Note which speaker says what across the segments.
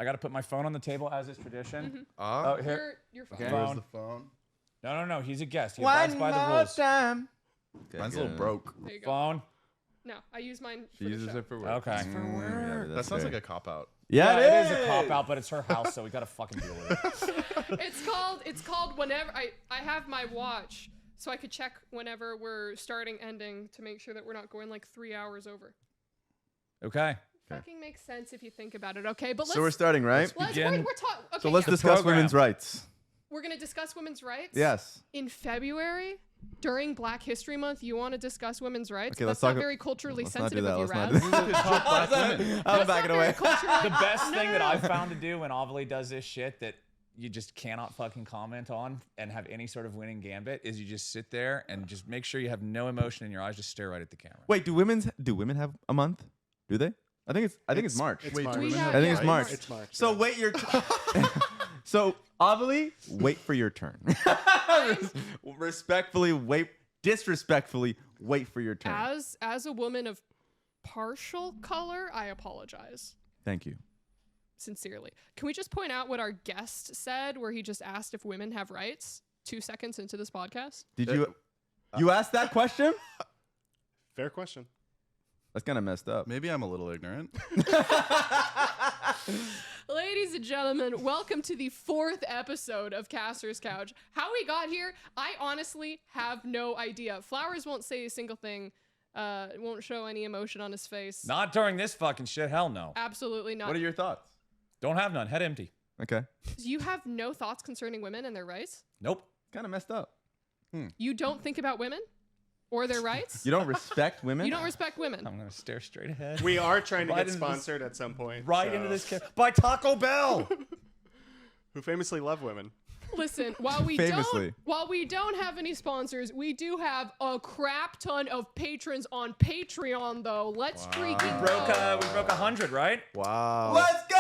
Speaker 1: I got to put my phone on the table as is tradition.
Speaker 2: Oh,
Speaker 1: here.
Speaker 3: Your phone.
Speaker 1: Okay.
Speaker 2: Where's the phone?
Speaker 1: No. He's a guest. He abides by the rules.
Speaker 4: Time.
Speaker 2: Mine's a little broke.
Speaker 3: There you go.
Speaker 1: Phone.
Speaker 3: No, I use mine
Speaker 4: She
Speaker 3: for
Speaker 4: uses
Speaker 3: the show.
Speaker 4: it for work.
Speaker 1: Okay.
Speaker 2: That sounds like a cop-out.
Speaker 4: Yeah,
Speaker 1: It is a cop out, but it's her house, so we got to fucking deal with it.
Speaker 3: It's called whenever I have my watch, so I could check whenever we're starting, ending to make sure that we're not going like 3 hours over.
Speaker 1: Okay.
Speaker 3: Fucking makes sense if you think about it, okay? But
Speaker 4: So we're starting, right?
Speaker 1: begin.
Speaker 3: we're talking. Okay,
Speaker 4: So let's
Speaker 3: yeah.
Speaker 4: discuss
Speaker 1: program.
Speaker 4: women's rights.
Speaker 3: We're gonna discuss women's rights.
Speaker 4: Yes.
Speaker 3: In February, during Black History Month, you want to discuss women's rights?
Speaker 4: Okay,
Speaker 3: That's
Speaker 4: let's
Speaker 3: not
Speaker 4: talk-
Speaker 3: very culturally
Speaker 4: Let's not do
Speaker 3: sensitive
Speaker 4: that.
Speaker 3: of you,
Speaker 4: Let's not
Speaker 3: Raz.
Speaker 4: do that. I'm
Speaker 3: That's
Speaker 4: backing
Speaker 3: not
Speaker 4: away.
Speaker 3: very culturally-
Speaker 1: The best thing that
Speaker 3: No.
Speaker 1: I've found to do when Ovilee does this shit that you just cannot fucking comment on and have any sort of winning gambit is you just sit there and just make sure you have no emotion in your eyes. Just stare right at the camera.
Speaker 4: Wait, do women have a month? Do they? I think it's March.
Speaker 2: Wait,
Speaker 3: March.
Speaker 2: do women
Speaker 3: Yeah,
Speaker 2: have
Speaker 4: I think it's
Speaker 2: rights?
Speaker 4: March.
Speaker 5: It's March.
Speaker 4: So wait your So Ovilee, wait for your turn. Respectfully wait, disrespectfully wait for your turn.
Speaker 3: As a woman of partial color, I apologize.
Speaker 4: Thank you.
Speaker 3: Sincerely. Can we just point out what our guest said where he just asked if women have rights 2 seconds into this podcast?
Speaker 4: Did you ask that question?
Speaker 5: Fair question.
Speaker 4: That's kind of messed up.
Speaker 2: Maybe I'm a little ignorant.
Speaker 3: Ladies and gentlemen, welcome to the 4th episode of Caster's Couch. How we got here, I honestly have no idea. Flowers won't say a single thing, won't show any emotion on his face.
Speaker 1: Not during this fucking shit. Hell no.
Speaker 3: Absolutely not.
Speaker 4: What are your thoughts?
Speaker 1: Don't have none. Head empty.
Speaker 4: Okay.
Speaker 3: You have no thoughts concerning women and their rights?
Speaker 1: Nope.
Speaker 4: Kind of messed up.
Speaker 3: You don't think about women or their rights?
Speaker 4: You don't respect women?
Speaker 3: You don't respect women.
Speaker 1: I'm gonna stare straight ahead.
Speaker 5: We are trying to
Speaker 1: Right
Speaker 5: get
Speaker 1: into this-
Speaker 5: sponsored at some point.
Speaker 1: Right
Speaker 5: so-
Speaker 1: into this camera. By Taco Bell.
Speaker 5: Who famously love women.
Speaker 3: Listen, while we
Speaker 4: Famously.
Speaker 3: don't have any sponsors, we do have a crap ton of patrons on Patreon though. Let's freaking
Speaker 1: We broke
Speaker 3: go.
Speaker 1: 100, right?
Speaker 2: Wow.
Speaker 4: Let's go!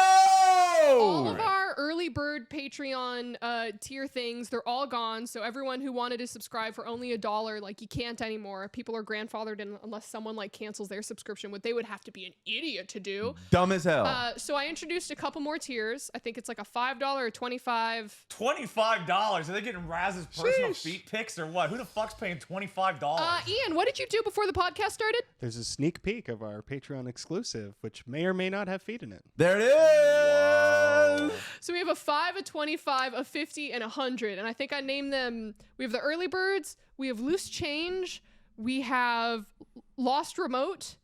Speaker 3: All of our early bird Patreon tier things, they're all gone. So everyone who wanted to subscribe for only $1, like you can't anymore. People are grandfathered in unless someone like cancels their subscription, what they would have to be an idiot to do.
Speaker 4: Dumb as hell.
Speaker 3: So I introduced a couple more tiers. I think it's like a $5 or $25.
Speaker 1: $25. Are they getting Raz's personal feet pics or what? Who the fuck's paying $25?
Speaker 3: Ian, what did you do before the podcast started?
Speaker 5: There's a sneak peek of our Patreon exclusive, which may or may not have feet in it.
Speaker 4: There it is!
Speaker 3: So we have a 5, a 25, a 50, and 100. And I think I named them. We have the early birds. We have loose change. We have lost remote.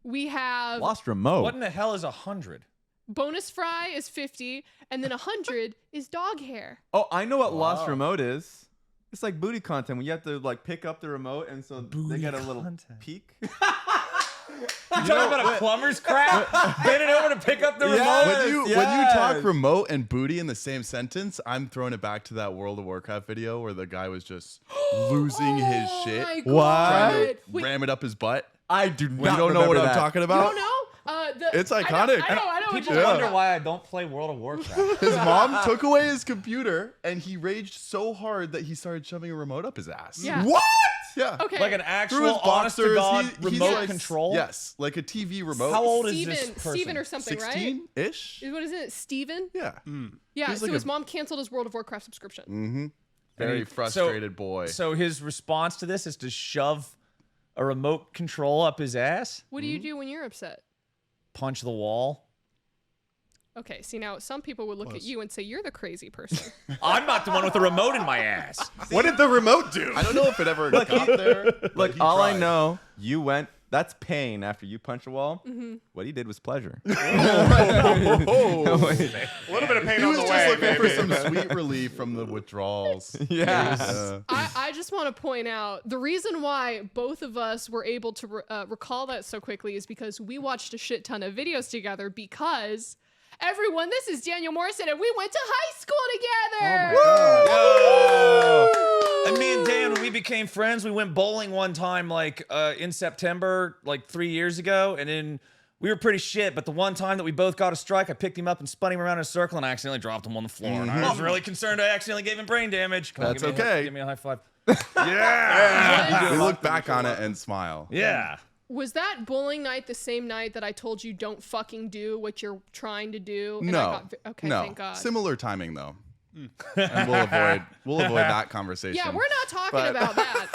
Speaker 3: We have
Speaker 4: Lost remote.
Speaker 1: What in the hell is 100?
Speaker 3: bonus fry is 50. And then 100 is dog hair.
Speaker 4: Oh, I know what lost
Speaker 1: Wow.
Speaker 4: remote is. It's like booty content when you have to like pick up the remote and so they get a little
Speaker 1: content.
Speaker 4: peek.
Speaker 1: You talking about a plumber's crap? Bending over to pick up the
Speaker 4: Yes.
Speaker 1: remote?
Speaker 2: When you talk remote and booty in the same sentence, I'm throwing it back to that World of Warcraft video where the guy was just losing his shit,
Speaker 3: My
Speaker 4: What?
Speaker 3: God.
Speaker 2: trying to
Speaker 3: Wait,
Speaker 2: ram it up his butt.
Speaker 4: I do not
Speaker 2: You don't know what
Speaker 4: remember
Speaker 2: I'm
Speaker 4: that.
Speaker 2: talking
Speaker 3: you
Speaker 2: about?
Speaker 3: don't know?
Speaker 2: It's iconic.
Speaker 3: I know what
Speaker 1: People
Speaker 3: you're
Speaker 1: wonder
Speaker 3: talking
Speaker 1: why I don't play World of Warcraft.
Speaker 2: His mom took away his computer and he raged so hard that he started shoving a remote up his ass.
Speaker 3: Yeah.
Speaker 2: What? Yeah.
Speaker 3: Okay.
Speaker 1: Like an
Speaker 2: Through his
Speaker 1: actual honest to
Speaker 2: boxers,
Speaker 1: God
Speaker 2: he's
Speaker 1: remote
Speaker 2: like-
Speaker 1: control?
Speaker 2: Yes, like a TV remote.
Speaker 1: How old is
Speaker 3: Steven,
Speaker 1: this person?
Speaker 3: Steven or something, right?
Speaker 2: 16-ish?
Speaker 3: What is it? Steven?
Speaker 2: Yeah.
Speaker 3: Yeah,
Speaker 2: He's
Speaker 3: so
Speaker 2: like
Speaker 3: his
Speaker 2: a-
Speaker 3: mom canceled his World of Warcraft subscription.
Speaker 2: Mm-hmm. Very
Speaker 1: he-
Speaker 2: frustrated boy.
Speaker 1: So his response to this is to shove a remote control up his ass,
Speaker 3: What do you do when you're upset?
Speaker 1: punch the wall.
Speaker 3: Okay, see now some people would look at you and say you're the crazy person.
Speaker 1: I'm not the one with the remote in my ass.
Speaker 5: What did the remote do?
Speaker 2: I don't know if it ever got there.
Speaker 4: Look,
Speaker 2: he
Speaker 4: all I
Speaker 2: tried.
Speaker 4: know, you went. That's pain after you punch a wall. What he did was pleasure.
Speaker 5: A little bit of pain
Speaker 2: He
Speaker 5: on
Speaker 2: was
Speaker 5: the
Speaker 2: just
Speaker 5: way,
Speaker 2: looking
Speaker 5: maybe.
Speaker 2: for some sweet relief from the withdrawals.
Speaker 4: Yeah.
Speaker 3: I just want to point out the reason why both of us were able to recall that so quickly is because we watched a shit ton of videos together because everyone, this is Daniel Morrison and we went to high school together.
Speaker 1: And me and Dan, when we became friends, we went bowling one time, like in September, like 3 years ago, and then we were pretty shit. But the one time that we both got a strike, I picked him up and spun him around in a circle, and I accidentally dropped him on the floor. And I was really concerned. I accidentally gave him brain damage. Come on,
Speaker 2: That's
Speaker 1: give me a
Speaker 2: okay.
Speaker 1: give me a high five.
Speaker 2: Yeah. We look back on it and smile.
Speaker 1: Yeah.
Speaker 3: Was that bowling night the same night that I told you don't fucking do what you're trying to do? And I
Speaker 2: No.
Speaker 3: got okay,
Speaker 2: no.
Speaker 3: thank God.
Speaker 2: Similar timing though. And we'll avoid that conversation.
Speaker 3: Yeah, we're not talking about that.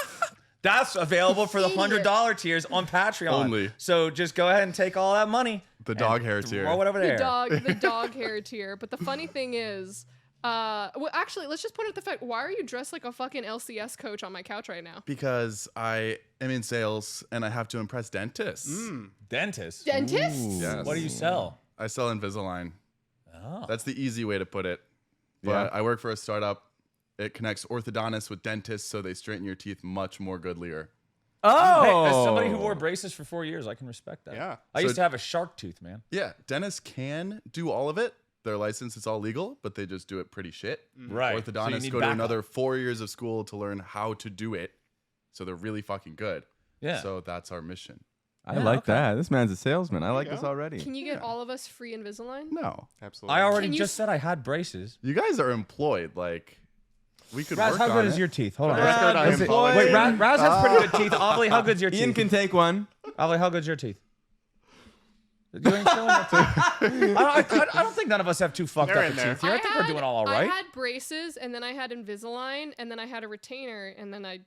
Speaker 1: That's available for the
Speaker 3: Idiot.
Speaker 1: $100 tiers on Patreon.
Speaker 2: Only.
Speaker 1: So just go ahead and take all that money.
Speaker 2: The dog hair tier.
Speaker 1: Throw it over there.
Speaker 3: The dog hair tier. But the funny thing is, well, actually, let's just point out the fact: why are you dressed like a fucking LCS coach on my couch right now?
Speaker 2: Because I am in sales and I have to impress dentists.
Speaker 1: Dentist.
Speaker 3: Dentist?
Speaker 2: Yes.
Speaker 1: What do you sell?
Speaker 2: I sell Invisalign.
Speaker 1: Oh.
Speaker 2: That's the easy way to put it. But
Speaker 4: Yeah.
Speaker 2: I work for a startup. It connects orthodontists with dentists so they straighten your teeth much more goodlier.
Speaker 4: Oh,
Speaker 1: Hey, as somebody who wore braces for 4 years, I can respect that.
Speaker 5: Yeah.
Speaker 1: I
Speaker 2: So-
Speaker 1: used to have a shark tooth, man.
Speaker 2: Yeah, dentists can do all of it. They're licensed, it's all legal, but they just do it pretty shit.
Speaker 1: Right. So you
Speaker 2: Orthodontists
Speaker 1: need
Speaker 2: go to
Speaker 1: backup.
Speaker 2: another 4 years of school to learn how to do it. So they're really fucking good.
Speaker 1: Yeah.
Speaker 2: So that's our mission.
Speaker 4: I
Speaker 1: Yeah,
Speaker 4: like
Speaker 1: okay.
Speaker 4: that. This man's a salesman. I like
Speaker 5: you
Speaker 4: this
Speaker 5: go.
Speaker 4: already.
Speaker 3: Can you get all of us free Invisalign?
Speaker 2: No.
Speaker 5: Absolutely.
Speaker 1: I already
Speaker 3: Can you
Speaker 1: just said I had braces.
Speaker 2: You guys are employed. Like, we could
Speaker 1: Raz,
Speaker 2: work
Speaker 1: how
Speaker 2: on
Speaker 1: good
Speaker 2: it.
Speaker 1: is your teeth? Hold on.
Speaker 5: the record, I am
Speaker 1: Wait,
Speaker 5: employed.
Speaker 1: Raz has pretty good teeth. Ovilee, how good's your teeth?
Speaker 4: Ian can take one.
Speaker 1: Ovilee, how good's your teeth? You ain't killing your teeth. I don't think none of us have too fucked
Speaker 5: They're
Speaker 1: up
Speaker 5: in
Speaker 1: of
Speaker 5: there.
Speaker 1: teeth here. I think we're doing all right.
Speaker 3: I had braces, and then I had Invisalign, and then I had a retainer, and then I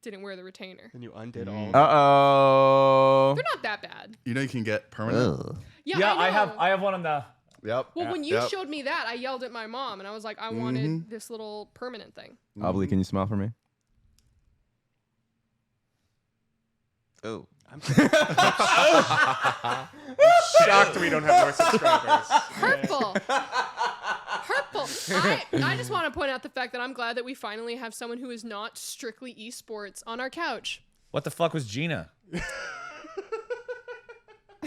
Speaker 3: didn't wear the retainer.
Speaker 5: And you undid all.
Speaker 4: Uh-oh.
Speaker 3: They're not that bad.
Speaker 2: You know you can get permanent?
Speaker 1: Yeah,
Speaker 3: I know.
Speaker 1: I have one of the.
Speaker 2: Yep.
Speaker 3: Well, when you
Speaker 2: Yep.
Speaker 3: showed me that, I yelled at my mom, and I was like, I wanted this little permanent thing.
Speaker 4: Ovilee, can you smile for me? Oh.
Speaker 5: I'm shocked we don't have more subscribers.
Speaker 3: Hurtful. Hurtful. I just want to point out the fact that I'm glad that we finally have someone who is not strictly esports on our couch.
Speaker 1: What the fuck was Gina?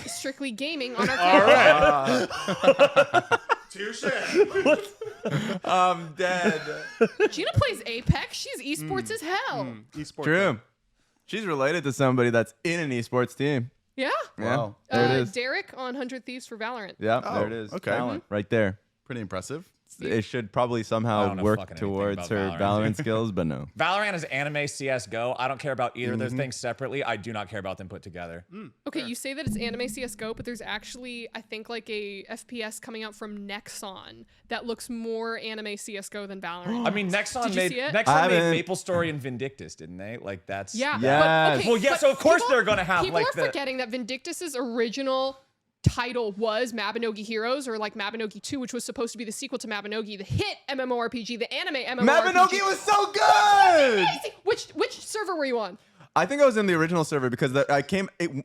Speaker 3: Strictly gaming on our couch.
Speaker 5: All right. Touche.
Speaker 4: I'm dead.
Speaker 3: Gina plays Apex. She's esports as hell.
Speaker 5: Esports.
Speaker 4: True. She's related to somebody that's in an esports team.
Speaker 3: Yeah.
Speaker 4: Yeah.
Speaker 2: Wow.
Speaker 4: There it is.
Speaker 3: Derek on 100 Thieves for Valorant.
Speaker 4: Yeah,
Speaker 2: Oh,
Speaker 4: there it is.
Speaker 2: okay.
Speaker 4: Talent right there.
Speaker 2: Pretty impressive.
Speaker 4: It should probably
Speaker 1: I
Speaker 4: somehow
Speaker 1: don't know
Speaker 4: work
Speaker 1: fucking anything
Speaker 4: towards her
Speaker 1: about
Speaker 4: Valorant
Speaker 1: Valorant.
Speaker 4: skills, but no.
Speaker 1: Valorant is anime CS:GO. I don't care about either of those things separately. I do not care about them put together.
Speaker 3: Okay, you say that it's anime CS:GO, but there's actually, I think, like a FPS coming out from Nexon that looks more anime CS:GO than Valorant.
Speaker 1: I mean, Nexon
Speaker 3: Did you
Speaker 1: made
Speaker 3: see it?
Speaker 4: I
Speaker 1: Nexon made
Speaker 4: haven't.
Speaker 1: Maple Story and Vindictus, didn't they? Like that's
Speaker 3: Yeah.
Speaker 4: Yes.
Speaker 3: But, okay,
Speaker 1: Well, yeah,
Speaker 3: but
Speaker 1: so of course
Speaker 3: people-
Speaker 1: they're gonna have,
Speaker 3: people
Speaker 1: like,
Speaker 3: are
Speaker 1: the-
Speaker 3: forgetting that Vindictus's original title was MABINOGI Heroes, or like MABINOGI 2, which was supposed to be the sequel to MABINOGI, the hit MMORPG, the anime MMORPG.
Speaker 4: Mabinogi was so good.
Speaker 3: Amazing! Which server were you on?
Speaker 4: I think I was in the original server because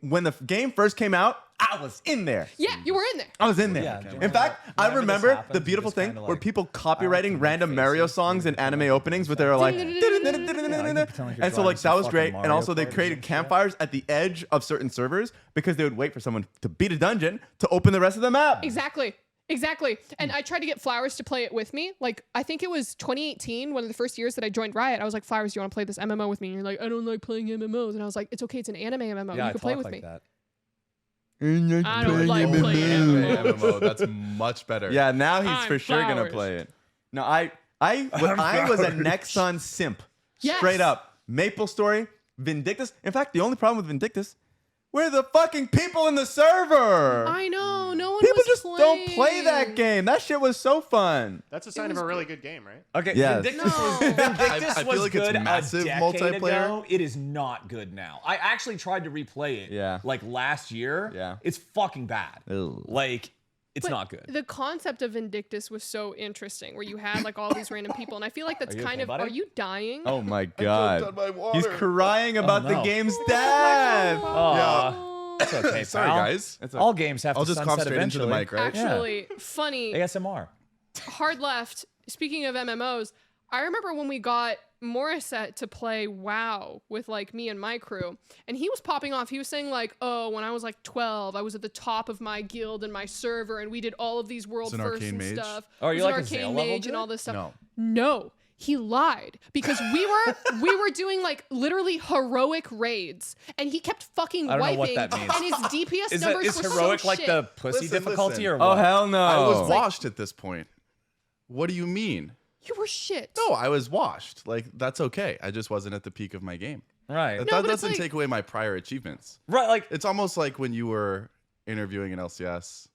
Speaker 4: when the game first came out, I was in there.
Speaker 3: Yeah, you were in there.
Speaker 4: I was in there.
Speaker 1: Yeah,
Speaker 4: in fact, I
Speaker 1: whenever this
Speaker 4: remember
Speaker 1: happens,
Speaker 4: the
Speaker 1: you
Speaker 4: beautiful
Speaker 1: just
Speaker 4: thing
Speaker 1: kinda,
Speaker 4: where
Speaker 1: like,
Speaker 4: people
Speaker 1: can
Speaker 4: copywriting
Speaker 1: make
Speaker 4: random
Speaker 1: faces,
Speaker 4: Mario songs in
Speaker 1: you
Speaker 4: anime
Speaker 1: can
Speaker 4: openings, but they were like,
Speaker 3: Yeah,
Speaker 1: you can pretend like you're
Speaker 4: and so
Speaker 1: drawing
Speaker 4: like
Speaker 1: some
Speaker 4: that was
Speaker 1: fucking
Speaker 4: great. And
Speaker 1: Mario
Speaker 4: also they
Speaker 1: Kart or
Speaker 4: created
Speaker 1: some shit.
Speaker 4: campfires at the edge of certain servers because they would wait for someone to beat a dungeon to open the rest of the map.
Speaker 3: Exactly. And I tried to get Flowers to play it with me. Like, I think it was 2018, one of the first years that I joined Riot. I was like, Flowers, do you want to play this MMO with me? And you're like, I don't like playing MMOs. And I was like, it's okay, it's an anime MMO.
Speaker 1: Yeah,
Speaker 3: you
Speaker 1: I
Speaker 3: can play
Speaker 1: talk
Speaker 3: with
Speaker 1: like
Speaker 3: me.
Speaker 1: that.
Speaker 3: I don't like playing
Speaker 2: MMO, that's much better.
Speaker 4: Yeah, now he's
Speaker 3: I'm
Speaker 4: for sure gonna
Speaker 3: Flowers.
Speaker 4: play it. No, I was a Nexon simp.
Speaker 3: Yes.
Speaker 4: Straight up. Maple Story, Vindictus. In fact, the only problem with Vindictus, we're the fucking people in the server.
Speaker 3: I know, no one
Speaker 4: People
Speaker 3: was
Speaker 4: just don't play
Speaker 3: playing.
Speaker 4: that game. That shit was so fun.
Speaker 5: That's a sign of
Speaker 3: was
Speaker 5: a really good game, right?
Speaker 1: Okay,
Speaker 4: Yes.
Speaker 1: Vindictus
Speaker 3: No.
Speaker 1: was, Vindictus
Speaker 2: I feel
Speaker 1: was
Speaker 2: like it's
Speaker 1: good
Speaker 2: massive
Speaker 1: a decade
Speaker 2: multiplayer.
Speaker 1: ago. It is not good now. I actually tried to replay it.
Speaker 4: Yeah.
Speaker 1: Like last year.
Speaker 4: Yeah.
Speaker 1: It's fucking bad.
Speaker 4: Ew.
Speaker 1: Like it's
Speaker 3: But
Speaker 1: not good.
Speaker 3: The concept of Vindictus was so interesting, where you had like all these random people, and I feel like that's
Speaker 1: Are you
Speaker 3: kind
Speaker 1: okay,
Speaker 3: of.
Speaker 1: buddy?
Speaker 3: Are you dying?
Speaker 4: Oh my
Speaker 2: choked
Speaker 4: god.
Speaker 2: on my water.
Speaker 4: He's crying about the
Speaker 1: no.
Speaker 4: game's death.
Speaker 1: Aw. It's okay,
Speaker 2: Sorry,
Speaker 1: pal.
Speaker 2: guys.
Speaker 4: It's
Speaker 1: All games have
Speaker 2: I'll
Speaker 1: to
Speaker 2: just
Speaker 1: sunset
Speaker 2: cough straight into the
Speaker 1: eventually.
Speaker 2: mic, right?
Speaker 3: Actually, funny.
Speaker 1: ASMR.
Speaker 3: Hard left. Speaking of MMOs, I remember when we got Morissette to play WoW with like me and my crew, and he was popping off. He was saying like, "Oh, when I was like 12, I was at the top of my guild and my server, and we did all of these world
Speaker 2: an
Speaker 3: firsts
Speaker 2: arcane
Speaker 3: and
Speaker 2: mage?
Speaker 3: stuff."
Speaker 1: Oh, are
Speaker 3: It
Speaker 1: you
Speaker 3: was
Speaker 1: like
Speaker 3: an
Speaker 1: a Zale
Speaker 3: arcane
Speaker 1: level
Speaker 3: mage and
Speaker 1: dude?
Speaker 3: all this stuff.
Speaker 2: No.
Speaker 3: No. He lied because we were doing like literally heroic raids, and he kept fucking
Speaker 1: I don't know
Speaker 3: wiping,
Speaker 1: what that means.
Speaker 3: and his DPS
Speaker 1: Is that
Speaker 3: numbers
Speaker 1: is
Speaker 3: were
Speaker 1: heroic
Speaker 3: so
Speaker 1: like
Speaker 3: shit.
Speaker 1: the pussy
Speaker 2: Listen,
Speaker 1: difficulty
Speaker 2: listen.
Speaker 1: or
Speaker 4: Oh
Speaker 1: what?
Speaker 4: hell no.
Speaker 2: I was washed at this point. What do you mean?
Speaker 3: You were shit.
Speaker 2: No, I was washed. Like, that's okay. I just wasn't at the peak of my game.
Speaker 1: Right.
Speaker 2: That
Speaker 3: No, but it's
Speaker 2: doesn't
Speaker 3: like-
Speaker 2: take away my prior achievements.
Speaker 1: Right. Like
Speaker 2: It's almost like when you were interviewing an LCS.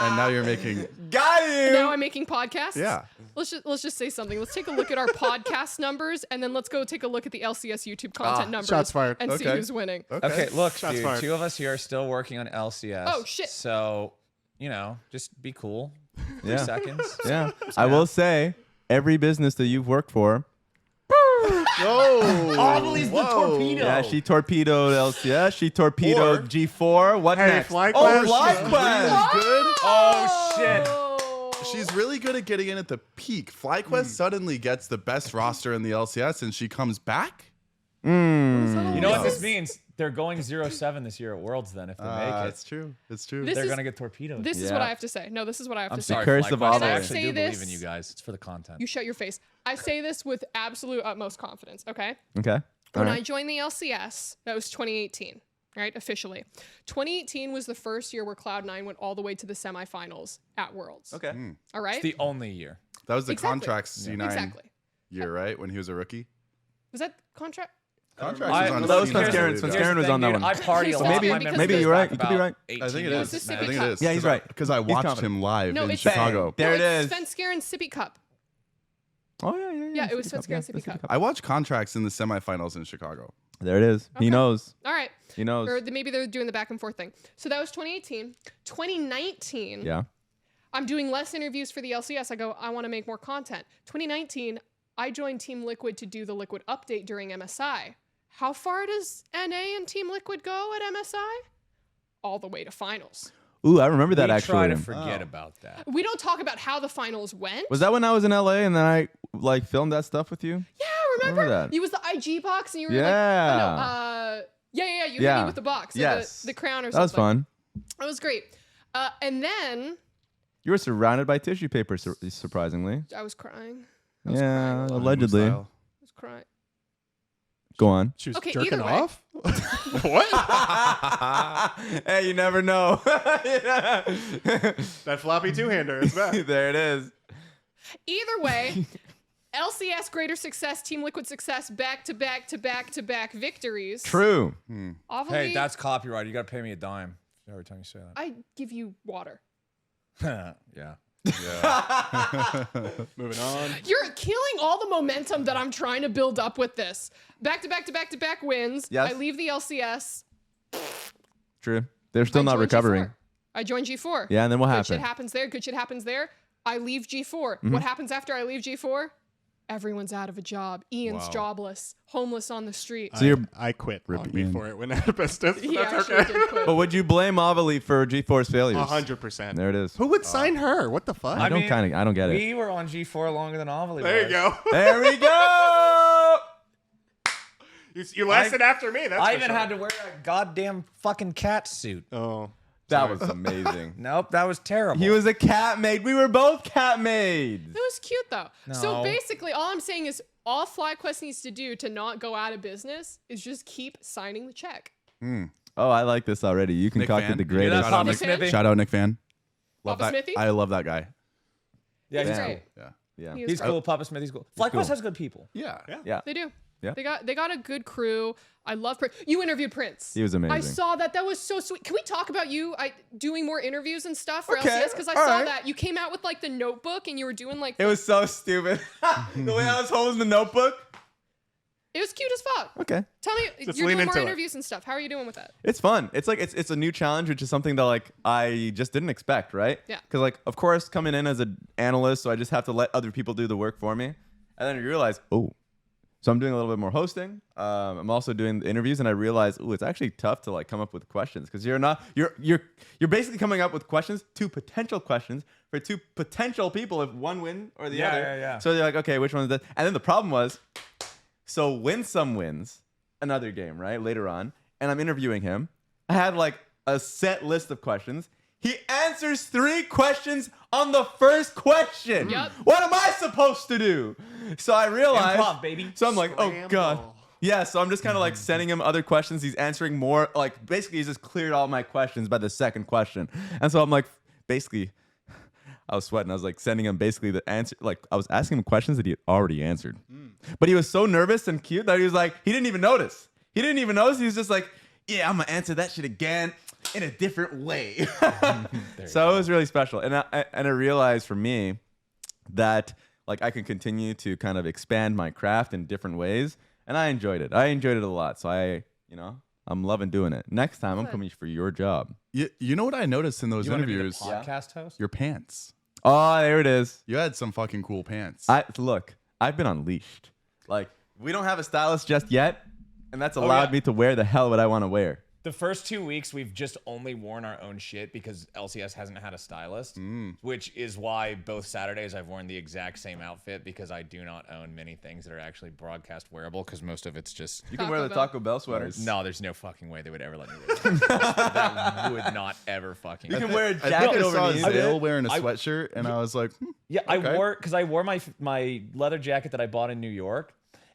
Speaker 2: And now you're making.
Speaker 4: Got you.
Speaker 3: Now I'm making podcasts.
Speaker 2: Yeah.
Speaker 3: Let's just say something. Let's take a look at our podcast numbers, and then let's go take a look at the LCS YouTube content numbers.
Speaker 5: shots fired.
Speaker 3: And see
Speaker 2: Okay.
Speaker 3: who's winning.
Speaker 1: okay, look,
Speaker 5: Shots
Speaker 1: dude.
Speaker 5: fired.
Speaker 1: 2 of us here are still working on LCS.
Speaker 3: Oh, shit.
Speaker 1: So, just be cool. 3
Speaker 4: Yeah.
Speaker 1: seconds.
Speaker 4: Yeah. I will say, every business that you've worked for,
Speaker 2: Oh,
Speaker 1: Ovilee's the torpedo.
Speaker 4: yeah, she torpedoed LCS, she torpedoed
Speaker 2: Or-
Speaker 4: G4. What
Speaker 5: Hey,
Speaker 4: next?
Speaker 5: FlyQuest.
Speaker 4: Oh,
Speaker 2: FlyQuest.
Speaker 4: FlyQuest.
Speaker 2: Good.
Speaker 1: Oh shit.
Speaker 2: She's really good at getting in at the peak. FlyQuest suddenly gets the best roster in the LCS, and she comes back.
Speaker 1: You know what
Speaker 3: This
Speaker 1: this means? They're going 0-7 this year at Worlds. Then if they make it,
Speaker 2: It's true. It's true.
Speaker 3: This
Speaker 1: they're
Speaker 3: is-
Speaker 1: gonna get torpedoed.
Speaker 3: This is
Speaker 4: Yeah.
Speaker 3: what I have to say. No, this is what I have
Speaker 1: I'm
Speaker 3: to say.
Speaker 1: sorry,
Speaker 4: curse of
Speaker 1: FlyQuest. I
Speaker 4: Ovilee.
Speaker 1: actually
Speaker 3: Say
Speaker 1: do believe
Speaker 3: this-
Speaker 1: in you guys. It's for the content.
Speaker 3: You shut your face. I say this with absolute utmost confidence, okay?
Speaker 4: Okay.
Speaker 3: When
Speaker 4: All
Speaker 3: I
Speaker 4: right.
Speaker 3: joined the LCS, that was 2018, right? Officially. 2018 was the first year where Cloud9 went all the way to the semifinals at Worlds.
Speaker 4: Okay.
Speaker 3: All right?
Speaker 1: It's the only year.
Speaker 2: That was the
Speaker 3: Exactly.
Speaker 2: contract C9
Speaker 3: Exactly.
Speaker 2: year, right? When he was a rookie.
Speaker 3: Was that contract?
Speaker 2: Contract
Speaker 1: I-
Speaker 2: was on
Speaker 4: that was
Speaker 2: C9,
Speaker 4: Spencer
Speaker 2: I
Speaker 4: Garen.
Speaker 2: believe,
Speaker 4: Spencer
Speaker 2: yeah.
Speaker 4: Garen was
Speaker 1: Here's the
Speaker 4: on that
Speaker 1: thing,
Speaker 4: one.
Speaker 1: dude, I party a lot.
Speaker 3: Maybe-
Speaker 1: My
Speaker 3: maybe
Speaker 1: memory
Speaker 3: you're
Speaker 1: goes
Speaker 4: right.
Speaker 1: back
Speaker 4: You could be
Speaker 1: about
Speaker 4: right.
Speaker 1: 18
Speaker 2: I think it
Speaker 1: years.
Speaker 2: is.
Speaker 3: Mississippi
Speaker 2: I think
Speaker 3: Cup.
Speaker 2: it is.
Speaker 4: Yeah, he's right.
Speaker 2: Because I
Speaker 4: He's
Speaker 2: watched
Speaker 4: confident.
Speaker 2: him live
Speaker 3: No,
Speaker 2: in
Speaker 3: it's-
Speaker 2: Chicago.
Speaker 4: There it
Speaker 3: No, it's
Speaker 4: is.
Speaker 3: Spence Garen Sippy Cup.
Speaker 4: Oh, yeah.
Speaker 3: Yeah, it was
Speaker 4: Sippy
Speaker 3: Spencer Garen
Speaker 4: Cup,
Speaker 3: Sippy
Speaker 4: yeah,
Speaker 3: Cup.
Speaker 2: I watched contracts in the semifinals in Chicago.
Speaker 4: There it is.
Speaker 3: Okay.
Speaker 4: He knows.
Speaker 3: All right.
Speaker 4: He knows.
Speaker 3: Or maybe they're doing the back and forth thing. So that was 2018. 2019,
Speaker 4: Yeah.
Speaker 3: I'm doing less interviews for the LCS. I go, I want to make more content. 2019, I joined Team Liquid to do the Liquid update during MSI. How far does NA and Team Liquid go at MSI? All the way to finals.
Speaker 4: Ooh, I remember that
Speaker 1: We try
Speaker 4: actually.
Speaker 1: to forget about that.
Speaker 3: We don't talk about how the finals went.
Speaker 4: Was that when I was in LA and then I like filmed that stuff with you?
Speaker 3: Yeah, remember?
Speaker 4: remember that.
Speaker 3: You was the IG box and you were
Speaker 4: Yeah.
Speaker 3: like, oh, no, yeah, you hit
Speaker 4: Yeah.
Speaker 3: me with the box. Or
Speaker 4: Yes.
Speaker 3: the crown or
Speaker 4: That was
Speaker 3: something.
Speaker 4: fun.
Speaker 3: It was great. And then
Speaker 4: You were surrounded by tissue paper, surprisingly.
Speaker 3: I was crying. I was
Speaker 4: Yeah,
Speaker 3: crying a lot.
Speaker 4: allegedly.
Speaker 2: Style.
Speaker 3: I was crying.
Speaker 4: Go on.
Speaker 5: She was
Speaker 3: Okay,
Speaker 5: jerking
Speaker 3: either way.
Speaker 5: off? What?
Speaker 4: Hey, you never know.
Speaker 5: That floppy two-hander is back.
Speaker 4: There it is.
Speaker 3: Either way, LCS greater success, Team Liquid success, back to back to back to back victories.
Speaker 4: True.
Speaker 3: Ovilee,
Speaker 1: Hey, that's copyright. You gotta pay me a dime every time you say
Speaker 3: I give you water.
Speaker 1: that. Yeah.
Speaker 5: Moving on.
Speaker 3: You're killing all the momentum that I'm trying to build up with this. Back to back to back to back wins.
Speaker 4: Yes.
Speaker 3: I leave the LCS.
Speaker 4: True. They're still
Speaker 3: I
Speaker 4: not
Speaker 3: join
Speaker 4: recovering.
Speaker 3: G4. I join G4.
Speaker 4: Yeah, and then what
Speaker 3: Good shit
Speaker 4: happened?
Speaker 3: happens there. Good shit happens there. I leave G4.
Speaker 4: Mm-hmm.
Speaker 3: What happens after I leave G4? Everyone's out of a job. Ian's
Speaker 2: Wow.
Speaker 3: jobless, homeless on the street.
Speaker 4: So you're-
Speaker 5: I quit long
Speaker 2: Ian.
Speaker 5: before it went out of business. But
Speaker 3: He
Speaker 5: that's
Speaker 3: actually
Speaker 5: okay.
Speaker 3: did quit.
Speaker 4: But would you blame Ovilee for G4's failures?
Speaker 5: 100%.
Speaker 4: There it is.
Speaker 5: Who would sign her? What the fuck?
Speaker 4: I don't get it.
Speaker 1: We were on G4 longer than Ovilee.
Speaker 5: There you go.
Speaker 4: There we go.
Speaker 5: You lasted after me. That's
Speaker 1: I
Speaker 5: for
Speaker 1: even
Speaker 5: sure.
Speaker 1: had to wear a goddamn fucking cat suit.
Speaker 5: Oh.
Speaker 4: That was amazing.
Speaker 1: Nope, that was terrible.
Speaker 4: He was a cat maid. We were both cat maids.
Speaker 3: It was cute though. So
Speaker 1: No.
Speaker 3: basically, all I'm saying is all FlyQuest needs to do to not go out of business is just keep signing the check.
Speaker 4: Oh, I like this already. You
Speaker 2: Nick
Speaker 4: concocted
Speaker 2: Van.
Speaker 4: the
Speaker 2: You
Speaker 1: You know
Speaker 4: greatest.
Speaker 1: that
Speaker 2: Shout out
Speaker 1: Papa
Speaker 2: Nick-
Speaker 1: Smithy?
Speaker 2: Shout out Nick Fan. Love
Speaker 3: Papa
Speaker 2: that.
Speaker 3: Smithy?
Speaker 2: I love that guy.
Speaker 1: Yeah, he's
Speaker 4: Yeah.
Speaker 1: cool.
Speaker 3: Great.
Speaker 2: Yeah.
Speaker 4: Yeah.
Speaker 3: He was
Speaker 1: He's
Speaker 3: great.
Speaker 1: cool. Papa Smithy's cool. FlyQuest
Speaker 4: cool.
Speaker 1: has good people.
Speaker 2: Yeah.
Speaker 4: Yeah.
Speaker 3: They do.
Speaker 4: Yeah.
Speaker 3: They got a good crew. I love Prince. You interviewed Prince.
Speaker 4: He was amazing.
Speaker 3: I saw that. That was so sweet. Can we talk about you doing more interviews and stuff for
Speaker 4: Okay,
Speaker 3: LCS? Because I
Speaker 4: all
Speaker 3: saw
Speaker 4: right.
Speaker 3: that. You came out with like the notebook and you were doing like
Speaker 4: It was so stupid. The way I was holding the notebook.
Speaker 3: it was cute as fuck.
Speaker 4: Okay.
Speaker 3: Tell me,
Speaker 5: Just
Speaker 3: you're
Speaker 5: lean
Speaker 3: doing more
Speaker 5: into it.
Speaker 3: interviews and stuff. How are you doing with that?
Speaker 4: It's fun. It's like it's a new challenge, which is something that like I just didn't expect, right?
Speaker 3: Yeah.
Speaker 4: Because like of course coming in as an analyst, so I just have to let other people do the work for me, and then you realize, oh, so I'm doing a little bit more hosting. I'm also doing the interviews, and I realize, oh, it's actually tough to like come up with questions because you're basically coming up with questions, two potential questions for two potential people if one win or the
Speaker 1: Yeah,
Speaker 4: other.
Speaker 1: yeah, yeah.
Speaker 4: So you're like, okay, which one is that? And then the problem was, so Winsome wins another game, right? Later on. And I'm interviewing him. I had like a set list of questions. He answers 3 questions on the first question.
Speaker 3: Yep.
Speaker 4: What am I supposed to do? So I realized.
Speaker 1: Improv, baby.
Speaker 4: So I'm like, oh God.
Speaker 5: Scramble.
Speaker 4: Yeah, so I'm just kind of like sending him other questions. He's answering more. Like basically he's just cleared all my questions by the second question. And so I'm like, basically, I was sweating. I was like sending him basically the answer. Like I was asking him questions that he had already answered. But he was so nervous and cute that he was like, he didn't even notice. He was just like, yeah, I'm gonna answer that shit again in a different way. So it was really special. And I realized for me that like I can continue to kind of expand my craft in different ways. And I enjoyed it. I enjoyed it a lot. So I'm loving doing it. Next time I'm coming for your job.
Speaker 2: You know what I noticed in those
Speaker 1: You wanna be the
Speaker 2: interviews?
Speaker 1: podcast host?
Speaker 2: Your pants.
Speaker 4: Oh, there it is.
Speaker 2: You had some fucking cool pants.
Speaker 4: Look, I've been unleashed. Like we don't have a stylist just yet. And that's allowed me to wear the hell what I want to wear.
Speaker 1: The first 2 weeks, we've just only worn our own shit because LCS hasn't had a stylist, which is why both Saturdays I've worn the exact same outfit because I do not own many things that are actually broadcast wearable because most of it's just...
Speaker 4: You can wear the Taco Bell sweaters.
Speaker 1: No, there's no fucking way they would ever let me wear that. That would not ever fucking...
Speaker 4: You can wear a
Speaker 2: I think
Speaker 4: jacket
Speaker 2: I saw
Speaker 4: over these.
Speaker 2: Zale wearing a sweatshirt, and I was like,
Speaker 1: Yeah,
Speaker 2: okay.
Speaker 1: I wore my leather jacket that I bought in New York.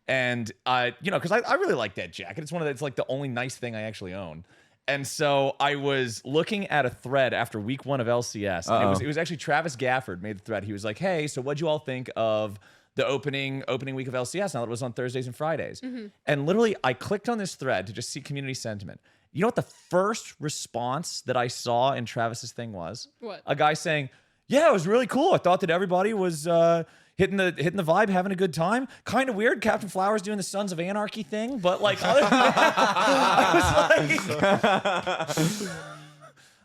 Speaker 1: And because I really like that jacket. It's like the only nice thing I actually own. And so I was looking at a thread after week 1 of LCS. And it was actually Travis Gafford made the thread. He was like, hey, so what'd you all think of the opening week of LCS now that it was on Thursdays and Fridays? And literally I clicked on this thread to just see community sentiment. You know what the first response that I saw in Travis's thing was?
Speaker 3: What?
Speaker 1: A guy saying, yeah, it was really cool. I thought that everybody was hitting the vibe, having a good time. Kind of weird. CaptainFlowers doing the Sons of Anarchy thing, but like other than that,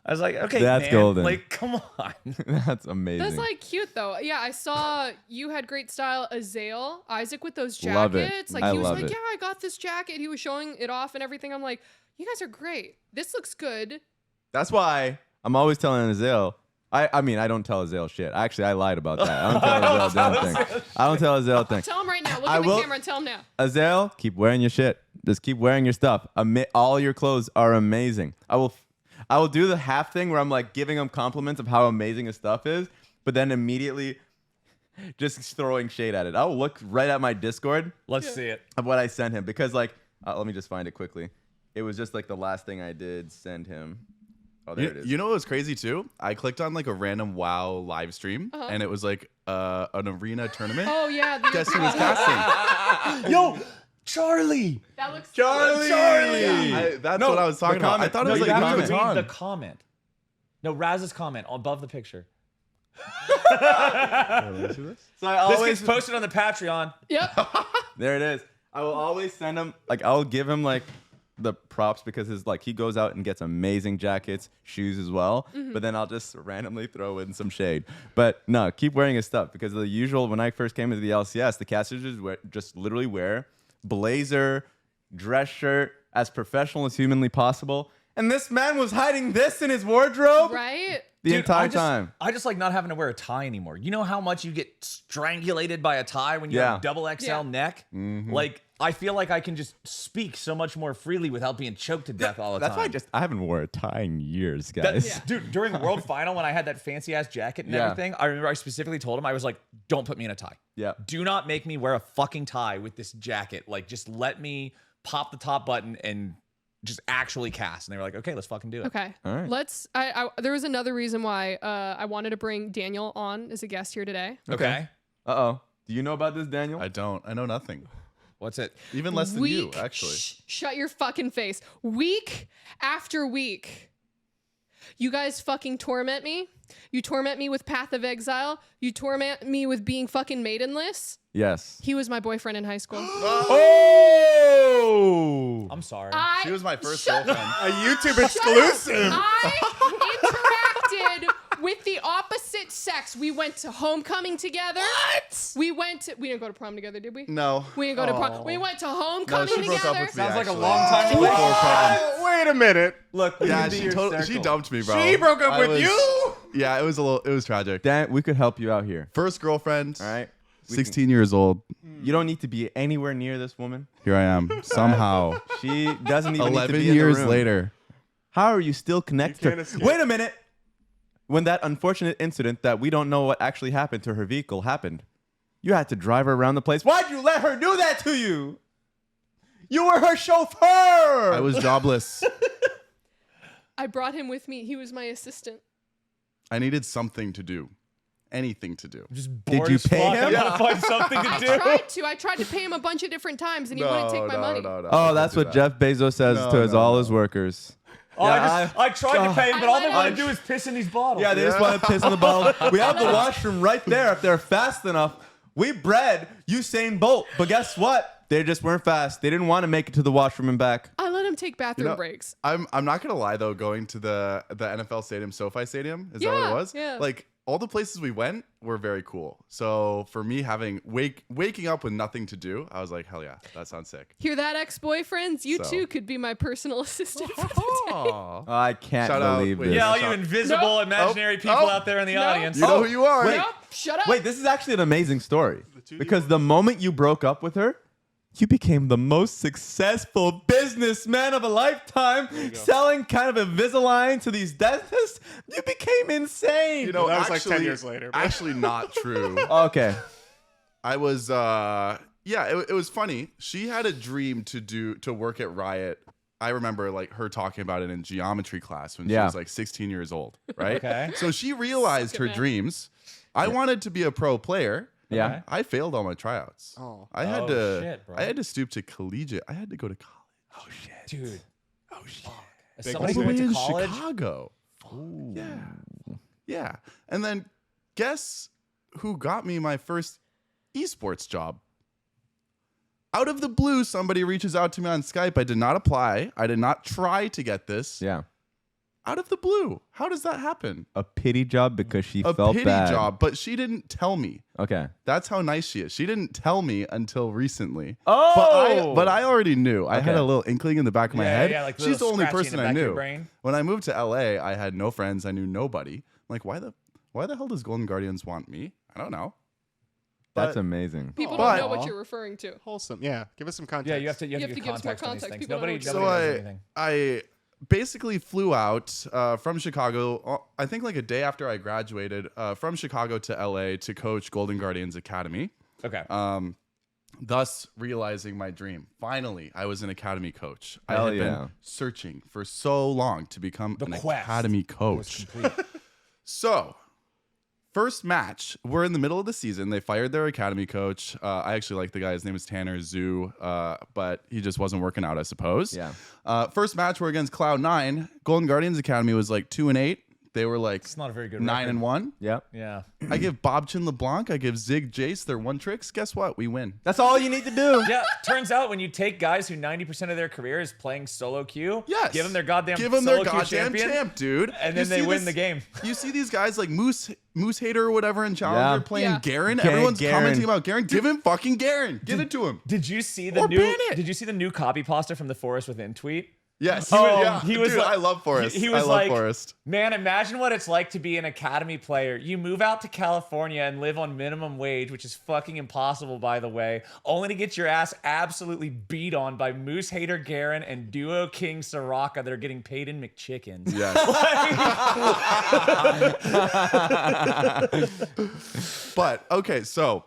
Speaker 1: I was like, okay,
Speaker 4: That's
Speaker 1: man,
Speaker 4: golden.
Speaker 1: like, come on.
Speaker 4: That's amazing.
Speaker 3: That's like cute though. Yeah, I saw you had great style. Azale, Isaac with those
Speaker 4: Love it.
Speaker 3: jackets. Like
Speaker 4: I
Speaker 3: he was
Speaker 4: love
Speaker 3: like,
Speaker 4: it.
Speaker 3: yeah, I got this jacket. He was showing it off and everything. I'm like, you guys are great. This looks good.
Speaker 4: That's why I'm always telling Azale. I mean, I don't tell Azale shit. Actually, I lied about that. I don't tell Azale damn thing. I don't tell Azale thing.
Speaker 3: Tell him right now. Look
Speaker 4: I
Speaker 3: at the
Speaker 4: will-
Speaker 3: camera and tell him now.
Speaker 4: Azale, keep wearing your shit. Just keep wearing your stuff. All your clothes are amazing. I will do the half thing where I'm like giving him compliments of how amazing his stuff is, but then immediately just throwing shade at it. I'll look right at my Discord
Speaker 1: Let's see it.
Speaker 4: of what I sent him because like, let me just find it quickly. It was just like the last thing I did send him. Oh, there it is.
Speaker 2: You know what was crazy too? I clicked on like a random WoW live stream, and it was like an arena tournament.
Speaker 3: Oh yeah.
Speaker 2: Guess who was casting?
Speaker 1: Yo, Charlie.
Speaker 3: That looks
Speaker 4: Charlie!
Speaker 2: That's
Speaker 4: No,
Speaker 2: what I was talking
Speaker 4: the
Speaker 2: about. I
Speaker 4: comment.
Speaker 2: thought
Speaker 4: No,
Speaker 2: it was
Speaker 1: you
Speaker 2: like
Speaker 1: have
Speaker 2: comment.
Speaker 1: to read
Speaker 4: comment.
Speaker 1: the comment. No, Raz's comment above the picture.
Speaker 4: So I
Speaker 1: This
Speaker 4: always
Speaker 1: gets posted on the Patreon.
Speaker 3: Yep.
Speaker 4: there it is. I will always send him like I'll give him like the props because his like he goes out and gets amazing jackets, shoes as well. But then I'll just randomly throw in some shade. But no, keep wearing his stuff because the usual when I first came into the LCS, the casters just literally wear blazer, dress shirt, as professional as humanly possible. And this man was hiding this in his wardrobe
Speaker 3: Right.
Speaker 4: the
Speaker 1: Dude,
Speaker 4: entire time.
Speaker 1: I just like not having to wear a tie anymore. You know how much you get strangulated by a tie when you
Speaker 4: Yeah.
Speaker 1: have double XL
Speaker 3: Yeah.
Speaker 1: neck? Like, I feel like I can just speak so much more freely without being choked to death all the
Speaker 4: That's
Speaker 1: time.
Speaker 4: why I haven't worn a tie in years,
Speaker 1: That-
Speaker 4: guys.
Speaker 3: Yeah.
Speaker 1: Dude, during the World Final, when I had that fancy ass jacket and
Speaker 4: Yeah.
Speaker 1: everything, I remember I specifically told him, I was like, don't put me in a tie.
Speaker 4: Yeah.
Speaker 1: Do not make me wear a fucking tie with this jacket. Like, just let me pop the top button and just actually cast. And they were like, okay, let's fucking do it.
Speaker 3: Okay.
Speaker 4: All right.
Speaker 3: Let's. There was another reason why I wanted to bring Daniel on as a guest here today.
Speaker 1: Okay.
Speaker 4: Uh-oh. Do you know about this, Daniel?
Speaker 2: I don't. I know nothing.
Speaker 1: What's it?
Speaker 2: Even less than you, actually.
Speaker 3: Shut your fucking face. Week after week, you guys fucking torment me. You torment me with Path of Exile. You torment me with being fucking maidenless.
Speaker 4: Yes.
Speaker 3: He was my boyfriend in high school.
Speaker 4: Oh!
Speaker 1: I'm sorry.
Speaker 2: She was my first
Speaker 3: Shut-
Speaker 2: girlfriend.
Speaker 5: A YouTube
Speaker 3: Shut
Speaker 5: exclusive.
Speaker 3: up. I interacted with the opposite sex. We went to homecoming together. What? We didn't go to prom together, did we?
Speaker 2: No.
Speaker 3: We didn't go to prom. We went to
Speaker 2: No,
Speaker 3: homecoming
Speaker 2: she broke
Speaker 3: together.
Speaker 2: up with me.
Speaker 1: Sounds like a
Speaker 2: actually.
Speaker 1: long time
Speaker 2: Before
Speaker 1: ago.
Speaker 2: prom.
Speaker 5: Wait a minute.
Speaker 4: Look, we
Speaker 2: Yeah,
Speaker 4: can be
Speaker 2: she
Speaker 4: your
Speaker 2: she
Speaker 4: circle.
Speaker 2: dumped me, bro.
Speaker 5: She broke up
Speaker 2: I
Speaker 5: with
Speaker 2: was-
Speaker 5: you?
Speaker 2: Yeah, it was it was tragic.
Speaker 4: Dan, we could help you out here.
Speaker 2: First girlfriend.
Speaker 4: All right?
Speaker 2: 16 years old.
Speaker 4: You don't need to be anywhere near this woman.
Speaker 2: Here I am. Somehow.
Speaker 4: She doesn't even need to
Speaker 2: 11
Speaker 4: be in the
Speaker 2: years
Speaker 4: room.
Speaker 2: later.
Speaker 4: How are you still connected
Speaker 5: You
Speaker 4: to
Speaker 5: can't
Speaker 4: her?
Speaker 5: escape.
Speaker 4: Wait a minute. When that unfortunate incident that we don't know what actually happened to her vehicle happened, you had to drive her around the place. Why'd you let her do that to you? You were her chauffeur.
Speaker 2: I was jobless.
Speaker 3: I brought him with me. He was my assistant.
Speaker 2: I needed something to do. anything to do.
Speaker 1: Just
Speaker 4: Did
Speaker 1: bored
Speaker 4: you
Speaker 1: as
Speaker 4: pay
Speaker 1: fuck.
Speaker 4: him?
Speaker 1: I gotta find something to
Speaker 3: I
Speaker 1: do.
Speaker 3: I tried to pay him a bunch of different times, and he wouldn't take my money.
Speaker 2: No,
Speaker 4: Oh, that's what Jeff Bezos says
Speaker 2: No,
Speaker 4: to his,
Speaker 2: no,
Speaker 4: all
Speaker 2: no.
Speaker 4: his workers.
Speaker 1: Oh,
Speaker 4: Yeah,
Speaker 1: I tried to pay him, but all they
Speaker 3: I-
Speaker 1: want to do is piss in these bottles.
Speaker 4: Yeah, they just want to piss in the bottle. We have the washroom right there. If they're fast enough, we bred Usain Bolt. But guess what? They just weren't fast. They didn't want to make it to the washroom and back.
Speaker 3: I let him take bathroom breaks.
Speaker 2: I'm not gonna lie though, going to the NFL stadium, SoFi Stadium, is that what
Speaker 3: Yeah,
Speaker 2: it was?
Speaker 3: yeah.
Speaker 2: Like all the places we went were very cool. So for me having waking up with nothing to do, I was like, hell yeah, that sounds sick.
Speaker 3: Hear that, ex-boyfriends? You
Speaker 2: So.
Speaker 3: too could be my personal assistant for the day.
Speaker 2: Aw.
Speaker 4: I can't
Speaker 2: Shout out.
Speaker 4: believe
Speaker 2: Wait,
Speaker 4: this.
Speaker 1: Yeah, all you
Speaker 2: Nope.
Speaker 1: invisible imaginary people
Speaker 2: Oh.
Speaker 1: out there in the
Speaker 3: No.
Speaker 1: audience.
Speaker 2: You know who you are.
Speaker 4: wait.
Speaker 3: Nope, shut up.
Speaker 4: Wait, this is actually an amazing story.
Speaker 2: two
Speaker 4: Because the moment you broke up with her, you became the most successful businessman of a lifetime, selling kind of Invisalign to these dentists. You became insane.
Speaker 2: You know,
Speaker 5: That was like
Speaker 2: actually,
Speaker 5: 10 years later, but-
Speaker 2: Actually, not true.
Speaker 4: Okay.
Speaker 2: I was, it was funny. She had a dream to work at Riot. I remember like her talking about it in geometry class when she
Speaker 4: Yeah.
Speaker 2: was like 16 years old, right?
Speaker 1: Okay.
Speaker 2: So she realized
Speaker 3: Suck it,
Speaker 2: her
Speaker 3: man.
Speaker 2: dreams. I wanted to be a pro player.
Speaker 4: Yeah.
Speaker 1: Okay.
Speaker 2: I failed all my tryouts.
Speaker 5: Oh.
Speaker 2: I had
Speaker 1: Oh,
Speaker 2: to.
Speaker 1: shit, bro.
Speaker 2: I had to stoop to collegiate. I had to go to college.
Speaker 4: Oh, shit.
Speaker 1: Dude.
Speaker 4: Oh, shit.
Speaker 1: As
Speaker 5: Big
Speaker 1: somebody
Speaker 2: All
Speaker 1: who
Speaker 2: the way
Speaker 1: went to
Speaker 2: in
Speaker 1: college.
Speaker 2: Chicago. Yeah. Yeah. And then guess who got me my first esports job? Out of the blue, somebody reaches out to me on Skype. I did not apply. I did not try to get this.
Speaker 4: Yeah.
Speaker 2: Out of the blue. How does that happen?
Speaker 4: A pity job because she
Speaker 2: A
Speaker 4: felt
Speaker 2: pity
Speaker 4: bad.
Speaker 2: job, but she didn't tell me.
Speaker 4: Okay.
Speaker 2: That's how nice she is. She didn't tell me until recently.
Speaker 4: Oh.
Speaker 2: But I already knew. I had
Speaker 4: Okay.
Speaker 2: a little inkling in the back of my
Speaker 1: Yeah,
Speaker 2: head.
Speaker 1: yeah, like the
Speaker 2: She's the
Speaker 1: little
Speaker 2: only
Speaker 1: scratchy in
Speaker 2: person
Speaker 1: the
Speaker 2: I
Speaker 1: back of your
Speaker 2: knew.
Speaker 1: brain.
Speaker 2: When I moved to LA, I had no friends. I knew nobody. I'm like, why the hell does Golden Guardians want me? I don't know.
Speaker 4: That's
Speaker 2: But-
Speaker 4: amazing.
Speaker 3: People
Speaker 2: But-
Speaker 3: don't know what you're referring to.
Speaker 5: Wholesome. Yeah. Give us some context.
Speaker 1: Yeah, you have to
Speaker 3: have
Speaker 1: give
Speaker 3: to give us more
Speaker 1: context on these
Speaker 3: context.
Speaker 1: things.
Speaker 3: People don't
Speaker 1: Nobody
Speaker 3: know
Speaker 2: So
Speaker 1: knows anything.
Speaker 2: I basically flew out from Chicago, I think like a day after I graduated, from Chicago to LA to coach Golden Guardians Academy.
Speaker 1: Okay.
Speaker 2: Thus realizing my dream. Finally, I was an academy coach. I
Speaker 4: Hell
Speaker 2: had
Speaker 4: yeah.
Speaker 2: been searching for so long to become
Speaker 1: The
Speaker 2: an
Speaker 1: quest
Speaker 2: academy
Speaker 1: was
Speaker 2: coach.
Speaker 1: complete.
Speaker 2: So, first match, we're in the middle of the season. They fired their academy coach. I actually like the guy. His name is Tanner Zhu, but he just wasn't working out, I suppose.
Speaker 4: Yeah.
Speaker 2: First match, we're against Cloud9. Golden Guardians Academy was like 2-8. They were like
Speaker 1: It's not a very good
Speaker 2: 9-1.
Speaker 4: Yep.
Speaker 1: Yeah.
Speaker 2: I give Bob Chin LeBlanc. I give Zig Jace their one tricks. Guess what? We win.
Speaker 4: That's all you need to do.
Speaker 1: Yeah, turns out when you take guys who 90% of their career is playing solo queue,
Speaker 2: Yes.
Speaker 1: give them their goddamn
Speaker 2: Give them
Speaker 1: solo
Speaker 2: their
Speaker 1: queue
Speaker 2: goddamn
Speaker 1: champion,
Speaker 2: champ, dude.
Speaker 1: and
Speaker 2: You
Speaker 1: then they
Speaker 2: see
Speaker 1: win
Speaker 2: this-
Speaker 1: the game.
Speaker 2: You see these guys like Moose Hater or whatever in Challenger
Speaker 4: Yeah.
Speaker 2: playing
Speaker 3: Yeah.
Speaker 2: Garen.
Speaker 4: Gang
Speaker 2: Everyone's
Speaker 4: Garen.
Speaker 2: commenting about Garen. Give him fucking Garen. Give it to him.
Speaker 1: Did you see the
Speaker 2: Or
Speaker 1: new?
Speaker 2: ban it.
Speaker 1: Did you see the new copy pasta from the Forest Within tweet?
Speaker 2: Yes.
Speaker 1: He was
Speaker 2: Dude,
Speaker 1: like-
Speaker 2: I love Forrest.
Speaker 1: He was
Speaker 2: I love
Speaker 1: like,
Speaker 2: Forrest.
Speaker 1: man, imagine what it's like to be an academy player. You move out to California and live on minimum wage, which is fucking impossible, by the way, only to get your ass absolutely beat on by Moose Hater Garen and Duo King Soraka that are getting paid in McChickens.
Speaker 2: Yes. But okay, so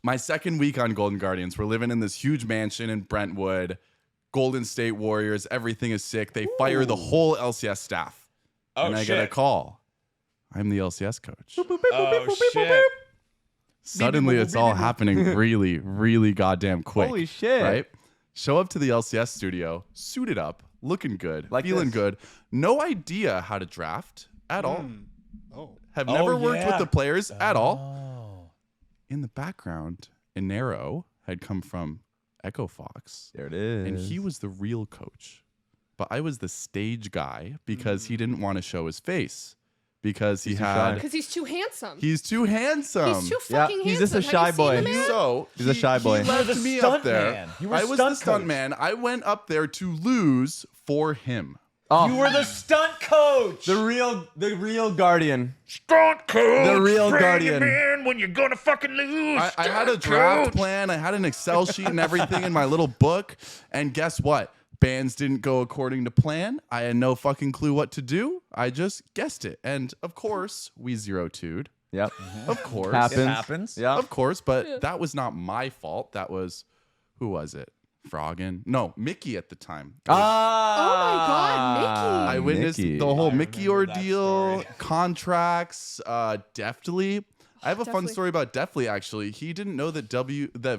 Speaker 2: my second week on Golden Guardians, we're living in this huge mansion in Brentwood. Golden State Warriors, everything is sick. They fire the whole LCS staff.
Speaker 1: Oh,
Speaker 2: and I get a
Speaker 1: shit.
Speaker 2: call. I'm the LCS coach.
Speaker 1: Oh, shit.
Speaker 2: Suddenly it's all happening really, really goddamn quick.
Speaker 4: Holy shit.
Speaker 2: Right? Show up to the LCS studio, suited up, looking good,
Speaker 4: Like
Speaker 2: feeling
Speaker 4: this.
Speaker 2: good. No idea how to draft at all.
Speaker 5: Oh.
Speaker 2: Have never worked
Speaker 1: yeah.
Speaker 2: with the players at all.
Speaker 1: Oh.
Speaker 2: In the background, Inero had come from Echo Fox,
Speaker 4: There it is.
Speaker 2: and he was the real coach. But I was the stage guy because he didn't want to show his face because he
Speaker 4: He's too
Speaker 2: had.
Speaker 4: shy.
Speaker 3: Because he's too handsome.
Speaker 2: He's too handsome.
Speaker 3: He's too
Speaker 4: Yeah,
Speaker 3: fucking
Speaker 4: he's
Speaker 3: handsome.
Speaker 4: just a
Speaker 3: Have you
Speaker 4: shy
Speaker 3: seen
Speaker 4: boy.
Speaker 3: the man?
Speaker 2: So
Speaker 4: He's a shy boy.
Speaker 2: He
Speaker 1: You were
Speaker 2: left
Speaker 1: the
Speaker 2: me
Speaker 1: stunt
Speaker 2: up there.
Speaker 1: man. You were
Speaker 2: I was the
Speaker 1: stunt
Speaker 2: stunt
Speaker 1: coach.
Speaker 2: man. I went up there to lose for him.
Speaker 4: Oh,
Speaker 1: You were the stunt coach.
Speaker 4: the real guardian.
Speaker 1: stunt coach.
Speaker 4: The real guardian.
Speaker 1: Man, when you're gonna fucking lose.
Speaker 2: I had a draft plan. I had an Excel sheet and everything in my little book. And guess what? Bands didn't go according to plan. I had no fucking clue what to do. I just guessed it. And of course, we 0-2'd.
Speaker 4: Yep.
Speaker 2: Of course.
Speaker 4: Happens.
Speaker 1: It happens.
Speaker 4: Yeah.
Speaker 2: Of course. But that was not my fault. That was, who was it? Froggen. No, Mickey at the time.
Speaker 4: Ah,
Speaker 2: I witnessed
Speaker 4: Mickey.
Speaker 2: the whole
Speaker 1: I
Speaker 2: Mickey
Speaker 1: remember that
Speaker 2: ordeal,
Speaker 1: story.
Speaker 2: contracts, Deftly. I have a fun
Speaker 3: Deftly.
Speaker 2: story about Deftly, actually. He didn't know that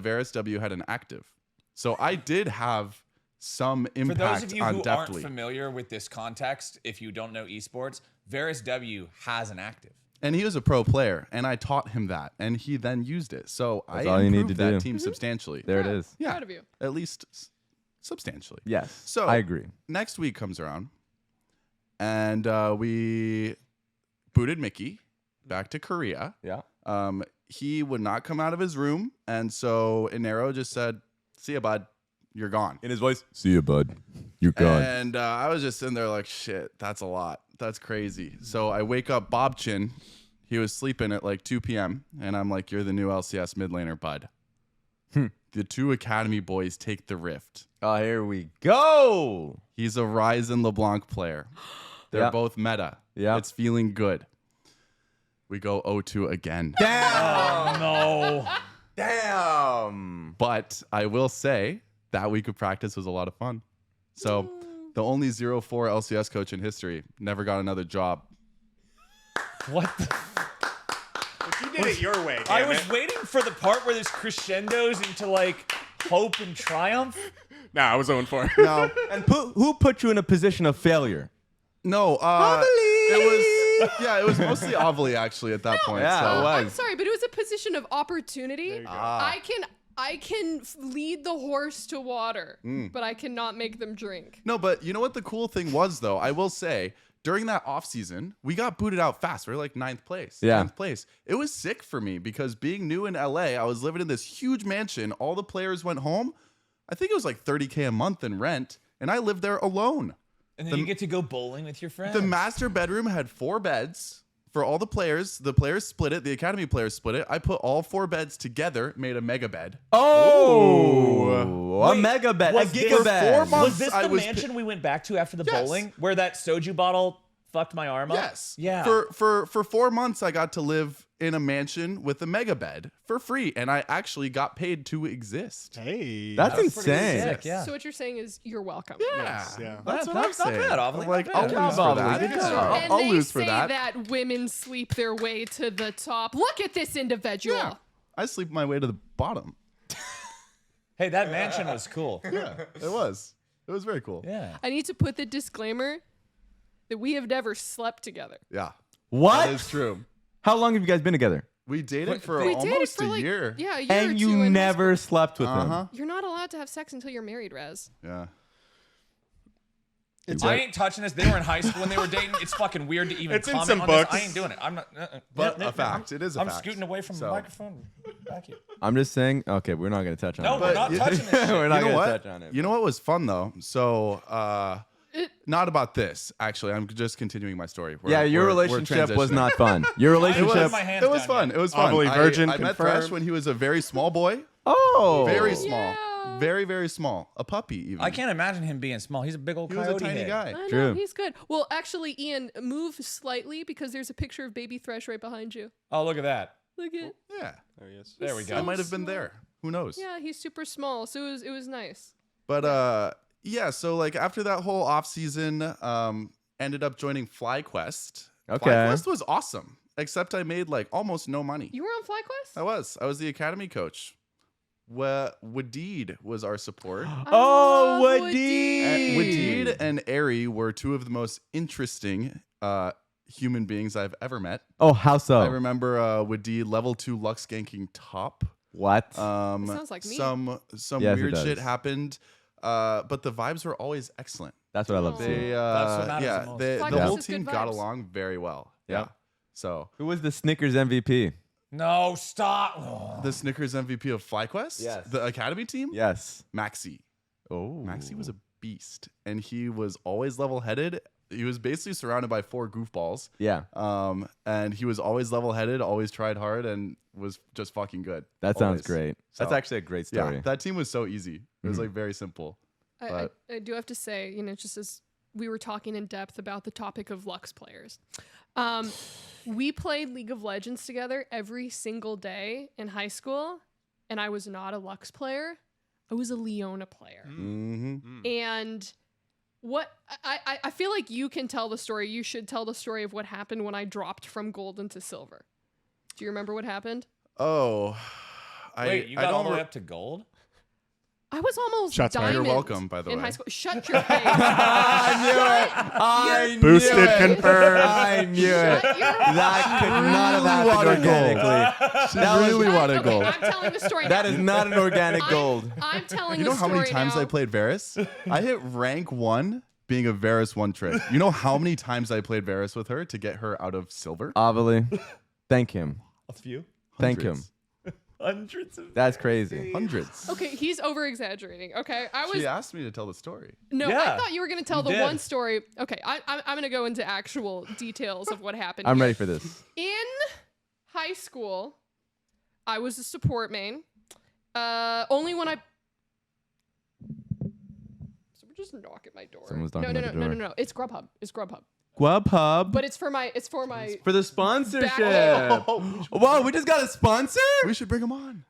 Speaker 2: Varus W had an active. So I did have some
Speaker 1: For
Speaker 2: impact
Speaker 1: those of you
Speaker 2: on
Speaker 1: who aren't
Speaker 2: Deftly.
Speaker 1: familiar with this context, if you don't know esports, Varus W has an active.
Speaker 2: And he was a pro player, and I taught him that, and he then used it. So
Speaker 4: That's
Speaker 2: I
Speaker 4: all you need
Speaker 2: improved
Speaker 4: to
Speaker 2: that
Speaker 4: do.
Speaker 2: team substantially.
Speaker 4: There it is.
Speaker 2: Yeah,
Speaker 3: Proud of you.
Speaker 2: at least substantially.
Speaker 4: Yes.
Speaker 2: So
Speaker 4: I agree.
Speaker 2: Next week comes around, and we booted Mickey back to Korea.
Speaker 4: Yeah.
Speaker 2: He would not come out of his room, and so Inero just said, "See ya, bud. You're gone."
Speaker 4: In his voice, see you, bud. You're gone.
Speaker 2: And I was just sitting there like, "Shit, that's a lot. That's crazy." So I wake up Bob Chin. He was sleeping at like 2 p.m. And I'm like, "You're the new LCS mid laner, bud." The 2 Academy boys take the Rift.
Speaker 4: Oh, here we go.
Speaker 2: He's a Ryzen LeBlanc player. They're
Speaker 4: Yeah.
Speaker 2: both meta.
Speaker 4: Yeah.
Speaker 2: It's feeling good. We go 0-2 again.
Speaker 4: Damn.
Speaker 1: No.
Speaker 4: Damn.
Speaker 2: But I will say that week of practice was a lot of fun. So the only 0-4 LCS coach in history never got another job.
Speaker 1: What the?
Speaker 5: You did it your way.
Speaker 1: I
Speaker 5: damn
Speaker 1: was
Speaker 5: it.
Speaker 1: waiting for the part where this crescendos into like hope and triumph.
Speaker 5: Nah, I was 0-4.
Speaker 2: No,
Speaker 4: And who put you in a position of failure?
Speaker 2: no. It was mostly Ovilee actually at that point.
Speaker 4: Yeah,
Speaker 2: so.
Speaker 4: it was.
Speaker 3: I'm sorry, but it was a position of opportunity.
Speaker 5: There you go.
Speaker 3: I can lead the horse to water,
Speaker 2: Mm.
Speaker 3: but I cannot make them drink.
Speaker 2: No, but you know what the cool thing was though? I will say during that off season, we got booted out fast. We were like 9th place.
Speaker 4: Yeah.
Speaker 2: 10th place. It was sick for me because being new in LA, I was living in this huge mansion. All the players went home. I think it was like $30K a month in rent, and I lived there alone.
Speaker 1: And then you get to go bowling with your friends.
Speaker 2: The master bedroom had 4 beds for all the players. The players split it. The academy players split it. I put all 4 beds together, made a mega bed.
Speaker 4: Oh, a
Speaker 1: Wait,
Speaker 4: mega bet, a
Speaker 1: was this-
Speaker 2: For 4
Speaker 4: gigabet.
Speaker 2: months,
Speaker 1: Was this
Speaker 2: I
Speaker 1: the
Speaker 2: was
Speaker 1: mansion we went back to after the
Speaker 2: Yes.
Speaker 1: bowling, where that soju bottle fucked my arm up?
Speaker 2: Yes.
Speaker 1: Yeah.
Speaker 2: For 4 months, I got to live in a mansion with a mega bed for free, and I actually got paid to exist.
Speaker 5: Hey.
Speaker 4: That's
Speaker 1: That was pretty
Speaker 4: insane.
Speaker 1: sick, yeah.
Speaker 3: So what you're saying is you're welcome.
Speaker 5: Yes, yeah.
Speaker 2: That's what
Speaker 1: Not-
Speaker 2: I'm
Speaker 1: not
Speaker 2: saying.
Speaker 1: bad, Ovilee,
Speaker 2: I'm like,
Speaker 1: not
Speaker 2: I'll
Speaker 1: bad.
Speaker 2: lose for
Speaker 4: Ovilee,
Speaker 2: that.
Speaker 4: good
Speaker 2: Yeah,
Speaker 4: job.
Speaker 3: And
Speaker 2: I'll
Speaker 3: they
Speaker 2: lose for
Speaker 3: say
Speaker 2: that.
Speaker 3: women sleep their way to the top. Look at this individual.
Speaker 2: Yeah. I sleep my way to the bottom.
Speaker 1: Hey, that mansion was cool.
Speaker 2: Yeah, it was. It was very cool.
Speaker 1: Yeah.
Speaker 3: I need to put the disclaimer that we have never slept together.
Speaker 2: Yeah.
Speaker 4: What?
Speaker 2: That is true.
Speaker 4: How long have you guys been together?
Speaker 2: We dated for
Speaker 3: We dated
Speaker 2: almost
Speaker 3: for
Speaker 2: a
Speaker 3: like,
Speaker 2: year.
Speaker 3: Yeah, a year or
Speaker 4: And
Speaker 3: two
Speaker 4: you
Speaker 3: in high
Speaker 4: never slept with
Speaker 2: Uh-huh.
Speaker 4: him.
Speaker 3: You're not allowed to have sex until you're married, Rez.
Speaker 2: Yeah.
Speaker 5: It's
Speaker 1: I ain't touching this. They were in high school when they were dating. It's fucking weird to even
Speaker 5: It's in
Speaker 1: comment
Speaker 5: some
Speaker 1: on
Speaker 5: books.
Speaker 1: this. I ain't doing it. I'm not.
Speaker 2: But a fact. It is a
Speaker 1: I'm
Speaker 2: fact.
Speaker 1: scooting away from the
Speaker 2: So-
Speaker 1: microphone. Thank you.
Speaker 4: I'm just saying. Okay, we're not gonna touch on
Speaker 1: No,
Speaker 4: it.
Speaker 1: we're not touching this shit.
Speaker 4: We're not
Speaker 2: You know
Speaker 4: gonna
Speaker 2: what?
Speaker 4: touch on it.
Speaker 2: You know what was fun though? So, not about this. Actually, I'm just continuing my story.
Speaker 4: Yeah, your
Speaker 2: We're
Speaker 4: relationship was
Speaker 2: transitioning.
Speaker 4: not fun. Your
Speaker 2: It was,
Speaker 4: relationship.
Speaker 1: my hands
Speaker 2: it was
Speaker 1: down
Speaker 2: fun.
Speaker 1: yet.
Speaker 2: It was fun.
Speaker 5: Ovilee virgin
Speaker 2: I met
Speaker 5: confirmed.
Speaker 2: Thresh when he was a very small boy.
Speaker 4: Oh,
Speaker 2: Very small.
Speaker 3: Yeah.
Speaker 2: Very, very small. A puppy, even.
Speaker 1: I can't imagine him being small. He's a big old
Speaker 2: He was
Speaker 1: coyote
Speaker 2: a tiny
Speaker 1: head.
Speaker 2: guy.
Speaker 3: I know,
Speaker 4: True.
Speaker 3: he's good. Well, actually, Ian, move slightly because there's a picture of baby Thresh right behind you.
Speaker 1: Oh, look at that.
Speaker 3: Look at
Speaker 2: Yeah.
Speaker 5: There he is.
Speaker 1: There we
Speaker 3: He's
Speaker 1: go.
Speaker 2: I might have
Speaker 3: so
Speaker 2: been there. Who knows?
Speaker 3: Yeah, he's super small, so it was nice.
Speaker 2: But yeah, so like after that whole off season, ended up joining FlyQuest.
Speaker 4: Okay.
Speaker 2: FlyQuest was awesome, except I made like almost no money.
Speaker 3: You were on FlyQuest?
Speaker 2: I was the academy coach. Wadid was our support.
Speaker 4: Oh,
Speaker 3: love
Speaker 4: Wadid.
Speaker 2: And Wadid and Ari were 2 of the most interesting human beings I've ever met.
Speaker 4: Oh, how so?
Speaker 2: I remember Wadid level 2 Lux ganking top.
Speaker 4: What?
Speaker 3: Sounds like me.
Speaker 2: Some
Speaker 4: Yes, it
Speaker 2: weird shit
Speaker 4: does.
Speaker 2: happened, but the vibes were always excellent.
Speaker 4: That's what I love to see.
Speaker 2: They,
Speaker 1: That's what matters
Speaker 2: yeah,
Speaker 1: the most.
Speaker 2: the
Speaker 3: FlyQuest
Speaker 2: whole
Speaker 3: is
Speaker 2: team
Speaker 3: good
Speaker 2: got
Speaker 3: vibes.
Speaker 2: along very well.
Speaker 4: Yeah.
Speaker 2: Yeah. So
Speaker 4: Who was the Snickers MVP?
Speaker 1: No, stop. Oh.
Speaker 2: the Snickers MVP of FlyQuest,
Speaker 4: Yes.
Speaker 2: the academy team,
Speaker 4: Yes.
Speaker 2: Maxi.
Speaker 4: Oh,
Speaker 2: Maxi was a beast, and he was always level-headed. He was basically surrounded by 4 goofballs.
Speaker 4: Yeah,
Speaker 2: And he was always level-headed, always tried hard, and was just fucking good.
Speaker 4: that sounds
Speaker 2: always.
Speaker 4: great. That's
Speaker 2: So,
Speaker 4: actually a great story.
Speaker 2: Yeah, that team was so easy. It was like very simple.
Speaker 3: I do have to say, just as we were talking in depth about the topic of Lux players, we played League of Legends together every single day in high school, and I was not a Lux player. I was a Leona player.
Speaker 2: Mm-hmm.
Speaker 3: And what I feel like you can tell the story. You should tell the story of what happened when I dropped from gold into silver. Do you remember what happened?
Speaker 2: Oh,
Speaker 1: Wait, you
Speaker 2: I
Speaker 1: got all
Speaker 2: don't
Speaker 1: the way
Speaker 2: re-
Speaker 1: up to gold?
Speaker 3: I was almost
Speaker 5: Shots fired.
Speaker 3: diamond.
Speaker 2: You're welcome, by the
Speaker 3: in
Speaker 2: way.
Speaker 3: high school. Shut your face.
Speaker 4: I knew
Speaker 5: Boosted
Speaker 4: it.
Speaker 5: confirmed.
Speaker 4: I knew it.
Speaker 3: Shut your
Speaker 4: That could not have
Speaker 2: Really
Speaker 4: happened
Speaker 2: wanted gold.
Speaker 4: organically.
Speaker 2: She
Speaker 4: That was-
Speaker 2: really wanted
Speaker 3: Okay,
Speaker 2: gold.
Speaker 3: I'm telling the story.
Speaker 4: That
Speaker 3: now.
Speaker 4: is not an organic gold.
Speaker 3: I'm telling
Speaker 2: You
Speaker 3: the
Speaker 2: know how
Speaker 3: story
Speaker 2: many times
Speaker 3: now.
Speaker 2: I played Varus? I hit rank 1 being a Varus one trick. You know how many times I played Varus with her to get her out of silver?
Speaker 4: Ovilee, thank him.
Speaker 1: A few.
Speaker 4: Thank him.
Speaker 2: Hundreds.
Speaker 1: Hundreds of.
Speaker 4: That's crazy.
Speaker 2: Hundreds.
Speaker 3: Okay, he's over exaggerating. Okay, I was
Speaker 2: She asked me to tell the story.
Speaker 3: no.
Speaker 1: Yeah,
Speaker 3: I thought you were gonna tell
Speaker 1: you
Speaker 3: the
Speaker 1: did.
Speaker 3: one story. Okay, I'm gonna go into actual details of what happened.
Speaker 4: I'm
Speaker 3: here.
Speaker 4: ready for this.
Speaker 3: In high school, I was a support main. Only when I. So we're just knock at my door.
Speaker 4: Someone's
Speaker 3: no,
Speaker 4: knocking
Speaker 3: no,
Speaker 4: at
Speaker 3: no,
Speaker 4: the
Speaker 3: no,
Speaker 4: door.
Speaker 3: no, no. It's Grubhub. It's Grubhub.
Speaker 4: Grubhub.
Speaker 3: But it's for my. It's for my.
Speaker 4: for the sponsorship.
Speaker 3: Oh.
Speaker 4: Whoa, we just got a sponsor?
Speaker 2: We should bring him on.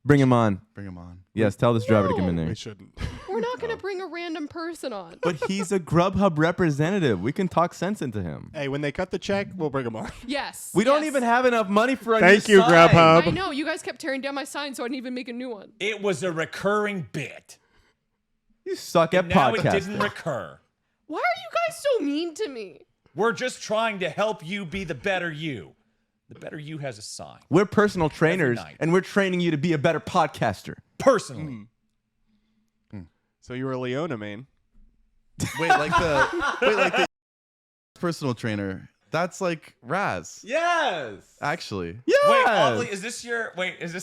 Speaker 4: Bring him on.
Speaker 2: Bring him on.
Speaker 4: Yes, tell this driver to come in
Speaker 3: No.
Speaker 4: there.
Speaker 5: We shouldn't.
Speaker 3: We're not gonna bring a random person on.
Speaker 4: But he's a Grubhub representative. We can talk sense into him.
Speaker 5: Hey, when they cut the check, we'll bring them on.
Speaker 3: Yes.
Speaker 4: We don't
Speaker 3: yes.
Speaker 4: even have enough money for a
Speaker 5: Thank
Speaker 4: new
Speaker 5: you,
Speaker 4: sign.
Speaker 5: Grubhub.
Speaker 3: I know. You guys kept tearing down my sign, so I didn't even make a new one.
Speaker 1: It was a recurring bit.
Speaker 4: You suck at
Speaker 1: Now it
Speaker 4: podcasting.
Speaker 1: didn't recur.
Speaker 3: Why are you guys so mean to me?
Speaker 1: We're just trying to help you be the better you. The better you has a sign.
Speaker 4: We're personal trainers,
Speaker 1: night.
Speaker 4: and we're training you to be a better podcaster.
Speaker 1: Personally.
Speaker 5: So you were a Leona main.
Speaker 2: Wait, like the personal trainer. That's like Raz.
Speaker 4: Yes.
Speaker 2: Actually.
Speaker 1: Wait,
Speaker 4: Yes.
Speaker 1: Ovilee, is this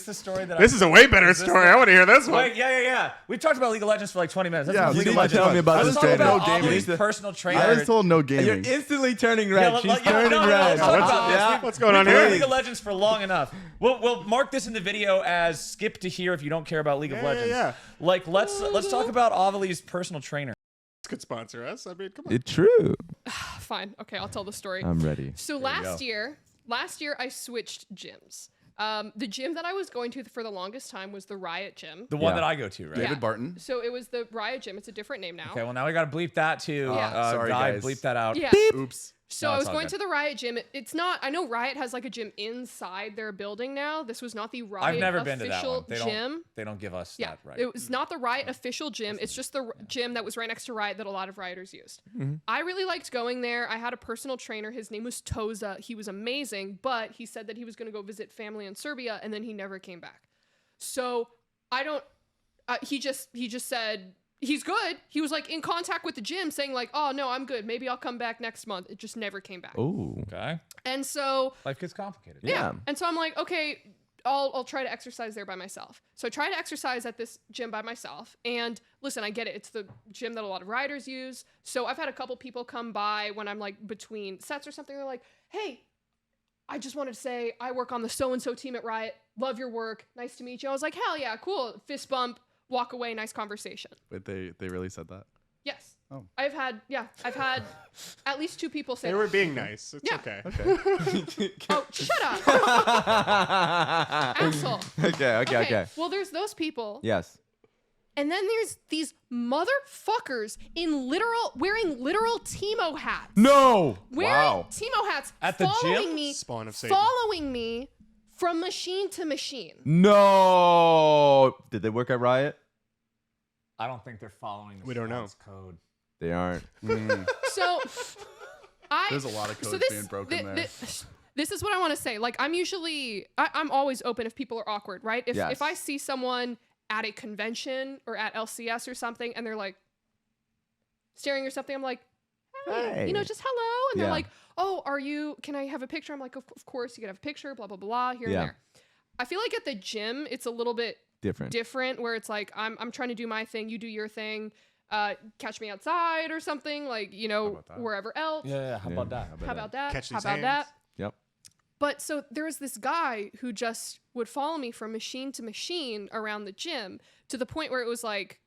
Speaker 1: the story that
Speaker 5: This is a way better
Speaker 1: Is this
Speaker 5: story.
Speaker 1: the-
Speaker 5: I want to hear this one.
Speaker 1: Wait, yeah. We've talked about League of Legends for like 20 minutes. That's
Speaker 2: Yeah,
Speaker 1: enough
Speaker 2: you
Speaker 1: League
Speaker 2: need
Speaker 1: of
Speaker 2: to
Speaker 1: Legends.
Speaker 2: tell me about
Speaker 1: Let's
Speaker 2: this
Speaker 1: talk
Speaker 2: trainer.
Speaker 1: about
Speaker 2: No gaming.
Speaker 1: Ovilee's personal trainer.
Speaker 2: I was told no
Speaker 4: And you're
Speaker 2: gaming.
Speaker 4: instantly turning red.
Speaker 1: Yeah,
Speaker 4: She's
Speaker 1: yeah,
Speaker 4: turning
Speaker 1: no,
Speaker 4: red.
Speaker 1: let's talk about this.
Speaker 4: Yeah.
Speaker 5: What's going on
Speaker 1: We've been
Speaker 5: here?
Speaker 1: League of Legends for long enough. We'll mark this in the video as skip to here if you don't care about League of Legends.
Speaker 5: Yeah.
Speaker 1: Like let's talk about Ovilee's personal trainer.
Speaker 5: This could sponsor us. I mean, come on.
Speaker 4: It's true.
Speaker 3: Fine. Okay, I'll tell the story.
Speaker 4: I'm ready.
Speaker 3: So last year I switched gyms. The gym that I was going to for the longest time was the Riot Gym.
Speaker 1: The one
Speaker 4: Yeah.
Speaker 1: that I go to, right?
Speaker 3: Yeah.
Speaker 2: David Barton.
Speaker 3: So it was the Riot Gym. It's a different name now.
Speaker 1: Okay, well now we gotta bleep that too.
Speaker 3: Yeah.
Speaker 2: Sorry,
Speaker 1: Guy,
Speaker 2: guys.
Speaker 1: bleep that out.
Speaker 3: Yeah.
Speaker 2: Oops.
Speaker 3: So
Speaker 1: No,
Speaker 3: I
Speaker 1: it's
Speaker 3: was
Speaker 1: all
Speaker 3: going
Speaker 1: good.
Speaker 3: to the Riot Gym. It's not. I know Riot has like a gym inside their building now. This was not the Riot
Speaker 1: I've never been to that
Speaker 3: official
Speaker 1: one. They
Speaker 3: gym.
Speaker 1: They don't give us
Speaker 3: Yeah,
Speaker 1: that right.
Speaker 3: it was not the Riot official gym. It's just the gym that was right next to Riot that a lot of Rioters used. I really liked going there. I had a personal trainer. His name was Toza. He was amazing, but he said that he was going to go visit family in Serbia, and then he never came back. So I don't. He just said he's good. He was like in contact with the gym, saying like, "Oh no, I'm good. Maybe I'll come back next month." It just never came back.
Speaker 4: Oh.
Speaker 1: Okay.
Speaker 3: And so
Speaker 1: Life gets complicated.
Speaker 4: Yeah.
Speaker 3: and so I'm like, okay, I'll try to exercise there by myself. So I try to exercise at this gym by myself. And listen, I get it. It's the gym that a lot of riders use. So I've had a couple people come by when I'm like between sets or something. They're like, hey, I just wanted to say I work on the so-and-so team at Riot. Love your work. Nice to meet you. I was like, hell yeah, cool. Fist bump, walk away, nice conversation.
Speaker 2: Wait, they really said that?
Speaker 3: Yes.
Speaker 2: Oh.
Speaker 3: I've had at least 2 people say
Speaker 5: They
Speaker 3: that.
Speaker 5: were being nice. It's
Speaker 3: Yeah.
Speaker 5: okay.
Speaker 2: Okay.
Speaker 3: Oh, shut up. Asshole.
Speaker 4: Okay.
Speaker 3: Well, there's those people.
Speaker 4: Yes.
Speaker 3: And then there's these motherfuckers wearing literal Teemo hats.
Speaker 4: No.
Speaker 3: Wearing Teemo hats.
Speaker 1: At the
Speaker 3: following
Speaker 1: gym?
Speaker 3: me.
Speaker 5: Spawn of Satan.
Speaker 3: Following me from machine to machine.
Speaker 4: No. Did they work at Riot?
Speaker 1: I don't think they're following the
Speaker 5: We don't know.
Speaker 1: Spawn's code.
Speaker 4: They aren't.
Speaker 3: So
Speaker 2: There's a lot of codes being broken there.
Speaker 3: This is what I want to say. Like, I'm always open if people are awkward, right?
Speaker 4: Yes.
Speaker 3: If I see someone at a convention or at LCS or something and they're like staring or something, I'm like, hey,
Speaker 4: Hey.
Speaker 3: just hello. And
Speaker 4: Yeah.
Speaker 3: they're like, oh, can I have a picture? I'm like, of course you can have a picture, blah, blah, blah, here
Speaker 4: Yeah.
Speaker 3: and there. I feel like at the gym, it's a little bit
Speaker 4: Different.
Speaker 3: where it's like, I'm trying to do my thing, you do your thing. Catch me outside or something, like,
Speaker 2: about that?
Speaker 3: wherever else.
Speaker 1: Yeah. How about that?
Speaker 3: How about that?
Speaker 5: Catch
Speaker 3: How
Speaker 5: these
Speaker 3: about
Speaker 5: hands.
Speaker 3: that?
Speaker 4: Yep.
Speaker 3: But so there was this guy who just would follow me from machine to machine around the gym to the point where it was like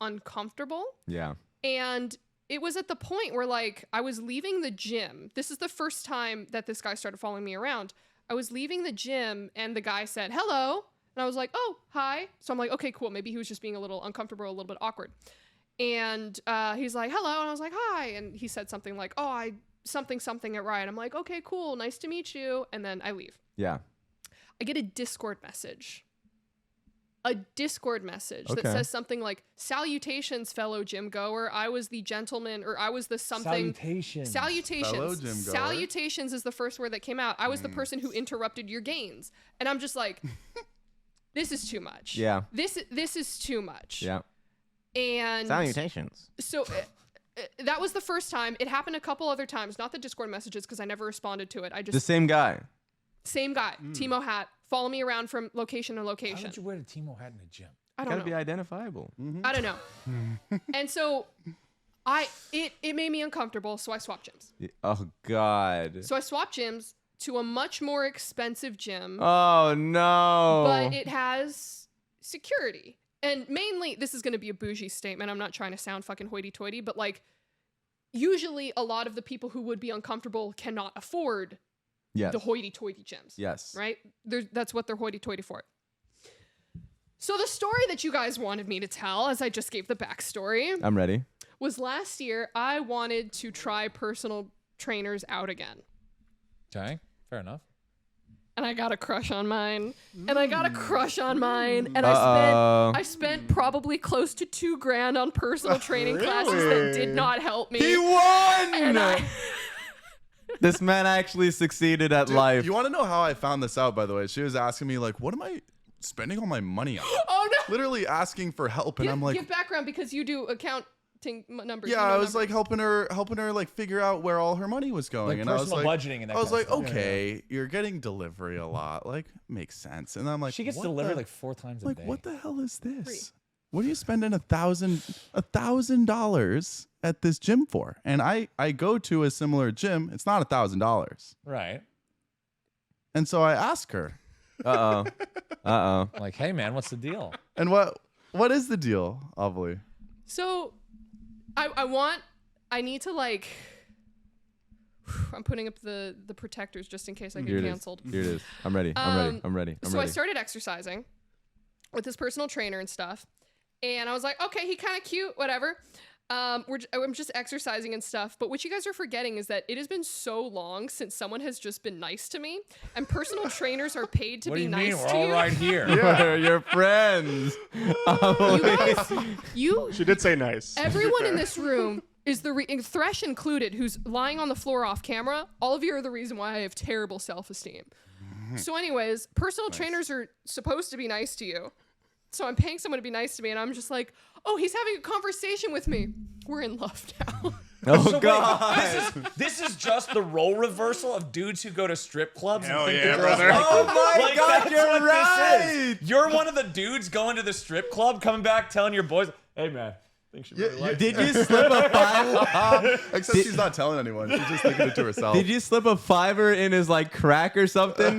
Speaker 3: uncomfortable.
Speaker 4: Yeah.
Speaker 3: And it was at the point where like I was leaving the gym. This is the first time that this guy started following me around. I was leaving the gym and the guy said, hello. And I was like, oh, hi. So I'm like, okay, cool. Maybe he was just being a little uncomfortable, a little bit awkward. And he's like, hello. And I was like, hi. And he said something like, oh, I something at Riot. I'm like, okay, cool. Nice to meet you. And then I leave.
Speaker 4: Yeah.
Speaker 3: I get a Discord message. That
Speaker 4: Okay.
Speaker 3: says something like, salutations, fellow gym goer. I was the gentleman, or I was the something.
Speaker 1: Salutations.
Speaker 3: Salutations.
Speaker 2: Fellow gym goer.
Speaker 3: Salutations is the first word that came out. I was the person who interrupted your gains. And I'm just like, this is too much.
Speaker 4: Yeah.
Speaker 3: This is too much.
Speaker 4: Yeah.
Speaker 3: And
Speaker 4: Salutations.
Speaker 3: so that was the first time. It happened a couple other times, not the Discord messages, because I never responded to it. I
Speaker 4: The
Speaker 3: just,
Speaker 4: same guy.
Speaker 3: same guy, Teemo hat, follow me around from location to
Speaker 1: Why
Speaker 3: location.
Speaker 1: would you wear the Teemo hat in the gym?
Speaker 3: I don't
Speaker 4: Gotta
Speaker 3: know.
Speaker 4: be identifiable.
Speaker 3: I don't know. And so it made me uncomfortable, so I swapped gyms.
Speaker 4: Oh God.
Speaker 3: So I swapped gyms to a much more expensive gym,
Speaker 4: Oh no.
Speaker 3: but it has security. And mainly, this is going to be a bougie statement. I'm not trying to sound fucking hoity-toity, but like, usually a lot of the people who would be uncomfortable cannot afford
Speaker 4: yes.
Speaker 3: the hoity-toity gyms.
Speaker 4: Yes.
Speaker 3: Right? That's what they're hoity-toity for. So the story that you guys wanted me to tell, as I just gave the backstory,
Speaker 4: I'm ready.
Speaker 3: was last year I wanted to try personal trainers out again.
Speaker 1: Okay, fair enough.
Speaker 3: And I got a crush on mine. And I
Speaker 4: Uh-oh.
Speaker 3: I spent probably close to $2,000 on personal training classes that did not help me.
Speaker 4: He won.
Speaker 3: And
Speaker 4: This man actually succeeded at life.
Speaker 2: You want to know how I found this out, by the way? She was asking me, like, what am I spending all my money on?
Speaker 3: oh no!
Speaker 2: Literally asking for help. And I'm like,
Speaker 3: give background because you do accounting numbers.
Speaker 2: yeah,
Speaker 3: you know
Speaker 2: I was
Speaker 3: numbers.
Speaker 2: like helping her like figure out where all her money was going.
Speaker 1: Like
Speaker 2: and I was
Speaker 1: personal
Speaker 2: like,
Speaker 1: budgeting and that
Speaker 2: I was
Speaker 1: kind
Speaker 2: like,
Speaker 1: of stuff.
Speaker 2: okay, you're getting delivery a lot. Like, makes sense. And I'm like,
Speaker 1: She gets
Speaker 2: what
Speaker 1: delivered
Speaker 2: the-
Speaker 1: like 4 times a
Speaker 2: like,
Speaker 1: day.
Speaker 2: what the hell is this?
Speaker 3: Free.
Speaker 2: What are you spending $1,000 at this gym for? And I go to a similar gym. It's not $1,000.
Speaker 1: Right.
Speaker 2: And so I ask her,
Speaker 1: Like, hey man, what's the deal?
Speaker 2: and what is the deal, Ovilee?
Speaker 3: So, I need to like. I'm putting up the protectors just in case I
Speaker 4: Here
Speaker 3: get
Speaker 4: it is.
Speaker 3: canceled.
Speaker 4: Here it is. I'm ready. I'm ready.
Speaker 3: So I started exercising with this personal trainer and stuff, and I was like, okay, he kind of cute, whatever. I'm just exercising and stuff. But what you guys are forgetting is that it has been so long since someone has just been nice to me, and personal trainers are paid to
Speaker 1: What do
Speaker 3: be
Speaker 1: you
Speaker 3: nice
Speaker 1: mean? We're
Speaker 3: to
Speaker 1: all
Speaker 3: you.
Speaker 1: right here.
Speaker 4: We're your friends.
Speaker 3: You guys,
Speaker 5: She did say nice.
Speaker 3: everyone in this room is Thresh included, who's lying on the floor off camera. All of you are the reason why I have terrible self-esteem. So anyways, personal trainers are supposed to be nice to you. So I'm paying someone to be nice to me, and I'm just like, oh, he's having a conversation with me. We're in love now.
Speaker 4: Oh
Speaker 1: So wait,
Speaker 4: God.
Speaker 1: this is just the role reversal of dudes who go to strip clubs.
Speaker 5: Hell
Speaker 1: and think
Speaker 5: yeah,
Speaker 1: the girls
Speaker 5: brother.
Speaker 1: like
Speaker 4: Oh
Speaker 1: them.
Speaker 4: my
Speaker 1: Like,
Speaker 4: God,
Speaker 1: that's
Speaker 4: you're
Speaker 1: what this is.
Speaker 4: right.
Speaker 1: You're one of the dudes going to the strip club, coming back, telling your boys, "Hey man, I think she really likes
Speaker 4: Did you slip a five?
Speaker 2: Except she's not telling anyone. She's just thinking it to herself.
Speaker 4: Did you slip a $5 in his like crack or something?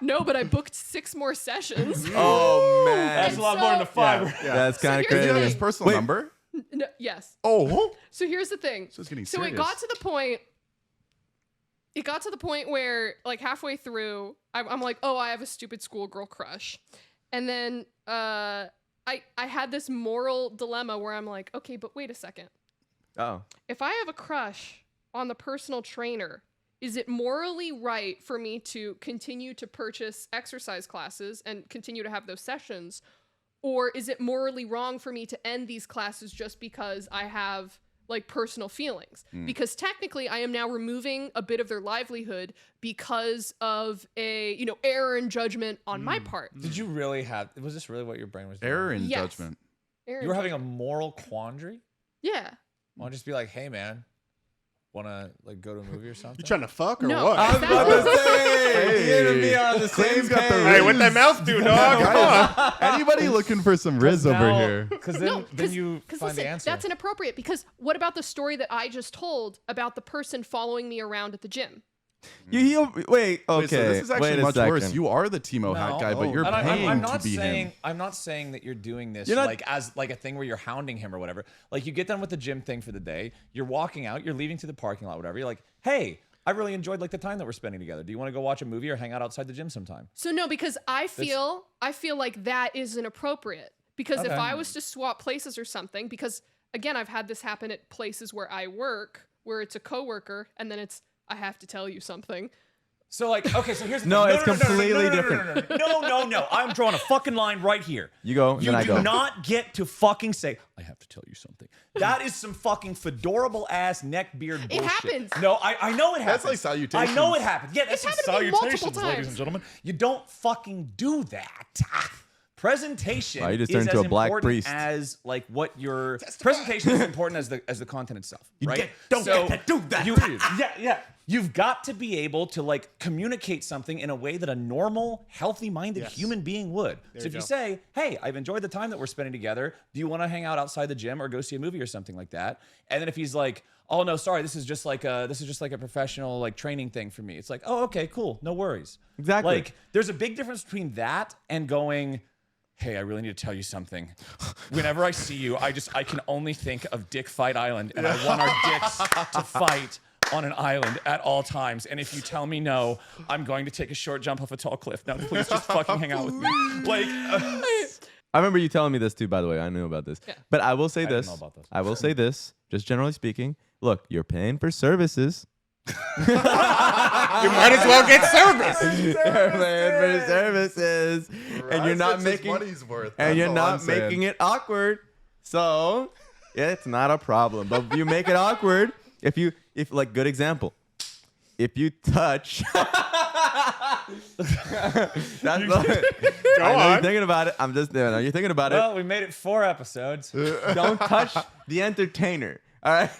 Speaker 3: No, but I booked 6 more sessions.
Speaker 4: Oh man.
Speaker 1: That's a lot more than a fiver.
Speaker 4: That's kind of
Speaker 3: here's
Speaker 2: Did you
Speaker 3: the
Speaker 2: have
Speaker 4: crazy.
Speaker 2: his personal
Speaker 4: Wait.
Speaker 2: number?
Speaker 3: No, yes.
Speaker 2: Oh,
Speaker 3: So here's the thing.
Speaker 2: so it's getting
Speaker 3: So
Speaker 2: serious.
Speaker 3: it got to the point. It got to the point where, like, halfway through, I'm like, oh, I have a stupid schoolgirl crush, and then I had this moral dilemma where I'm like, okay, but wait a second.
Speaker 4: Oh.
Speaker 3: If I have a crush on the personal trainer, is it morally right for me to continue to purchase exercise classes and continue to have those sessions? Or is it morally wrong for me to end these classes just because I have like personal feelings? Because technically I am now removing a bit of their livelihood because of a, error in judgment on my part.
Speaker 1: Did you really have? Was this really what your brain was doing?
Speaker 2: Error in
Speaker 3: Yes.
Speaker 2: judgment.
Speaker 3: Error
Speaker 1: You
Speaker 3: in
Speaker 1: were having a
Speaker 3: judgment.
Speaker 1: moral quandary.
Speaker 3: Yeah.
Speaker 1: Why don't you just be like, "Hey man, wanna like go to a movie or something?"
Speaker 5: You trying to fuck or
Speaker 3: No,
Speaker 5: what?
Speaker 4: I was about to say, you and me are on the
Speaker 2: Clayton's
Speaker 4: same
Speaker 2: got the
Speaker 4: page.
Speaker 5: Hey, what that mouth do, dog? Come on.
Speaker 2: Guys, anybody looking for some Riz over here?
Speaker 1: Because then, then you
Speaker 3: Because
Speaker 1: find
Speaker 3: listen,
Speaker 1: the answer.
Speaker 3: that's inappropriate. Because what about the story that I just told about the person following me around at the gym?
Speaker 4: Wait, okay.
Speaker 2: Wait, so this is actually
Speaker 4: Wait a
Speaker 2: much worse.
Speaker 4: second.
Speaker 2: You are the Teemo hat guy, but you're
Speaker 1: And
Speaker 2: paying
Speaker 1: I'm
Speaker 2: to
Speaker 1: not
Speaker 2: be
Speaker 1: saying
Speaker 2: him.
Speaker 1: I'm not saying that you're doing this
Speaker 4: You're not-
Speaker 1: like as like a thing where you're hounding him or whatever. Like you get done with the gym thing for the day, you're walking out, you're leaving to the parking lot, whatever. You're like, hey, I really enjoyed like the time that we're spending together. Do you want to go watch a movie or hang out outside the gym sometime?
Speaker 3: So no, because I feel like that is inappropriate. Because if
Speaker 1: Okay.
Speaker 3: I was to swap places or something, because again, I've had this happen at places where I work, where it's a coworker, and then it's I have to tell you something.
Speaker 1: So like, okay, so here's the
Speaker 4: No,
Speaker 1: thing.
Speaker 4: it's completely different.
Speaker 1: No. I'm drawing a fucking line right here.
Speaker 4: You go,
Speaker 1: You
Speaker 4: then I
Speaker 1: do
Speaker 4: go.
Speaker 1: not get to fucking say, I have to tell you something. That is some fucking fedorable ass neck beard
Speaker 3: It
Speaker 1: bullshit.
Speaker 3: happens.
Speaker 1: No, I know it happens.
Speaker 2: That's like salutations.
Speaker 1: I know it happens. Yeah, that's
Speaker 3: It's
Speaker 1: some
Speaker 3: happened to me multiple
Speaker 1: salutations, ladies
Speaker 3: times.
Speaker 1: and gentlemen. You don't fucking do that. Presentation
Speaker 4: Wow, you just
Speaker 1: is
Speaker 4: turned into
Speaker 1: as
Speaker 4: a black
Speaker 1: important
Speaker 4: priest.
Speaker 1: as like what your presentation is important as the content itself, right?
Speaker 4: don't get to do that.
Speaker 1: Yeah. You've got to be able to like communicate something in a way that a normal, healthy-minded
Speaker 5: Yes.
Speaker 1: human being would. So
Speaker 5: you
Speaker 1: if you
Speaker 5: go.
Speaker 1: say, "Hey, I've enjoyed the time that we're spending together. Do you want to hang out outside the gym or go see a movie or something like that?" And then if he's like, "Oh no, sorry, this is just like a professional like training thing for me." It's like, "Oh, okay, cool, no worries."
Speaker 4: Exactly.
Speaker 1: Like there's a big difference between that and going, "Hey, I really need to tell you something. Whenever I see you, I can only think of Dick Fight Island, and I want our dicks to fight on an island at all times. And if you tell me no, I'm going to take a short jump off a tall cliff. Now, please just fucking hang out with me." Like,
Speaker 4: I remember you telling me this too, by the way. I knew about this.
Speaker 3: Yeah.
Speaker 4: But I will say
Speaker 1: didn't
Speaker 4: this.
Speaker 1: know about this.
Speaker 4: I will say this, just generally speaking. Look, you're paying for services.
Speaker 5: You might as well get service.
Speaker 4: You're paying for services. And you're
Speaker 2: Rice
Speaker 4: not
Speaker 2: gets his
Speaker 4: making
Speaker 2: money's worth.
Speaker 4: and
Speaker 2: That's
Speaker 4: you're
Speaker 2: all
Speaker 4: not
Speaker 2: I'm saying.
Speaker 4: making it awkward. So it's not a problem. But if you make it awkward, if like good example, if you touch that's I know
Speaker 5: on.
Speaker 4: you're thinking about it. I'm just there. You're thinking about it.
Speaker 1: well, we made it 4 episodes.
Speaker 4: Don't touch the entertainer. All right.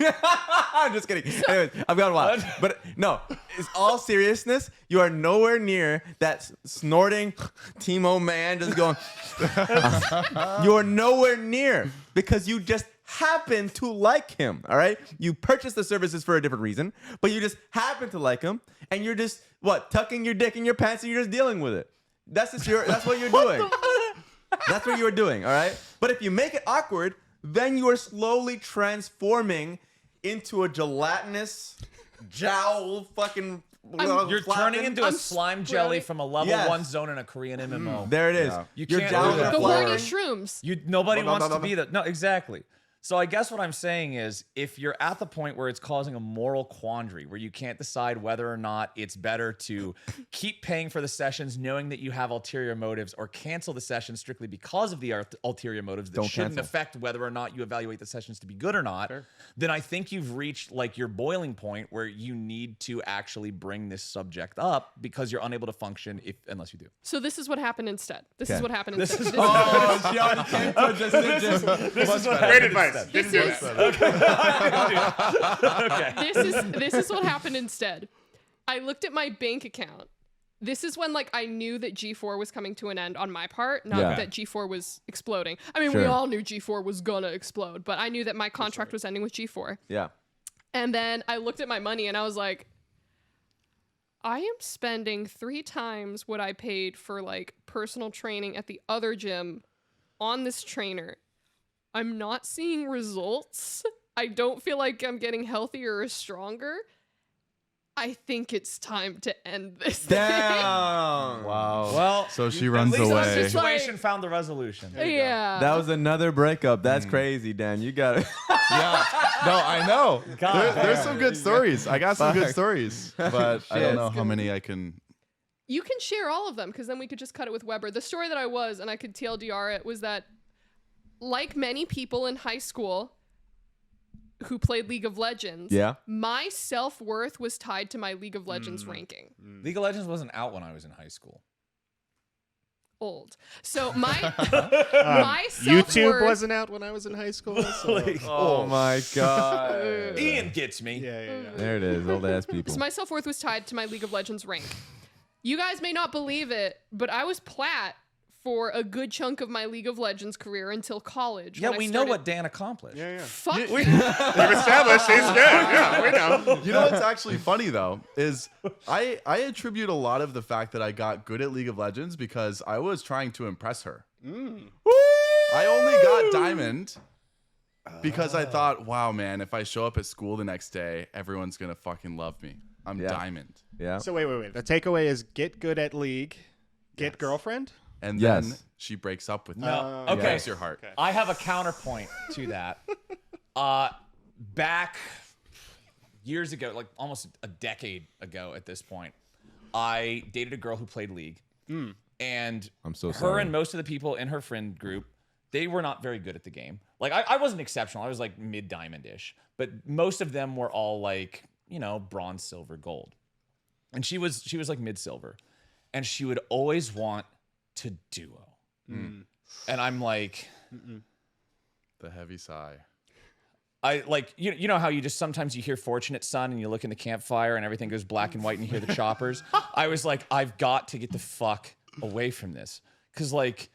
Speaker 4: I'm just kidding. Anyways, I've got a lot. But no, it's all seriousness. You are nowhere near that snorting Teemo man just going. You're nowhere near because you just happen to like him. All right. You purchased the services for a different reason, but you just happen to like him, and you're just tucking your dick in your pants, and you're just dealing with it. That's what you're doing. That's what you are doing. All right. But if you make it awkward, then you are slowly transforming into a gelatinous jowl fucking.
Speaker 1: You're turning into a
Speaker 3: I'm
Speaker 1: slime jelly
Speaker 3: spreading-
Speaker 1: from a level
Speaker 4: Yes.
Speaker 1: 1 zone in a Korean MMO.
Speaker 4: There it is.
Speaker 2: Yeah.
Speaker 1: You
Speaker 4: Your
Speaker 1: can't
Speaker 4: jowls
Speaker 1: do that.
Speaker 4: are
Speaker 3: The horny
Speaker 4: flattering.
Speaker 3: shrooms.
Speaker 1: Nobody wants to be that. No, exactly. So I guess what I'm saying is if you're at the point where it's causing a moral quandary, where you can't decide whether or not it's better to keep paying for the sessions knowing that you have ulterior motives or cancel the sessions strictly because of the ulterior motives that
Speaker 4: Don't
Speaker 1: shouldn't
Speaker 4: cancel.
Speaker 1: affect whether or not you evaluate the sessions to be good or not, then I think you've reached like your boiling point where you need to actually bring this subject up because you're unable to function unless you do.
Speaker 3: So this is what happened instead. This is
Speaker 4: Okay.
Speaker 3: what happened instead. This is-
Speaker 4: Oh, she already came to a decision.
Speaker 5: Great advice. Didn't do
Speaker 3: is-
Speaker 5: that.
Speaker 3: this is what happened instead. I looked at my bank account. This is when like I knew that G4 was coming to an end on my part, not
Speaker 4: Yeah.
Speaker 3: that G4 was exploding. I mean, we
Speaker 4: Sure.
Speaker 3: all knew G4 was gonna explode, but I knew that my contract was ending with G4.
Speaker 4: Yeah.
Speaker 3: And then I looked at my money and I was like, I am spending 3 times what I paid for like personal training at the other gym on this trainer. I'm not seeing results. I don't feel like I'm getting healthier or stronger. I think it's time to end this thing.
Speaker 4: Damn.
Speaker 2: Wow.
Speaker 1: Well,
Speaker 2: So she
Speaker 1: at
Speaker 2: runs
Speaker 1: least
Speaker 2: away.
Speaker 1: The
Speaker 3: Just like-
Speaker 1: situation found the resolution.
Speaker 3: Yeah.
Speaker 4: That was another breakup. That's crazy, Dan. You got it.
Speaker 2: Yeah. No, I know.
Speaker 1: God
Speaker 2: There's
Speaker 1: damn.
Speaker 2: some good stories. I got some good
Speaker 4: Fuck.
Speaker 2: stories, but I don't know how many I can.
Speaker 3: You can share all of them because then we could just cut it with Weber. The story that I was, and I could TLDR it, was that like many people in high school who played League of Legends,
Speaker 4: Yeah.
Speaker 3: my self-worth was tied to my League of Legends ranking.
Speaker 1: League of Legends wasn't out when I was in high school.
Speaker 3: Old. So my self-worth...
Speaker 5: YouTube wasn't out when I was in high school. So.
Speaker 4: Oh my god.
Speaker 1: Ian gets me.
Speaker 5: Yeah.
Speaker 4: There it is. Old ass people.
Speaker 3: So my self-worth was tied to my League of Legends rank. You guys may not believe it, but I was plat for a good chunk of my League of Legends career until college.
Speaker 1: Yeah,
Speaker 3: when I
Speaker 1: we know
Speaker 3: started-
Speaker 1: what Dan accomplished.
Speaker 5: Yeah.
Speaker 3: Fuck.
Speaker 5: We've established he's good. Yeah, we know.
Speaker 2: You know what's actually funny though is I attribute a lot of the fact that I got good at League of Legends because I was trying to impress her. I only got diamond because I thought, wow, man, if I show up at school the next day, everyone's gonna fucking love me. I'm
Speaker 4: Yeah.
Speaker 2: diamond.
Speaker 4: Yeah.
Speaker 5: So wait. The takeaway is get good at League, get girlfriend.
Speaker 2: And
Speaker 4: Yes.
Speaker 2: then she breaks up with you.
Speaker 1: No.
Speaker 2: It
Speaker 1: Okay.
Speaker 2: breaks your heart.
Speaker 1: I have a counterpoint to that. Back years ago, like almost a decade ago at this point, I dated a girl who played League. And
Speaker 4: I'm so
Speaker 1: her
Speaker 4: sorry.
Speaker 1: and most of the people in her friend group, they were not very good at the game. Like I wasn't exceptional. I was like mid-diamond-ish. But most of them were all like, you know, bronze, silver, gold. And she was like mid-silver. And she would always want to duo. And I'm like,
Speaker 2: The heavy sigh.
Speaker 1: I like you know how you just sometimes you hear Fortunate Son and you look in the campfire and everything goes black and white and you hear the choppers. I was like, I've got to get the fuck away from this. Cause like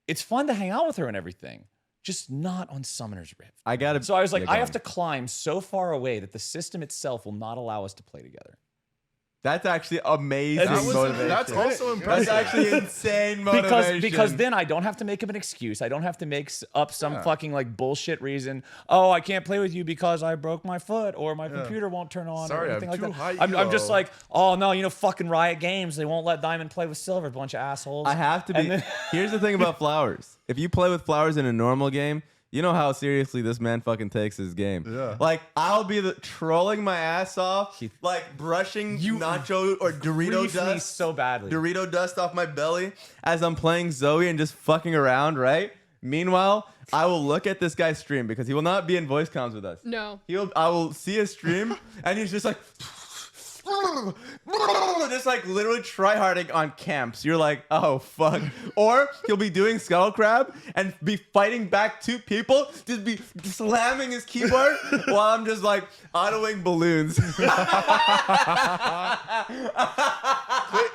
Speaker 1: it's fun to hang out with her and everything. Just not on Summoner's Rift.
Speaker 4: I gotta.
Speaker 1: So I was like,
Speaker 4: Yeah,
Speaker 1: I
Speaker 4: go
Speaker 1: have
Speaker 4: on.
Speaker 1: to climb so far away that the system itself will not allow us to play together.
Speaker 4: That's actually amazing
Speaker 1: That was-
Speaker 4: motivation.
Speaker 2: That's also
Speaker 4: That's
Speaker 2: impressive.
Speaker 4: actually insane motivation.
Speaker 1: Because then I don't have to make up an excuse. I don't have to make up some fucking like bullshit reason. Oh, I can't play with you because I broke my foot or my computer won't turn on
Speaker 2: Sorry,
Speaker 1: or anything
Speaker 2: I'm
Speaker 1: like
Speaker 2: too
Speaker 1: that.
Speaker 2: high
Speaker 1: I'm just
Speaker 2: elo.
Speaker 1: like, oh no, you know, fucking Riot Games. They won't let Diamond play with Silver. Bunch of assholes.
Speaker 4: I have to
Speaker 1: And
Speaker 4: be.
Speaker 1: then-
Speaker 4: Here's the thing about Flowers. If you play with Flowers in a normal game, you know how seriously this man fucking takes his game.
Speaker 2: Yeah.
Speaker 4: Like I'll be trolling my ass off, like brushing nacho or Dorito
Speaker 1: Grief me
Speaker 4: dust,
Speaker 1: so badly.
Speaker 4: Dorito dust off my belly as I'm playing Zoe and just fucking around, right? Meanwhile, I will look at this guy's stream because he will not be in voice comms with us.
Speaker 3: No.
Speaker 4: I will see his stream and he's just like just like literally tryharding on camps. You're like, oh fuck. Or he'll be doing Scuttle Crab and be fighting back two people, just be slamming his keyboard while I'm just like autoing balloons.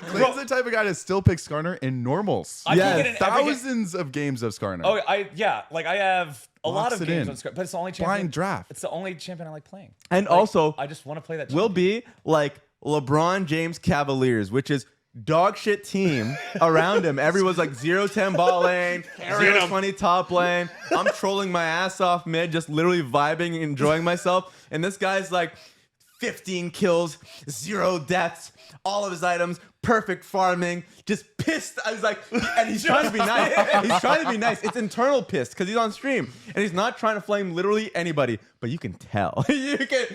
Speaker 2: Clayton's the type of guy to still pick Skarner in normals.
Speaker 1: I
Speaker 4: Yes.
Speaker 1: can get in every game.
Speaker 2: Thousands of games of Skarner.
Speaker 1: Oh, like I have a lot
Speaker 2: Locks
Speaker 1: of
Speaker 2: it
Speaker 1: games
Speaker 2: in.
Speaker 1: on Script, but it's the only champion.
Speaker 2: Blind draft.
Speaker 1: It's the only champion I like playing.
Speaker 4: And
Speaker 1: Like,
Speaker 4: also,
Speaker 1: I just want to play that.
Speaker 4: we'll
Speaker 1: champion.
Speaker 4: be like LeBron James Cavaliers, which is dog shit team around him. Everyone's like 0-10 ball lane, 0-20 top lane. I'm trolling my ass off mid, just literally vibing, enjoying myself. And this guy's like 15 kills, 0 deaths, all of his items, perfect farming, just pissed. I was like, and he's trying to be nice. He's trying to be nice. It's internal pissed because he's on stream and he's not trying to flame literally anybody, but you can tell. you can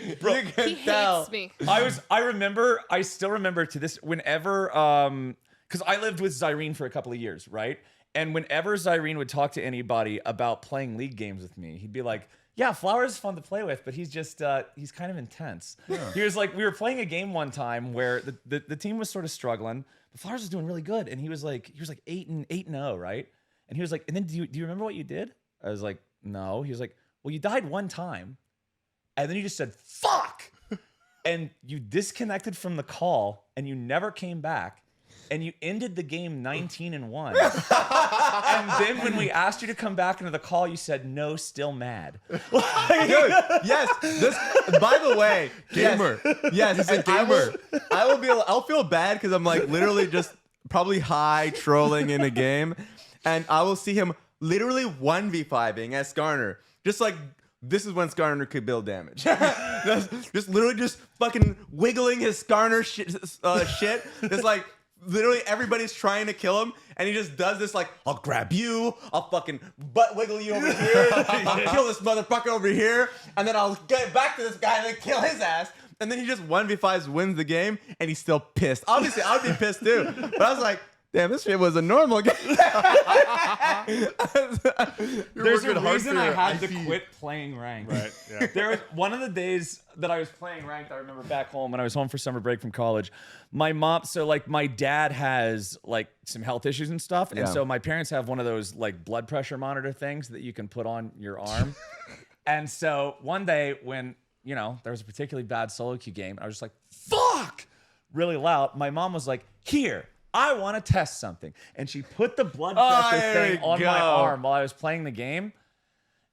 Speaker 3: He
Speaker 4: tell.
Speaker 3: hates me.
Speaker 1: I still remember to this whenever because I lived with Zyrene for a couple of years, right? And whenever Zyrene would talk to anybody about playing League games with me, he'd be like, yeah, Flowers is fun to play with, but he's just he's kind of intense. He was like, we were playing a game one time where the team was sort of struggling, but Flowers was doing really good, and he was like 8-0, right? And he was like, and then do you remember what you did? I was like, no. He was like, well, you died one time, and then you just said fuck, and you disconnected from the call, and you never came back. And you ended the game 19-1. And then when we asked you to come back into the call, you said, no, still mad.
Speaker 4: Dude, yes. This, by the way,
Speaker 2: Gamer.
Speaker 4: Yes,
Speaker 2: He's a
Speaker 4: and
Speaker 2: gamer.
Speaker 4: I'll feel bad because I'm like literally just probably high trolling in a game, and I will see him literally 1v5ing as Skarner. Just like this is when Skarner could build damage. just literally just fucking wiggling his Skarner shit. It's like literally everybody's trying to kill him, and he just does this like, I'll grab you, I'll fucking butt wiggle you over here, I'll kill this motherfucker over here, and then I'll get back to this guy and then kill his ass. And then he just 1v5s wins the game, and he's still pissed. Obviously, I'd be pissed too. But I was like, damn, this shit was a normal game.
Speaker 1: There's a
Speaker 2: working hard
Speaker 1: reason
Speaker 2: for
Speaker 1: I
Speaker 2: your
Speaker 1: had to
Speaker 2: IP.
Speaker 1: quit playing ranked.
Speaker 5: Right. Yeah.
Speaker 1: There was one of the days that I was playing ranked. I remember back home when I was home for summer break from college. My mom, so like my dad has like some health issues and stuff, and
Speaker 4: Yeah.
Speaker 1: so my parents have one of those like blood pressure monitor things that you can put on your arm. And so one day when there was a particularly bad solo queue game, I was just like, "Fuck!" really loud. My mom was like, "Here." I want to test something. And she put the blood pressure
Speaker 4: there
Speaker 1: thing
Speaker 4: we
Speaker 1: on
Speaker 4: go.
Speaker 1: my arm while I was playing the game.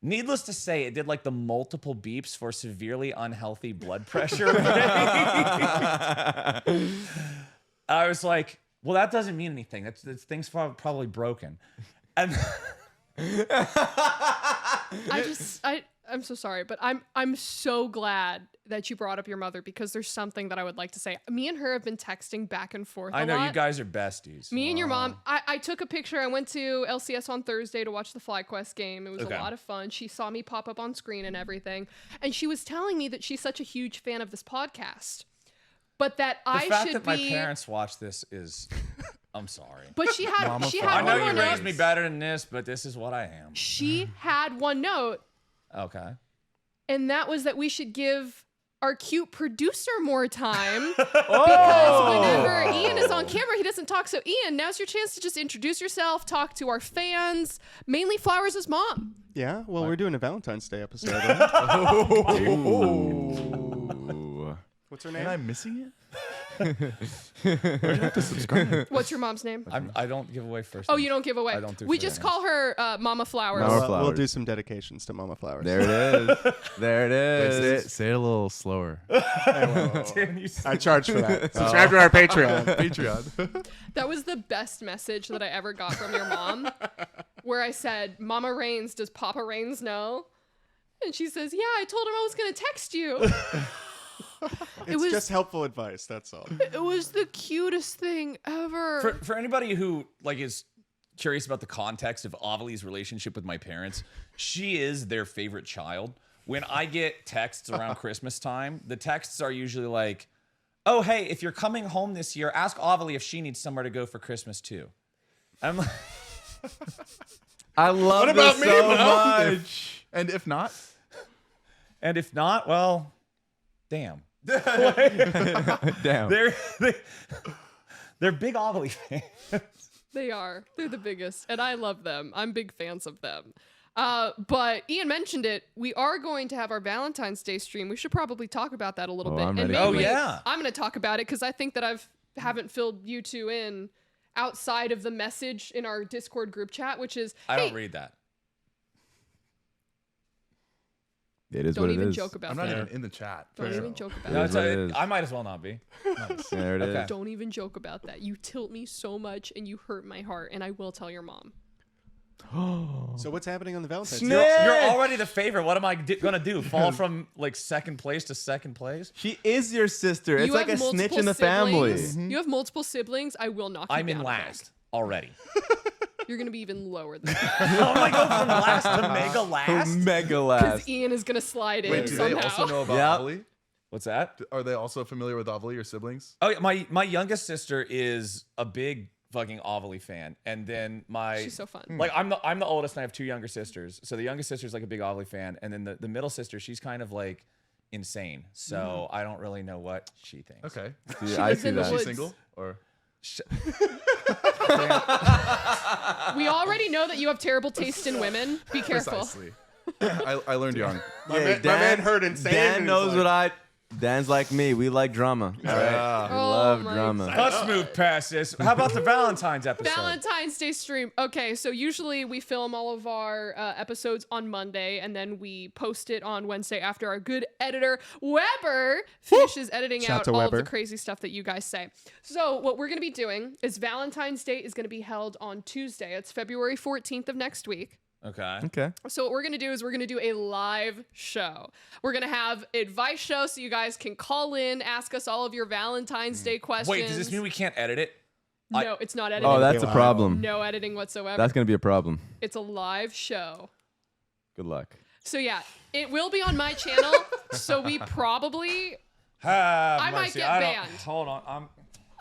Speaker 1: Needless to say, it did like the multiple beeps for severely unhealthy blood pressure. I was like, well, that doesn't mean anything. That's thing's probably broken. And
Speaker 3: I'm so sorry, but I'm so glad that you brought up your mother because there's something that I would like to say. Me and her have been texting back and forth.
Speaker 1: I know
Speaker 3: a lot.
Speaker 1: you guys are besties.
Speaker 3: Me and your mom. I took a picture. I went to LCS on Thursday to watch the FlyQuest game. It was
Speaker 1: Okay.
Speaker 3: a lot of fun. She saw me pop up on screen and everything, and she was telling me that she's such a huge fan of this podcast, but that
Speaker 1: The
Speaker 3: I
Speaker 1: fact
Speaker 3: should
Speaker 1: that
Speaker 3: be.
Speaker 1: my parents watch this is, I'm sorry.
Speaker 3: But she had
Speaker 2: Mama
Speaker 3: she
Speaker 2: Flowers.
Speaker 1: I
Speaker 3: had
Speaker 1: know
Speaker 3: one
Speaker 1: you
Speaker 3: more
Speaker 1: raised
Speaker 3: note.
Speaker 1: me better than this, but this is what I am.
Speaker 3: She had one note,
Speaker 1: Okay.
Speaker 3: and that was that we should give our cute producer more time
Speaker 1: Oh!
Speaker 3: because whenever Ian is on camera, he doesn't talk. So Ian, now's your chance to just introduce yourself, talk to our fans, mainly Flowers' mom.
Speaker 5: Yeah, well, we're doing a Valentine's Day episode. Right?
Speaker 4: Ooh.
Speaker 5: What's her
Speaker 2: Am I
Speaker 5: name?
Speaker 2: missing it? Where'd you have to subscribe?
Speaker 3: What's your mom's name?
Speaker 1: I don't give away first
Speaker 3: Oh,
Speaker 1: names.
Speaker 3: you don't give away.
Speaker 1: I don't do
Speaker 3: We
Speaker 1: first
Speaker 3: just
Speaker 1: names.
Speaker 3: call her Mama Flowers.
Speaker 4: Mama
Speaker 5: We'll
Speaker 4: Flowers.
Speaker 5: do some dedications to Mama Flowers.
Speaker 4: There it is. There it is.
Speaker 2: Say it a little slower.
Speaker 1: Damn, you
Speaker 5: I charge for that. Subscribe to our Patreon.
Speaker 2: Patreon.
Speaker 3: That was the best message that I ever got from your mom, where I said, "Mama Rains, does Papa Rains know?" And she says, "Yeah, I told him I was gonna text you."
Speaker 5: It's
Speaker 3: was-
Speaker 5: just helpful advice. That's all.
Speaker 3: It was the cutest thing ever.
Speaker 1: For anybody who like is curious about the context of Ovilee's relationship with my parents, she is their favorite child. When I get texts around Christmas time, the texts are usually like, "Oh, hey, if you're coming home this year, ask Ovilee if she needs somewhere to go for Christmas too." I'm like,
Speaker 4: I love
Speaker 5: about
Speaker 4: this
Speaker 5: me,
Speaker 4: so
Speaker 5: Mom?
Speaker 4: much.
Speaker 2: And if not,
Speaker 1: and if not, well, damn.
Speaker 4: Damn.
Speaker 1: They're big Ovilee fans.
Speaker 3: They are. They're the biggest, and I love them. I'm big fans of them. But Ian mentioned it. We are going to have our Valentine's Day stream. We should probably talk about that a little
Speaker 4: Oh,
Speaker 3: bit.
Speaker 4: I'm
Speaker 3: And
Speaker 4: ready.
Speaker 1: Oh,
Speaker 3: mainly,
Speaker 1: yeah.
Speaker 3: I'm going to talk about it because I think that haven't filled you two in outside of the message in our Discord group chat, which is,
Speaker 1: I
Speaker 3: hey,
Speaker 1: don't read that.
Speaker 4: It is
Speaker 3: don't
Speaker 4: what it
Speaker 3: even
Speaker 4: is.
Speaker 3: joke about
Speaker 2: I'm not
Speaker 3: that.
Speaker 2: even in the chat.
Speaker 3: Don't
Speaker 2: so.
Speaker 3: even joke about
Speaker 4: It
Speaker 1: No,
Speaker 3: that.
Speaker 4: is what it is.
Speaker 1: I might as well not be.
Speaker 4: There it is.
Speaker 1: Okay.
Speaker 3: Don't even joke about that. You tilt me so much and you hurt my heart, and I will tell your mom.
Speaker 5: So what's happening on the Valentine's
Speaker 4: Snake.
Speaker 5: Day?
Speaker 1: You're already the favorite. What am I gonna do? Fall from like second place to second place?
Speaker 4: She is your sister. It's
Speaker 3: You
Speaker 4: like a
Speaker 3: have
Speaker 4: snitch
Speaker 3: multiple
Speaker 4: in the family.
Speaker 3: siblings. You have multiple siblings. I will knock you
Speaker 1: I'm in
Speaker 3: down a peg.
Speaker 1: last already.
Speaker 3: You're going to be even lower than that.
Speaker 1: I'm gonna go from last to mega last.
Speaker 4: Mega
Speaker 3: Because
Speaker 4: last.
Speaker 3: Ian is going to slide in
Speaker 2: Wait, do
Speaker 3: somehow.
Speaker 2: they also know about
Speaker 4: Yep.
Speaker 2: Ovilee?
Speaker 1: What's that?
Speaker 2: Are they also familiar with Ovilee, your siblings?
Speaker 1: Oh, yeah, my youngest sister is a big fucking Ovilee fan, and then my
Speaker 3: She's so fun.
Speaker 1: like I'm the oldest, and I have two younger sisters. So the youngest sister's like a big Ovilee fan, and then the middle sister, she's kind of like insane. So I don't really know what she thinks.
Speaker 2: Okay.
Speaker 4: See,
Speaker 3: She
Speaker 4: I
Speaker 3: lives
Speaker 4: see
Speaker 3: in the
Speaker 4: that.
Speaker 2: Is she
Speaker 3: woods.
Speaker 2: single? Or
Speaker 3: We already know that you have terrible taste in women. Be careful.
Speaker 2: precisely. I learned young.
Speaker 5: My man heard insane. and
Speaker 4: Dan
Speaker 5: he's
Speaker 4: knows
Speaker 5: like,
Speaker 4: what I. Dan's like me. We like drama. All right.
Speaker 2: Yeah.
Speaker 4: We
Speaker 3: Oh
Speaker 4: love
Speaker 3: my
Speaker 4: drama.
Speaker 1: Let's move past this. How about the Valentine's episode?
Speaker 3: Valentine's Day stream. Okay, so usually we film all of our episodes on Monday, and then we post it on Wednesday after our good editor Weber finishes editing
Speaker 5: Shout
Speaker 3: out
Speaker 5: to
Speaker 3: all of
Speaker 5: Weber.
Speaker 3: the crazy stuff that you guys say. So what we're going to be doing is Valentine's Day is going to be held on Tuesday. It's February 14th of next week.
Speaker 1: Okay.
Speaker 4: Okay.
Speaker 3: So what we're going to do is we're going to do a live show. We're going to have advice show so you guys can call in, ask us all of your Valentine's Day questions.
Speaker 1: Wait, does this mean we can't edit it?
Speaker 3: No, it's not editing.
Speaker 4: Oh, that's a
Speaker 5: Wow.
Speaker 4: problem.
Speaker 3: no editing whatsoever.
Speaker 4: That's gonna be a problem.
Speaker 3: It's a live show.
Speaker 4: Good luck.
Speaker 3: So yeah, it will be on my channel. So we probably,
Speaker 1: I
Speaker 3: might get banned.
Speaker 1: Hold on.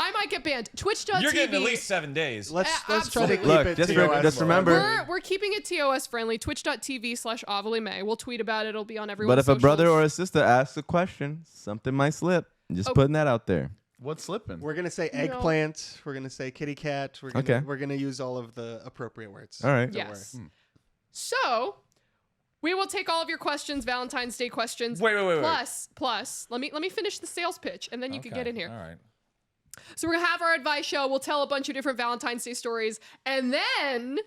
Speaker 3: I might get banned. Twitch.tv.
Speaker 1: You're getting at least 7 days.
Speaker 5: Let's try to
Speaker 3: absolutely.
Speaker 5: keep
Speaker 4: Look,
Speaker 5: it
Speaker 4: just
Speaker 5: TOS
Speaker 4: just remember-
Speaker 3: We're keeping it TOS friendly. Twitch.tv/Ovilee May. We'll tweet about it. It'll be on everyone's
Speaker 4: But if a brother
Speaker 3: socials.
Speaker 4: or a sister asks a question, something might slip. Just
Speaker 3: Oh.
Speaker 4: putting that out there.
Speaker 2: What's slipping?
Speaker 5: We're gonna say eggplant. We're gonna say kitty cat.
Speaker 4: Okay.
Speaker 5: We're gonna use all of the appropriate words.
Speaker 4: All right.
Speaker 5: Don't
Speaker 3: Yes.
Speaker 5: worry.
Speaker 3: So we will take all of your questions, Valentine's Day questions.
Speaker 1: Wait.
Speaker 3: Plus, let me finish the sales pitch, and then you can get in here.
Speaker 1: All right.
Speaker 3: So we're gonna have our advice show. We'll tell a bunch of different Valentine's Day stories, and then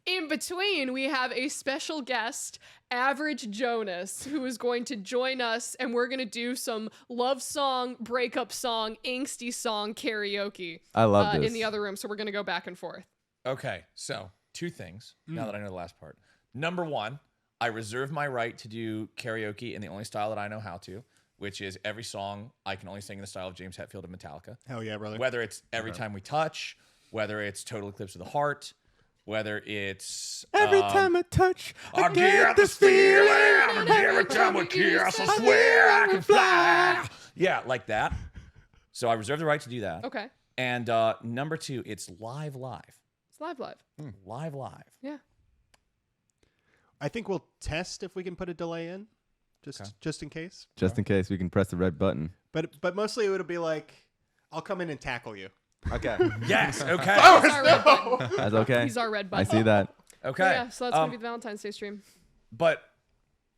Speaker 3: in between we have a special guest, Average Jonas, who is going to join us, and we're gonna do some love song, breakup song, angsty song karaoke.
Speaker 4: I love this.
Speaker 3: In the other room. So we're gonna go back and forth.
Speaker 1: Okay. So 2 things. Now that I know the last part. Number 1, I reserve my right to do karaoke in the only style that I know how to, which is every song I can only sing in the style of James Hetfield and Metallica.
Speaker 5: Hell yeah, brother.
Speaker 1: Whether it's Every Time We Touch, whether it's Total Eclipse of the Heart, whether it's
Speaker 4: Every time I touch,
Speaker 1: I get this feeling. Every time we kiss, I swear I can fly. Yeah, like that. So I reserve the right to do that.
Speaker 3: Okay.
Speaker 1: And number 2, it's live.
Speaker 3: It's live.
Speaker 1: Live.
Speaker 3: Yeah.
Speaker 5: I think we'll test if we can put a delay in, just in case.
Speaker 4: just in case we can press the red button.
Speaker 5: But mostly it'll be like, I'll come in and tackle you.
Speaker 4: Okay.
Speaker 1: Yes. Okay.
Speaker 3: He's our red button.
Speaker 4: That's okay.
Speaker 3: He's our red
Speaker 4: I
Speaker 3: button.
Speaker 4: see that.
Speaker 1: Okay.
Speaker 3: Yeah, so that's gonna be the Valentine's Day stream.
Speaker 1: But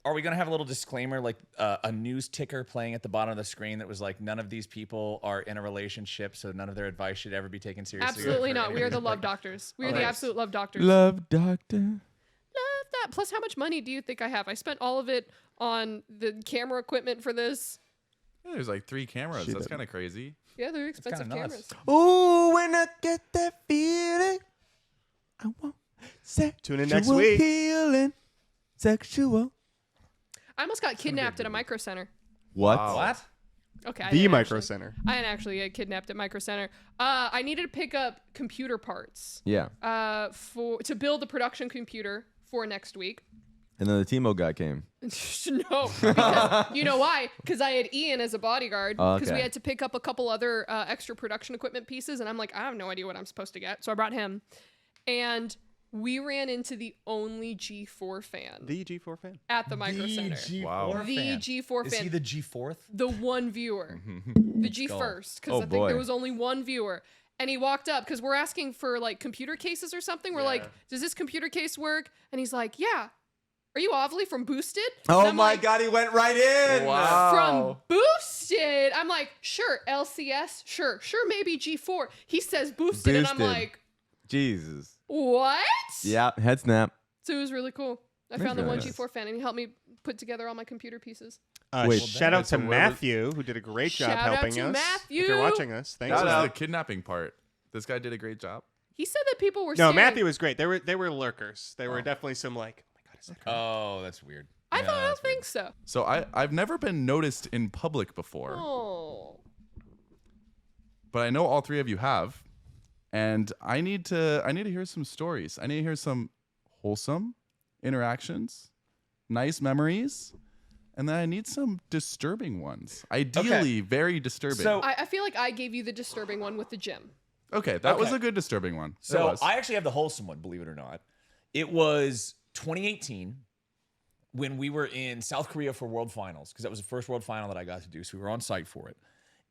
Speaker 1: are we going to have a little disclaimer, like a news ticker playing at the bottom of the screen that was like, none of these people are in a relationship, so none of their advice should ever be taken seriously?
Speaker 3: Absolutely not. We are the love doctors. We are the absolute love doctors.
Speaker 4: Love doctor.
Speaker 3: Love that. Plus, how much money do you think I have? I spent all of it on the camera equipment for this.
Speaker 2: Yeah, there's like 3 cameras.
Speaker 4: Shit.
Speaker 2: That's kind of crazy.
Speaker 3: Yeah, they're expensive
Speaker 1: kinda nuts.
Speaker 3: cameras.
Speaker 4: Ooh, when I get that feeling, I want sexual
Speaker 5: Tune in next week.
Speaker 4: healing. Sexual.
Speaker 3: I almost got kidnapped at a micro center.
Speaker 4: What?
Speaker 2: Wow.
Speaker 1: What?
Speaker 3: Okay. I
Speaker 5: The
Speaker 3: didn't
Speaker 5: Micro
Speaker 3: actually-
Speaker 5: Center.
Speaker 3: I didn't actually get kidnapped at Micro Center. I needed to pick up computer parts
Speaker 4: Yeah.
Speaker 3: to build a production computer for next week.
Speaker 4: And then the Teemo guy came.
Speaker 3: No, because, you know why? Because I had Ian as a bodyguard.
Speaker 4: Oh,
Speaker 3: Because we
Speaker 4: okay.
Speaker 3: had to pick up a couple other extra production equipment pieces, and I'm like, I have no idea what I'm supposed to get, so I brought him. And we ran into the only G4 fan
Speaker 5: The G4 fan.
Speaker 3: at the Micro Center.
Speaker 2: Wow.
Speaker 3: The G4
Speaker 1: Is
Speaker 3: fan.
Speaker 1: he the G4th?
Speaker 3: The one viewer. The G first, because
Speaker 4: Oh,
Speaker 3: I think
Speaker 4: boy.
Speaker 3: there was only one viewer. And he walked up because we're asking for like computer cases or something. We're like, does this computer case work? And he's like, yeah. Are you Ovilee from Boosted? And
Speaker 4: Oh
Speaker 3: I'm
Speaker 4: my
Speaker 3: like,
Speaker 4: God, he went right in.
Speaker 3: From Boosted. I'm like, sure, LCS, sure, maybe G4. He says Boosted, and I'm
Speaker 4: Boosted.
Speaker 3: like,
Speaker 4: Jesus.
Speaker 3: what?
Speaker 4: Yeah, head snap.
Speaker 3: So it was really cool. I
Speaker 4: That's
Speaker 3: found the
Speaker 4: really
Speaker 3: one
Speaker 4: nice.
Speaker 3: G4 fan, and he helped me put together all my computer pieces.
Speaker 4: Wait.
Speaker 5: Shout out
Speaker 2: So
Speaker 5: to
Speaker 2: where was-
Speaker 5: Matthew, who did a great job
Speaker 3: Shout out
Speaker 5: helping
Speaker 3: to
Speaker 5: us.
Speaker 3: Matthew.
Speaker 5: If you're watching us, thanks.
Speaker 2: This
Speaker 4: Shout
Speaker 2: is
Speaker 4: out.
Speaker 2: the kidnapping part. This guy did a great job.
Speaker 3: He said that people were
Speaker 5: No,
Speaker 3: saying,
Speaker 5: Matthew was great. They were lurkers. They were definitely some like, oh my God, is that correct?
Speaker 1: Oh, that's weird.
Speaker 3: I
Speaker 1: Yeah,
Speaker 3: thought, I
Speaker 1: that's
Speaker 3: don't think so.
Speaker 2: So I've never been noticed in public before,
Speaker 3: Oh.
Speaker 2: but I know all 3 of you have, and I need to hear some stories. I need to hear some wholesome interactions, nice memories, and then I need some disturbing ones. Ideally, very disturbing.
Speaker 1: So-
Speaker 3: I feel like I gave you the disturbing one with the gym.
Speaker 2: okay, that was
Speaker 1: Okay.
Speaker 2: a good disturbing one. It
Speaker 1: So
Speaker 2: was.
Speaker 1: I actually have the wholesome one, believe it or not. It was 2018 when we were in South Korea for World Finals, because that was the first World Final that I got to do. So we were on site for it.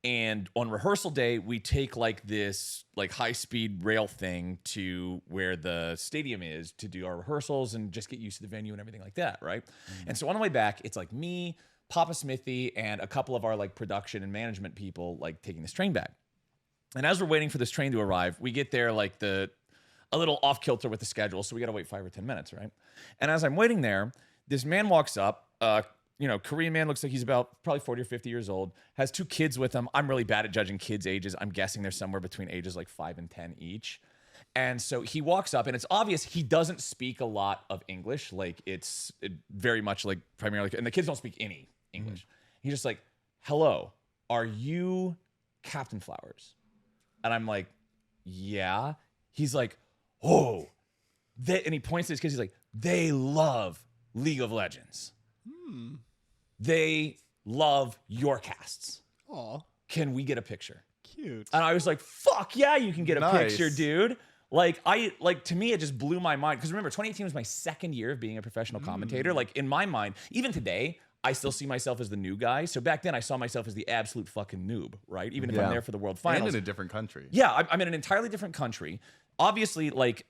Speaker 1: And on rehearsal day, we take like this like high-speed rail thing to where the stadium is to do our rehearsals and just get used to the venue and everything like that, right? And so on the way back, it's like me, Papa Smithy, and a couple of our like production and management people like taking this train back. And as we're waiting for this train to arrive, we get there like a little off kilter with the schedule, so we got to wait 5 or 10 minutes, right? And as I'm waiting there, this man walks up, Korean man, looks like he's about probably 40 or 50 years old, has 2 kids with him. I'm really bad at judging kids' ages. I'm guessing they're somewhere between ages like 5 and 10 each. And so he walks up, and it's obvious he doesn't speak a lot of English. Like it's very much like primarily, and the kids don't speak any English. He's just like, "Hello, are you CaptainFlowers?" And I'm like, "Yeah." He's like, "Oh," and he points to his kids. He's like, "They love League of Legends. They love your casts.
Speaker 5: Aw,
Speaker 1: Can we get a picture?"
Speaker 5: cute.
Speaker 1: And I was like, "Fuck yeah, you can get a
Speaker 2: Nice.
Speaker 1: picture, dude." To me, it just blew my mind. Because remember, 2018 was my second year of being a professional commentator. Like, in my mind, even today, I still see myself as the new guy. So back then, I saw myself as the absolute fucking noob, right? Even if I'm
Speaker 4: Yeah.
Speaker 1: there for the World
Speaker 2: and
Speaker 1: Finals.
Speaker 2: in a different country.
Speaker 1: Yeah, I'm in an entirely different country. Obviously, like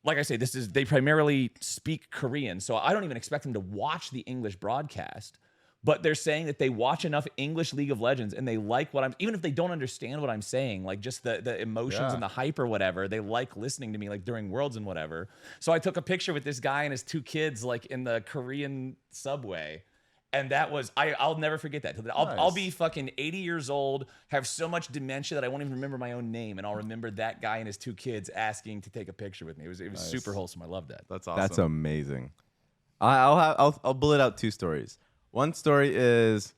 Speaker 1: I say, they primarily speak Korean, so I don't even expect them to watch the English broadcast. But they're saying that they watch enough English League of Legends and they like what even if they don't understand what I'm saying, like just the emotions
Speaker 2: Yeah.
Speaker 1: and the hype or whatever, they like listening to me like during Worlds and whatever. So I took a picture with this guy and his 2 kids like in the Korean subway. And that was, I'll never forget that. I'll be fucking 80 years old, have so much dementia that I won't even remember my own name. And I'll remember that guy and his 2 kids asking to take a picture with me. It was super wholesome. I loved that.
Speaker 2: That's awesome.
Speaker 4: That's amazing. I'll bullet out 2 stories. One story is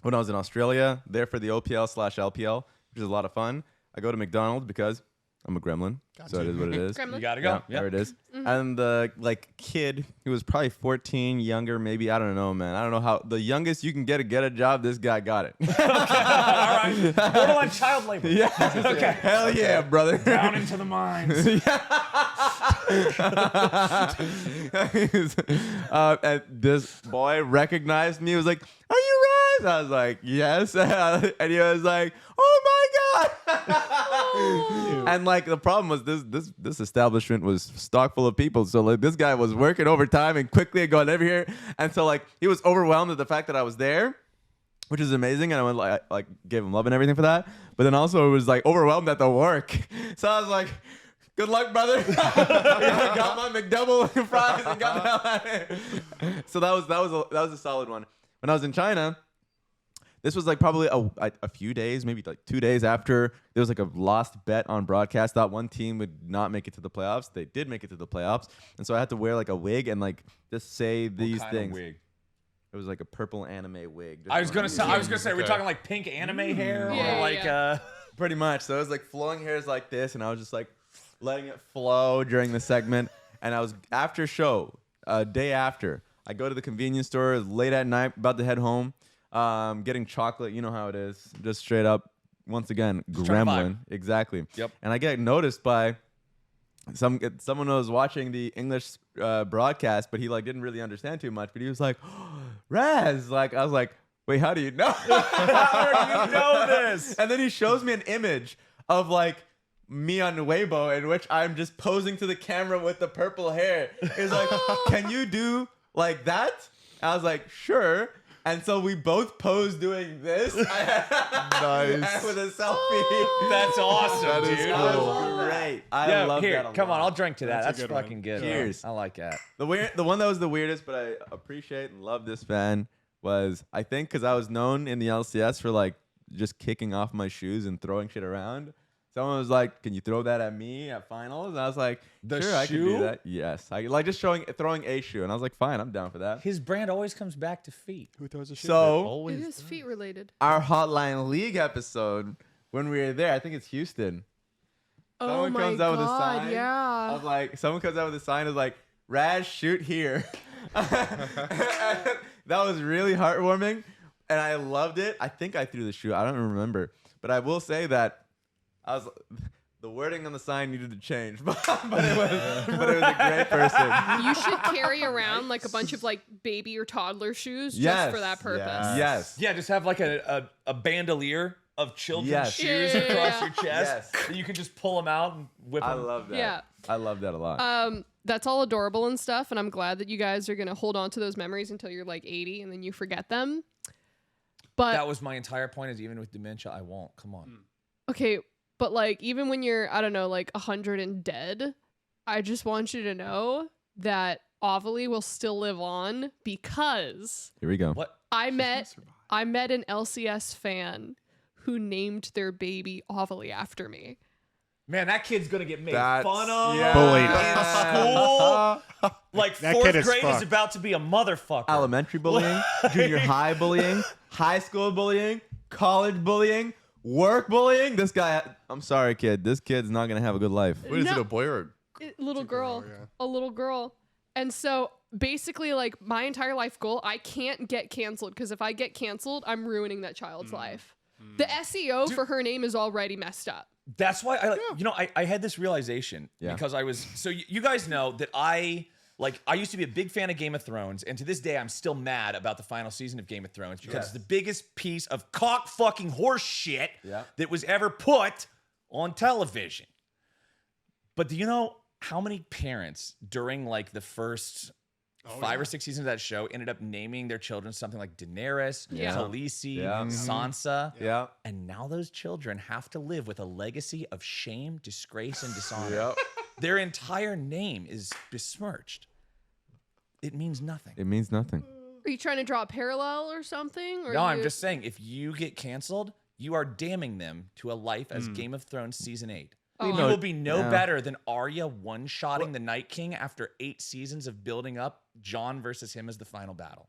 Speaker 4: when I was in Australia, there for the OPL/LPL, which is a lot of fun. I go to McDonald's because I'm a gremlin, so it is what it is.
Speaker 3: Gremlin.
Speaker 1: You gotta go.
Speaker 4: Yeah, there it is. And the kid who was probably 14, younger, maybe, I don't know, man. I don't know how the youngest you can get a job. This guy got it.
Speaker 1: All right. Borderline child labor.
Speaker 4: Yeah.
Speaker 1: Okay.
Speaker 4: Hell yeah, brother.
Speaker 1: Down into the mines.
Speaker 4: And this boy recognized me. He was like, "Are you Raz?" I was like, "Yes." And he was like, "Oh my god!" And like the problem was this establishment was stock full of people. So like this guy was working overtime and quickly going over here. And so like he was overwhelmed at the fact that I was there, which is amazing. And I went like gave him love and everything for that. But then also it was like overwhelmed at the work. So I was like, good luck, brother. I got my McDouble fries and got the hell out of here. So that was a solid one. When I was in China, this was like probably a few days, maybe like 2 days after there was like a lost bet on broadcast. Thought one team would not make it to the playoffs. They did make it to the playoffs, and so I had to wear like a wig and like just say these
Speaker 1: What kind of
Speaker 4: things.
Speaker 1: wig?
Speaker 4: It was like a purple anime wig.
Speaker 1: I was gonna say, we're
Speaker 2: Okay.
Speaker 1: talking like pink anime hair,
Speaker 3: Yeah,
Speaker 1: or like
Speaker 3: yeah.
Speaker 4: Pretty much. So it was like flowing hairs like this, and I was just like letting it flow during the segment. And I was after show, day after, I go to the convenience store late at night, about to head home, getting chocolate. You know how it is, just straight up. Once again,
Speaker 1: Just trying to
Speaker 4: gremlin. Exactly.
Speaker 1: Yep.
Speaker 4: And I get noticed by someone who was watching the English broadcast, but he like didn't really understand too much. But he was like, "Raz," like I was like, "Wait, how do you know?
Speaker 1: How do you know this?"
Speaker 4: And then he shows me an image of like me on Weibo in which I'm just posing to the camera with the purple hair. He's like, "Can you do like that?" I was like, "Sure." And so we both posed doing this.
Speaker 2: Nice.
Speaker 4: With a selfie.
Speaker 1: That's awesome,
Speaker 2: That is
Speaker 1: dude.
Speaker 4: That
Speaker 2: cool.
Speaker 4: was great. I
Speaker 1: Yeah,
Speaker 4: love
Speaker 1: here,
Speaker 4: that a
Speaker 1: come on,
Speaker 4: lot.
Speaker 1: I'll drink to that.
Speaker 5: That's a
Speaker 1: That's
Speaker 5: good one.
Speaker 1: fucking good.
Speaker 4: Cheers.
Speaker 1: I like that.
Speaker 4: The one that was the weirdest, but I appreciate and love this fan was, I think, because I was known in the LCS for like just kicking off my shoes and throwing shit around. Someone was like, "Can you throw that at me at finals?" And I was like,
Speaker 1: The
Speaker 4: "Sure, I can
Speaker 1: shoe?
Speaker 4: do that." Yes, I like just throwing a shoe, and I was like, "Fine, I'm down for that."
Speaker 1: His brand always comes back to feet.
Speaker 5: Who throws a shit?
Speaker 4: So
Speaker 3: It is feet related.
Speaker 4: our Hotline League episode, when we were there, I think it's Houston.
Speaker 3: Oh
Speaker 4: Someone
Speaker 3: my
Speaker 4: comes out with a
Speaker 3: god,
Speaker 4: sign
Speaker 3: yeah.
Speaker 4: of like someone comes out with a sign of like Raz shoot here. That was really heartwarming, and I loved it. I think I threw the shoe. I don't remember, but I will say that the wording on the sign needed to change, but it was a great person.
Speaker 3: You should carry around like a bunch of like baby or toddler shoes just
Speaker 4: Yes,
Speaker 3: for that purpose.
Speaker 2: yes.
Speaker 4: Yes.
Speaker 1: Yeah, just have like a bandolier of children's
Speaker 4: Yes.
Speaker 1: shoes
Speaker 3: Yeah.
Speaker 1: across your chest.
Speaker 4: Yes.
Speaker 1: That you can just pull them out and whip
Speaker 4: I
Speaker 1: them.
Speaker 4: love that.
Speaker 3: Yeah.
Speaker 4: I love that a lot.
Speaker 3: That's all adorable and stuff, and I'm glad that you guys are gonna hold on to those memories until you're like 80 and then you forget them. But
Speaker 1: That was my entire point. Is even with dementia, I won't. Come on.
Speaker 3: okay, but like even when you're, I don't know, like 100 and dead, I just want you to know that Ovilee will still live on because
Speaker 4: Here we go.
Speaker 1: What?
Speaker 3: I met an LCS fan who named their baby Ovilee after me.
Speaker 1: Man, that kid's gonna get made
Speaker 2: That's-
Speaker 1: fun of
Speaker 4: yeah.
Speaker 5: Bullied.
Speaker 1: in school. Like
Speaker 5: That
Speaker 1: fourth
Speaker 5: kid is
Speaker 1: grade is
Speaker 5: fucked.
Speaker 1: about to be a motherfucker.
Speaker 4: Elementary bullying, junior high bullying, high school bullying, college bullying, work bullying. This guy, I'm sorry, kid. This kid's not gonna have a good life.
Speaker 2: What is it,
Speaker 3: No.
Speaker 2: a boy or
Speaker 3: Little girl,
Speaker 5: girl, yeah.
Speaker 3: a little girl. And so basically, like my entire life goal, I can't get canceled because if I get canceled, I'm ruining that child's life. The SEO for her name is already messed up.
Speaker 1: That's why I had this realization
Speaker 4: Yeah.
Speaker 1: because I was you guys know that I used to be a big fan of Game of Thrones, and to this day I'm still mad about the final season of Game of Thrones because
Speaker 4: Yes.
Speaker 1: it's the biggest piece of cock fucking horse shit
Speaker 4: Yeah.
Speaker 1: that was ever put on television. But do you know how many parents during like the first 5 or 6 seasons of that show ended up naming their children something like Daenerys,
Speaker 3: Yeah.
Speaker 1: Khaleesi,
Speaker 4: Yeah.
Speaker 1: Sansa?
Speaker 4: Yeah.
Speaker 1: And now those children have to live with a legacy of shame, disgrace, and dishonor.
Speaker 2: Yep.
Speaker 1: Their entire name is besmirched. It means nothing.
Speaker 4: It means nothing.
Speaker 3: Are you trying to draw a parallel or something? Or
Speaker 1: No, I'm
Speaker 3: you-
Speaker 1: just saying, if you get canceled, you are damning them to a life as Game of Thrones season 8.
Speaker 3: Oh,
Speaker 1: You
Speaker 3: I-
Speaker 1: will be no
Speaker 4: Yeah.
Speaker 1: better than Arya one-shotting the Night King after 8 seasons of building up Jon versus him as the final battle.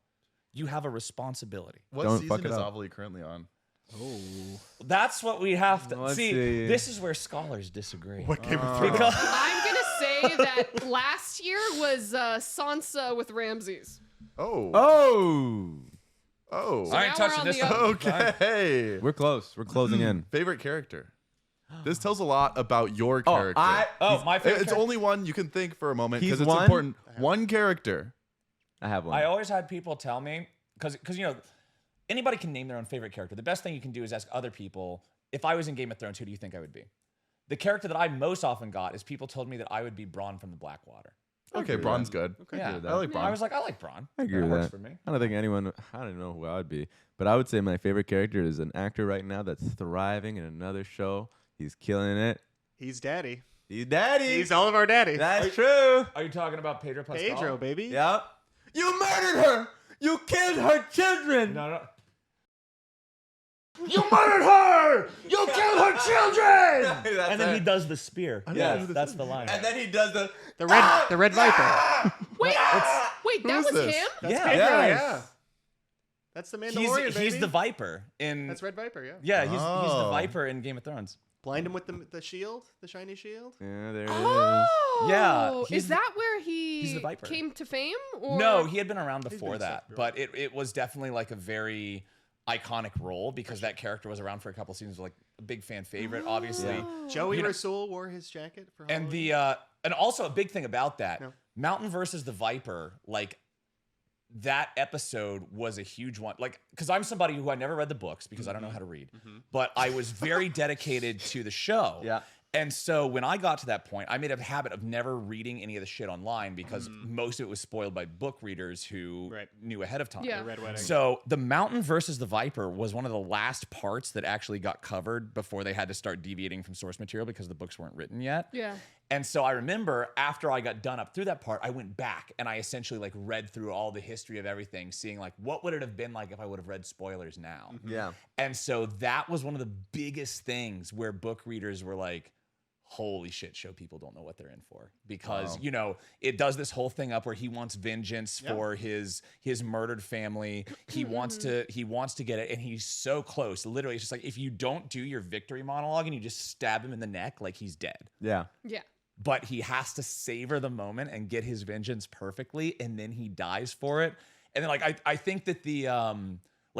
Speaker 1: You have a responsibility.
Speaker 2: What
Speaker 4: Don't fuck
Speaker 2: season
Speaker 4: it
Speaker 2: is
Speaker 4: up.
Speaker 2: Ovilee currently on?
Speaker 1: That's what we have to
Speaker 4: Let's
Speaker 1: see.
Speaker 4: see.
Speaker 1: This is where scholars disagree.
Speaker 5: What Game of Thrones?
Speaker 1: Because
Speaker 3: I'm gonna say that last year was Sansa with Ramses.
Speaker 2: Oh.
Speaker 4: Oh,
Speaker 2: Oh.
Speaker 1: I ain't
Speaker 3: now we're
Speaker 1: touching
Speaker 3: on
Speaker 1: this
Speaker 3: the
Speaker 1: one.
Speaker 2: Okay.
Speaker 4: we're close. We're closing in.
Speaker 2: Favorite character. This tells a lot about your character.
Speaker 1: My favorite.
Speaker 2: It's only one you can think for a moment
Speaker 4: He's
Speaker 2: because it's
Speaker 4: one?
Speaker 2: important. One character.
Speaker 4: I have one.
Speaker 1: I always had people tell me because anybody can name their own favorite character. The best thing you can do is ask other people. If I was in Game of Thrones, who do you think I would be? The character that I most often got is people told me that I would be Bronn from the Blackwater.
Speaker 2: Okay,
Speaker 4: agree with
Speaker 2: Braun's
Speaker 4: that.
Speaker 2: good.
Speaker 1: Yeah,
Speaker 4: with
Speaker 2: I like
Speaker 1: I
Speaker 2: Braun.
Speaker 1: was like, I like Bronn.
Speaker 4: I agree
Speaker 1: that
Speaker 4: with
Speaker 1: works
Speaker 4: that.
Speaker 1: for me.
Speaker 4: I don't think anyone. I don't know who I would be, but I would say my favorite character is an actor right now that's thriving in another show. He's killing it.
Speaker 5: He's daddy.
Speaker 4: He's daddy.
Speaker 5: He's all of our daddy.
Speaker 4: That's true.
Speaker 1: Are you talking about Pedro Pascal?
Speaker 5: Pedro, baby.
Speaker 4: Yep. You murdered her. You killed her children.
Speaker 1: No.
Speaker 4: You murdered her. You killed her children.
Speaker 1: And then he does the spear.
Speaker 4: Yes.
Speaker 1: That's the line.
Speaker 4: And then he does the.
Speaker 5: The red viper.
Speaker 3: Wait, wait, that
Speaker 2: Who's
Speaker 3: was
Speaker 2: this?
Speaker 3: him?
Speaker 5: That's
Speaker 1: Yeah.
Speaker 5: Pedro,
Speaker 4: Yes.
Speaker 5: yeah. That's the Mandalorian,
Speaker 1: he's
Speaker 5: baby.
Speaker 1: the Viper in.
Speaker 5: That's Red Viper, yeah.
Speaker 1: Yeah, he's the
Speaker 2: Oh.
Speaker 1: Viper in Game of Thrones.
Speaker 5: Blind him with the shield, the shiny shield.
Speaker 4: Yeah, there it is.
Speaker 3: Oh,
Speaker 1: Yeah, he's
Speaker 3: is
Speaker 1: the-
Speaker 3: that where he
Speaker 1: he's the Viper.
Speaker 3: came to fame? Or?
Speaker 1: No, he had been around before
Speaker 5: been
Speaker 1: that,
Speaker 5: stuff,
Speaker 1: but it was definitely like a very iconic role because that character was around for a couple seasons, like a big fan favorite, obviously.
Speaker 3: Oh.
Speaker 5: Joey
Speaker 1: You know-
Speaker 5: Rasul wore his jacket for
Speaker 1: And
Speaker 5: Halloween.
Speaker 1: and also a big thing about that,
Speaker 5: No.
Speaker 1: Mountain versus the Viper, like that episode was a huge one. Like, because I'm somebody who I never read the books because I don't know how to read, but I was very dedicated to the show.
Speaker 4: Yeah.
Speaker 1: And so when I got to that point, I made a habit of never reading any of the shit online because most of it was spoiled by book readers who
Speaker 5: Right.
Speaker 1: knew ahead of time.
Speaker 3: Yeah.
Speaker 5: The Red Wedding.
Speaker 1: So the Mountain versus the Viper was one of the last parts that actually got covered before they had to start deviating from source material because the books weren't written yet.
Speaker 3: Yeah.
Speaker 1: And so I remember after I got done up through that part, I went back and I essentially like read through all the history of everything, seeing like what would it have been like if I would have read spoilers now.
Speaker 4: Yeah.
Speaker 1: And so that was one of the biggest things where book readers were like, holy shit, show people don't know what they're in for. Because, it does this whole thing up where he wants vengeance for his murdered family. He wants to get it, and he's so close. Literally, it's just like if you don't do your victory monologue and you just stab him in the neck, like he's dead.
Speaker 4: Yeah.
Speaker 3: Yeah.
Speaker 1: But he has to savor the moment and get his vengeance perfectly, and then he dies for it. And then I think that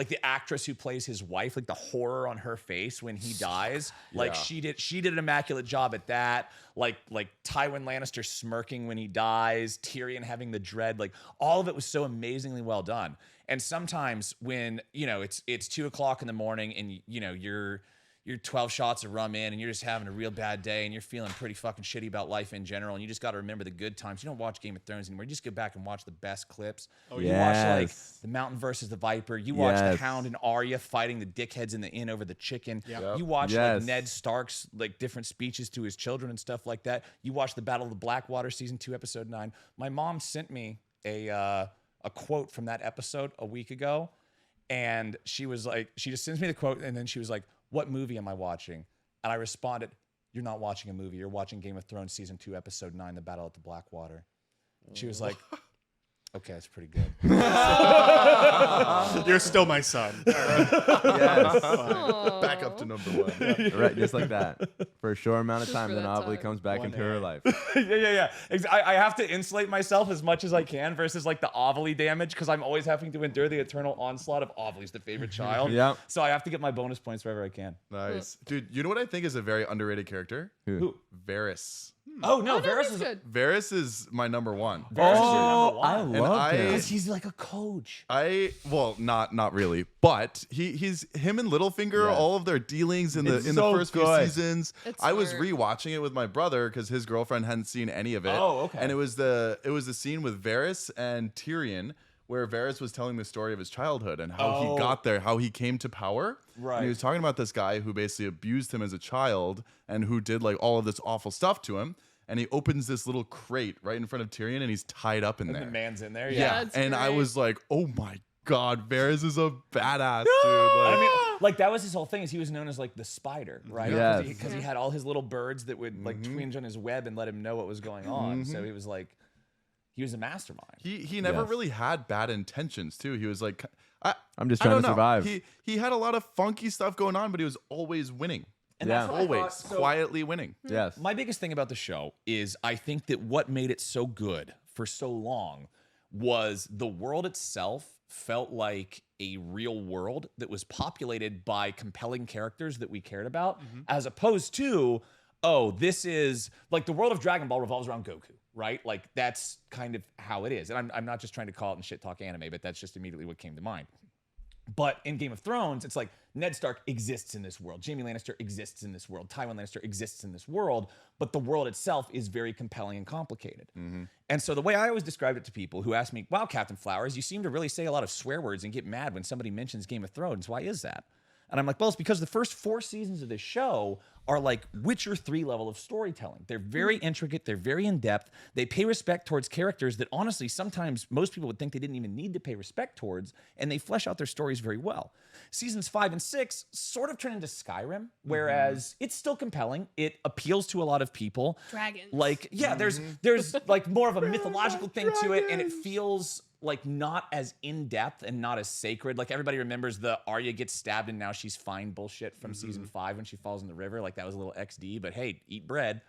Speaker 1: the actress who plays his wife, like the horror on her face when he dies, like she did an immaculate job at that. Like Tywin Lannister smirking when he dies, Tyrion having the dread, like all of it was so amazingly well done. And sometimes when it's 2:00 in the morning and you're 12 shots of rum in and you're just having a real bad day and you're feeling pretty fucking shitty about life in general and you just got to remember the good times. You don't watch Game of Thrones anymore. You just go back and watch the best clips. You watch like
Speaker 4: Yes.
Speaker 1: The Mountain versus the Viper. You watch the
Speaker 4: Yes.
Speaker 1: Hound and Arya fighting the dickheads in the inn over the chicken.
Speaker 5: Yep.
Speaker 1: You watch
Speaker 4: Yes.
Speaker 1: like Ned Stark's like different speeches to his children and stuff like that. You watch the Battle of the Blackwater season 2 episode 9. My mom sent me a quote from that episode a week ago, and she was like, she just sends me the quote and then she was like, "What movie am I watching?" And I responded, "You're not watching a movie. You're watching Game of Thrones season 2 episode 9, The Battle at the Blackwater." She was like, "Okay, that's pretty good."
Speaker 5: You're still my son.
Speaker 4: Yes.
Speaker 2: Back up to number 1.
Speaker 4: Right, just like that. For a short amount of
Speaker 3: Just
Speaker 4: time,
Speaker 3: for
Speaker 4: then
Speaker 3: that
Speaker 4: Ovilee
Speaker 3: time.
Speaker 4: comes back
Speaker 5: One
Speaker 4: into her
Speaker 5: day.
Speaker 4: life.
Speaker 1: yeah. I have to insulate myself as much as I can versus like the Ovilee damage because I'm always having to endure the eternal onslaught of Ovilee's the favorite child.
Speaker 4: Yep.
Speaker 1: So I have to get my bonus points wherever I can.
Speaker 2: Nice. Dude, you know what I think is a very underrated character?
Speaker 1: Who?
Speaker 2: Varys.
Speaker 1: Oh no,
Speaker 3: Oh, no,
Speaker 1: Varys
Speaker 3: he's
Speaker 1: is
Speaker 3: good.
Speaker 2: Varys is my number 1.
Speaker 1: Varys is your
Speaker 4: Oh,
Speaker 1: number
Speaker 4: I
Speaker 1: one.
Speaker 4: love
Speaker 2: I-
Speaker 4: him.
Speaker 2: Because
Speaker 1: he's like a coach.
Speaker 2: Not really, but he's him and Littlefinger,
Speaker 4: Yes.
Speaker 2: all of their dealings in the
Speaker 4: It's
Speaker 2: the
Speaker 4: so
Speaker 2: first few
Speaker 4: good.
Speaker 2: seasons.
Speaker 3: It's
Speaker 2: I was
Speaker 3: smart.
Speaker 2: rewatching it with my brother because his girlfriend hadn't seen any of it.
Speaker 1: Oh, okay.
Speaker 2: And it was the scene with Varys and Tyrion where Varys was telling the story of his childhood and how
Speaker 1: Oh.
Speaker 2: he got there, how he came to power.
Speaker 1: Right.
Speaker 2: And he was talking about this guy who basically abused him as a child and who did like all of this awful stuff to him. And he opens this little crate right in front of Tyrion and he's tied up in
Speaker 1: And
Speaker 2: there.
Speaker 1: the man's in there.
Speaker 3: Yeah,
Speaker 1: Yeah.
Speaker 3: it's
Speaker 2: And I
Speaker 3: great.
Speaker 2: was like, oh my God, Varys is a badass, dude.
Speaker 1: I
Speaker 2: Like,
Speaker 1: mean, like that was his whole thing. Is he was known as like the spider, right?
Speaker 4: Yes.
Speaker 1: Because he had all his little birds that would like twinge on his web and let him know what was going on. So he was like, he was a mastermind.
Speaker 2: he never
Speaker 4: Yes.
Speaker 2: really had bad intentions too. He was like,
Speaker 4: I'm just
Speaker 2: I
Speaker 4: trying
Speaker 2: don't
Speaker 4: to
Speaker 2: know.
Speaker 4: survive.
Speaker 2: He had a lot of funky stuff going on, but he was always winning.
Speaker 1: And
Speaker 4: Yeah.
Speaker 1: that's what I
Speaker 2: Always
Speaker 1: thought. So
Speaker 2: quietly winning.
Speaker 4: Yes.
Speaker 1: my biggest thing about the show is I think that what made it so good for so long was the world itself felt like a real world that was populated by compelling characters that we cared about, as opposed to, oh, this is like the world of Dragon Ball revolves around Goku, right? Like that's kind of how it is. And I'm not just trying to call it and shit talk anime, but that's just immediately what came to mind. But in Game of Thrones, it's like Ned Stark exists in this world. Jaime Lannister exists in this world. Tywin Lannister exists in this world. But the world itself is very compelling and complicated. And so the way I always described it to people who ask me, wow, CaptainFlowers, you seem to really say a lot of swear words and get mad when somebody mentions Game of Thrones. Why is that? And I'm like, well, it's because the first 4 seasons of this show are like Witcher 3 level of storytelling. They're very intricate. They're very in-depth. They pay respect towards characters that honestly, sometimes most people would think they didn't even need to pay respect towards, and they flesh out their stories very well. Seasons 5 and 6 sort of turn into Skyrim, whereas it's still compelling. It appeals to a lot of people.
Speaker 3: Dragons.
Speaker 1: Like, yeah, there's like more of a mythological thing to it, and it feels like not as in-depth and not as sacred. Like everybody remembers the Arya gets stabbed and now she's fine bullshit from season 5 when she falls in the river. Like that was a little XD, but hey, eat bread.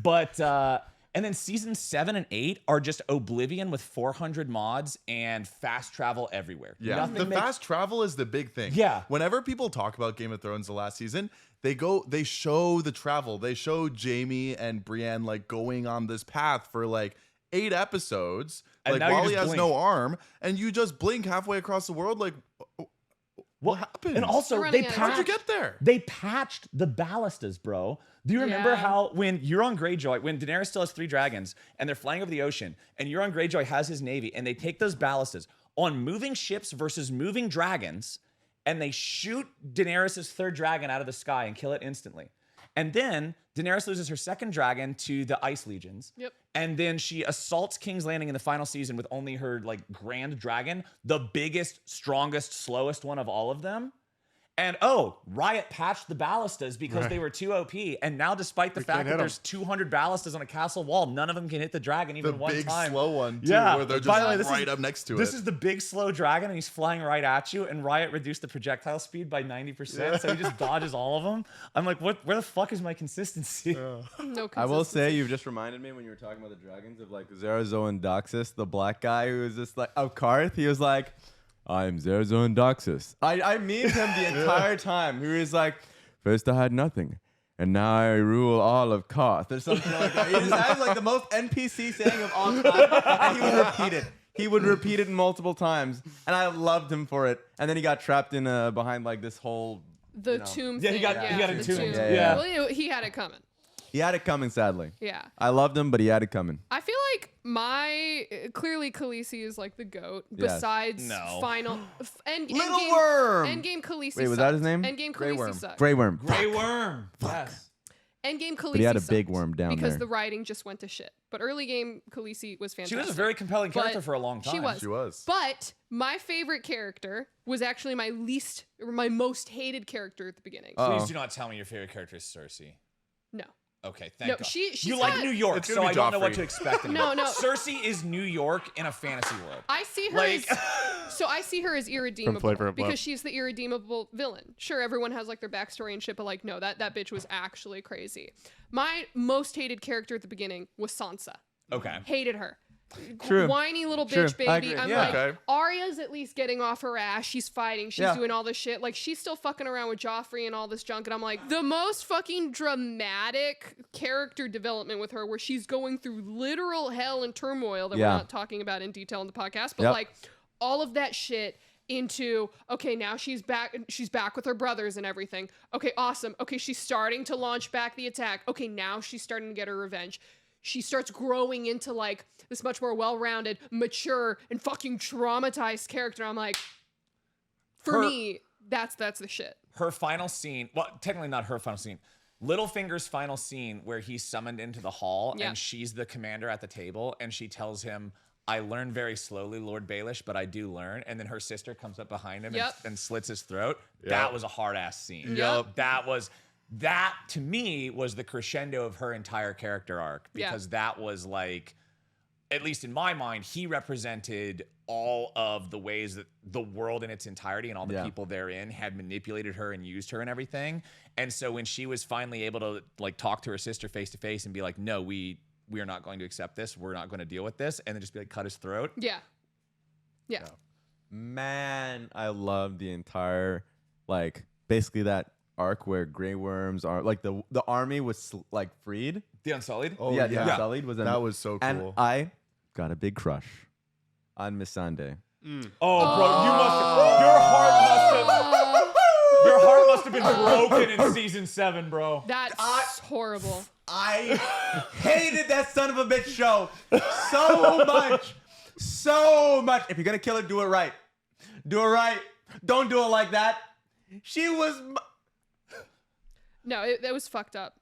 Speaker 1: But and then seasons 7 and 8 are just Oblivion with 400 mods and fast travel everywhere.
Speaker 2: Yeah,
Speaker 1: Nothing
Speaker 2: the
Speaker 1: makes-
Speaker 2: fast travel is the big thing.
Speaker 1: Yeah.
Speaker 2: Whenever people talk about Game of Thrones the last season, they show the travel. They show Jaime and Brienne like going on this path for like 8 episodes,
Speaker 1: And
Speaker 2: like
Speaker 1: now you
Speaker 2: while
Speaker 1: just
Speaker 2: he has
Speaker 1: blink.
Speaker 2: no arm, and you just blink halfway across the world. Like, what happened?
Speaker 1: And also,
Speaker 3: They're
Speaker 1: they
Speaker 3: running out of
Speaker 2: how'd you
Speaker 1: patched,
Speaker 2: get there?
Speaker 1: they patched the ballistas, bro. Do you remember
Speaker 3: Yeah.
Speaker 1: how when Euron Greyjoy, when Daenerys still has 3 dragons and they're flying over the ocean, and Euron Greyjoy has his navy, and they take those ballistas on moving ships versus moving dragons, and they shoot Daenerys' 3rd dragon out of the sky and kill it instantly. And then Daenerys loses her 2nd dragon to the Ice Legions.
Speaker 3: Yep.
Speaker 1: And then she assaults King's Landing in the final season with only her like grand dragon, the biggest, strongest, slowest one of all of them. And Riot patched the ballistas because they were too OP. And now, despite the fact
Speaker 5: can't
Speaker 1: that
Speaker 5: hit 'em.
Speaker 1: there's 200 ballistas on a castle wall, none of them can hit the dragon even
Speaker 2: The
Speaker 1: one
Speaker 2: big
Speaker 1: time.
Speaker 2: slow one, too,
Speaker 1: Yeah.
Speaker 2: where they're
Speaker 1: By the way,
Speaker 2: just
Speaker 1: this
Speaker 2: right
Speaker 1: is-
Speaker 2: up next to it.
Speaker 1: This is the big slow dragon, and he's flying right at you. And Riot reduced the projectile speed by 90%, so he just dodges all of them. I'm like, what? Where the fuck is my consistency?
Speaker 3: No
Speaker 4: I will say
Speaker 3: consistency.
Speaker 4: you've just reminded me when you were talking about the dragons of like Zerazo Doxus, the black guy who was just like of Karth. He was like, "I'm Zerazo Doxus." I memed him the entire time. He was like, "First I had nothing, and now I rule all of Karth," or something like that. He just has like the most NPC saying of all time, and he would repeat it. He would repeat it multiple times, and I loved him for it. And then he got trapped in behind like this whole.
Speaker 3: The tomb
Speaker 1: Yeah, he
Speaker 3: thing.
Speaker 1: got- he got
Speaker 3: the
Speaker 1: entombed.
Speaker 3: tomb.
Speaker 1: Yeah.
Speaker 3: Well, he had it coming.
Speaker 4: He had it coming, sadly.
Speaker 3: Yeah.
Speaker 4: I loved him, but he had it coming.
Speaker 3: I feel like clearly Khaleesi is like the goat.
Speaker 4: Yes.
Speaker 3: Besides
Speaker 1: No.
Speaker 3: final end
Speaker 4: Little
Speaker 3: Endgame,
Speaker 4: Worm!
Speaker 3: Endgame Khaleesi.
Speaker 4: Wait, was
Speaker 3: sucked.
Speaker 4: that his name?
Speaker 3: Endgame
Speaker 5: Grey
Speaker 3: Khaleesi
Speaker 5: Worm.
Speaker 3: sucked.
Speaker 4: Grey Worm.
Speaker 1: Grey Worm. Yes.
Speaker 3: Endgame Khaleesi.
Speaker 4: But he had a
Speaker 3: sucked
Speaker 4: big worm down
Speaker 3: because
Speaker 4: there.
Speaker 3: the writing just went to shit. But early game Khaleesi was
Speaker 1: She
Speaker 3: fantastic.
Speaker 1: was a very compelling character
Speaker 3: But
Speaker 1: for a long time.
Speaker 3: She was.
Speaker 2: She was.
Speaker 3: But my favorite character was actually my most hated character at the beginning.
Speaker 4: Uh-oh.
Speaker 1: Please do not tell me your favorite character is Cersei.
Speaker 3: No.
Speaker 1: Okay, thank
Speaker 3: No,
Speaker 1: God.
Speaker 3: she's
Speaker 1: you like
Speaker 3: not-
Speaker 1: New York,
Speaker 2: It's
Speaker 1: so
Speaker 2: gonna
Speaker 1: I
Speaker 2: be
Speaker 1: don't know what
Speaker 2: Joffrey.
Speaker 1: to expect anymore.
Speaker 3: No.
Speaker 1: Cersei is New York in a fantasy world.
Speaker 3: I see her
Speaker 1: Like-
Speaker 3: so I see her as irredeemable
Speaker 5: Flavor of Love.
Speaker 3: because she's the irredeemable villain. Sure, everyone has like their backstory and shit, but like no, that bitch was actually crazy. My most hated character at the beginning was Sansa.
Speaker 1: Okay.
Speaker 3: Hated her.
Speaker 4: True.
Speaker 3: Whiny little
Speaker 4: True.
Speaker 3: bitch
Speaker 4: I
Speaker 3: baby.
Speaker 4: agree.
Speaker 3: I'm
Speaker 4: Yeah.
Speaker 3: like,
Speaker 2: Okay.
Speaker 3: Arya's at least getting off her ass. She's fighting. She's
Speaker 4: Yeah.
Speaker 3: doing all this shit. Like she's still fucking around with Joffrey and all this junk. And I'm like, the most fucking dramatic character development with her, where she's going through literal hell and turmoil that
Speaker 4: Yeah.
Speaker 3: we're not talking about in detail in the podcast, but
Speaker 4: Yep.
Speaker 3: like all of that shit into okay, now she's back with her brothers and everything. Okay, awesome. Okay, she's starting to launch back the attack. Okay, now she's starting to get her revenge. She starts growing into like this much more well-rounded, mature, and fucking traumatized character. I'm like, for
Speaker 1: Her-
Speaker 3: me, that's the shit.
Speaker 1: Her final scene, well, technically not her final scene. Littlefinger's final scene where he's summoned into the hall
Speaker 3: Yeah.
Speaker 1: and she's the commander at the table and she tells him, I learn very slowly, Lord Baelish, but I do learn. And then her sister comes up behind him and slits his throat. That was a hard ass scene. That to me was the crescendo of her entire character arc, because that was like, at least in my mind, he represented all of the ways that the world in its entirety and all the people therein had manipulated her and used her and everything. And so when she was finally able to like talk to her sister face to face and be like, no, we are not going to accept this. We're not going to deal with this. And then just be like, cut his throat.
Speaker 3: Yeah.
Speaker 4: Man, I love the entire, like, basically that arc where Grey Worms are, like, the army was, like, freed.
Speaker 1: The Unsullied?
Speaker 2: Oh,
Speaker 4: The Unsullied was
Speaker 2: that was so cool.
Speaker 4: And I got a big crush on Miss Sunday.
Speaker 1: Oh, bro, you your heart must have been broken in season 7, bro.
Speaker 3: That's horrible.
Speaker 4: I hated that son of a bitch show so much. So much. If you're going to kill her, do it right. Do it right. Don't do it like that. She was...
Speaker 3: No, that was fucked up.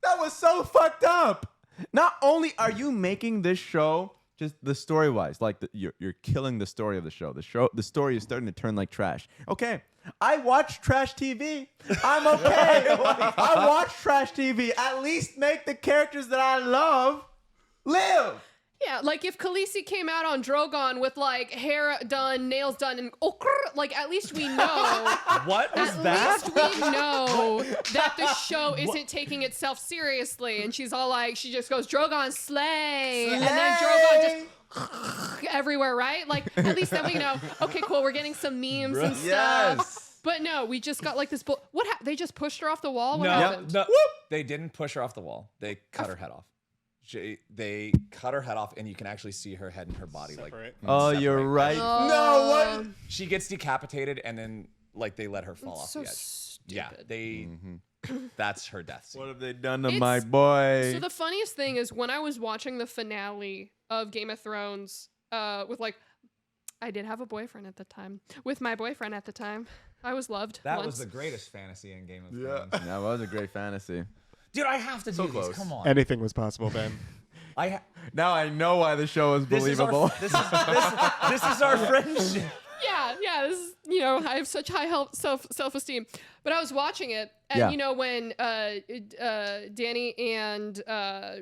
Speaker 4: That was so fucked up. Not only are you making this show just the story wise, like you're killing the story of the show. The story is starting to turn like trash. Okay, I watch trash TV. I'm okay. I watch trash TV. At least make the characters that I love live.
Speaker 3: Yeah, like if Khaleesi came out on Drogon with like hair done, nails done, and like at least we know.
Speaker 1: What was
Speaker 3: At
Speaker 1: that?
Speaker 3: least we know that the show isn't taking itself seriously, and she's all like, she just goes Drogon slay, and then Drogon just everywhere, right? Like at least then we know. Okay, cool. We're getting some memes and stuff.
Speaker 4: Yes.
Speaker 3: But no, we just got like this. What? They just pushed her off the wall. What
Speaker 1: No,
Speaker 3: happened?
Speaker 1: no, they didn't push her off the wall. They cut her head off. They cut her head off, and you can actually see her head and her body
Speaker 5: Separate.
Speaker 4: Oh, you're right. No, what?
Speaker 1: She gets decapitated, and then like they let her fall off
Speaker 3: so
Speaker 1: the edge.
Speaker 3: stupid.
Speaker 1: Yeah, they. That's her death scene.
Speaker 4: What have they done to
Speaker 3: It's-
Speaker 4: my boy?
Speaker 3: So the funniest thing is when I was watching the finale of Game of Thrones, with like, I did have a boyfriend at the time. With my boyfriend at the time, I was loved.
Speaker 1: That
Speaker 3: once.
Speaker 1: was the greatest fantasy in Game of
Speaker 2: Yeah.
Speaker 1: Thrones.
Speaker 4: That was a great fantasy.
Speaker 1: Dude, I have to do
Speaker 2: close.
Speaker 1: these. Come on.
Speaker 5: Anything was possible, Ben.
Speaker 4: Now I know why the show is
Speaker 1: This is our-
Speaker 4: believable.
Speaker 1: this is our friendship.
Speaker 3: Yeah. This is, I have such high self-esteem. But I was watching it, and
Speaker 4: Yeah.
Speaker 3: when Danny and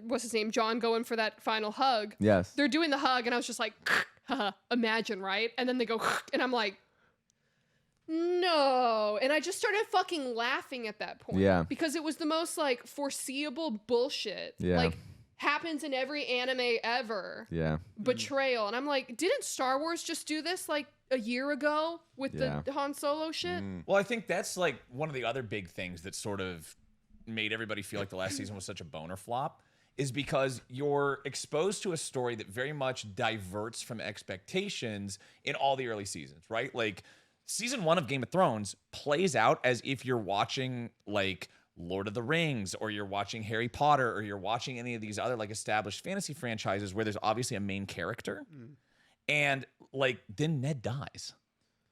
Speaker 3: what's his name, John, go in for that final hug.
Speaker 4: Yes.
Speaker 3: They're doing the hug, and I was just like, haha, imagine, right? And then they go, and I'm like, no. And I just started fucking laughing at that point.
Speaker 4: Yeah.
Speaker 3: Because it was the most like foreseeable bullshit.
Speaker 4: Yeah.
Speaker 3: Like happens in every anime ever.
Speaker 4: Yeah.
Speaker 3: Betrayal. And I'm like, didn't Star Wars just do this like a year ago with the Han Solo shit?
Speaker 1: Well, I think that's like one of the other big things that sort of made everybody feel like the last season was such a boner flop, is because you're exposed to a story that very much diverts from expectations in all the early seasons, right? Like season 1 of Game of Thrones plays out as if you're watching like Lord of the Rings, or you're watching Harry Potter, or you're watching any of these other like established fantasy franchises where there's obviously a main character. And like then Ned dies.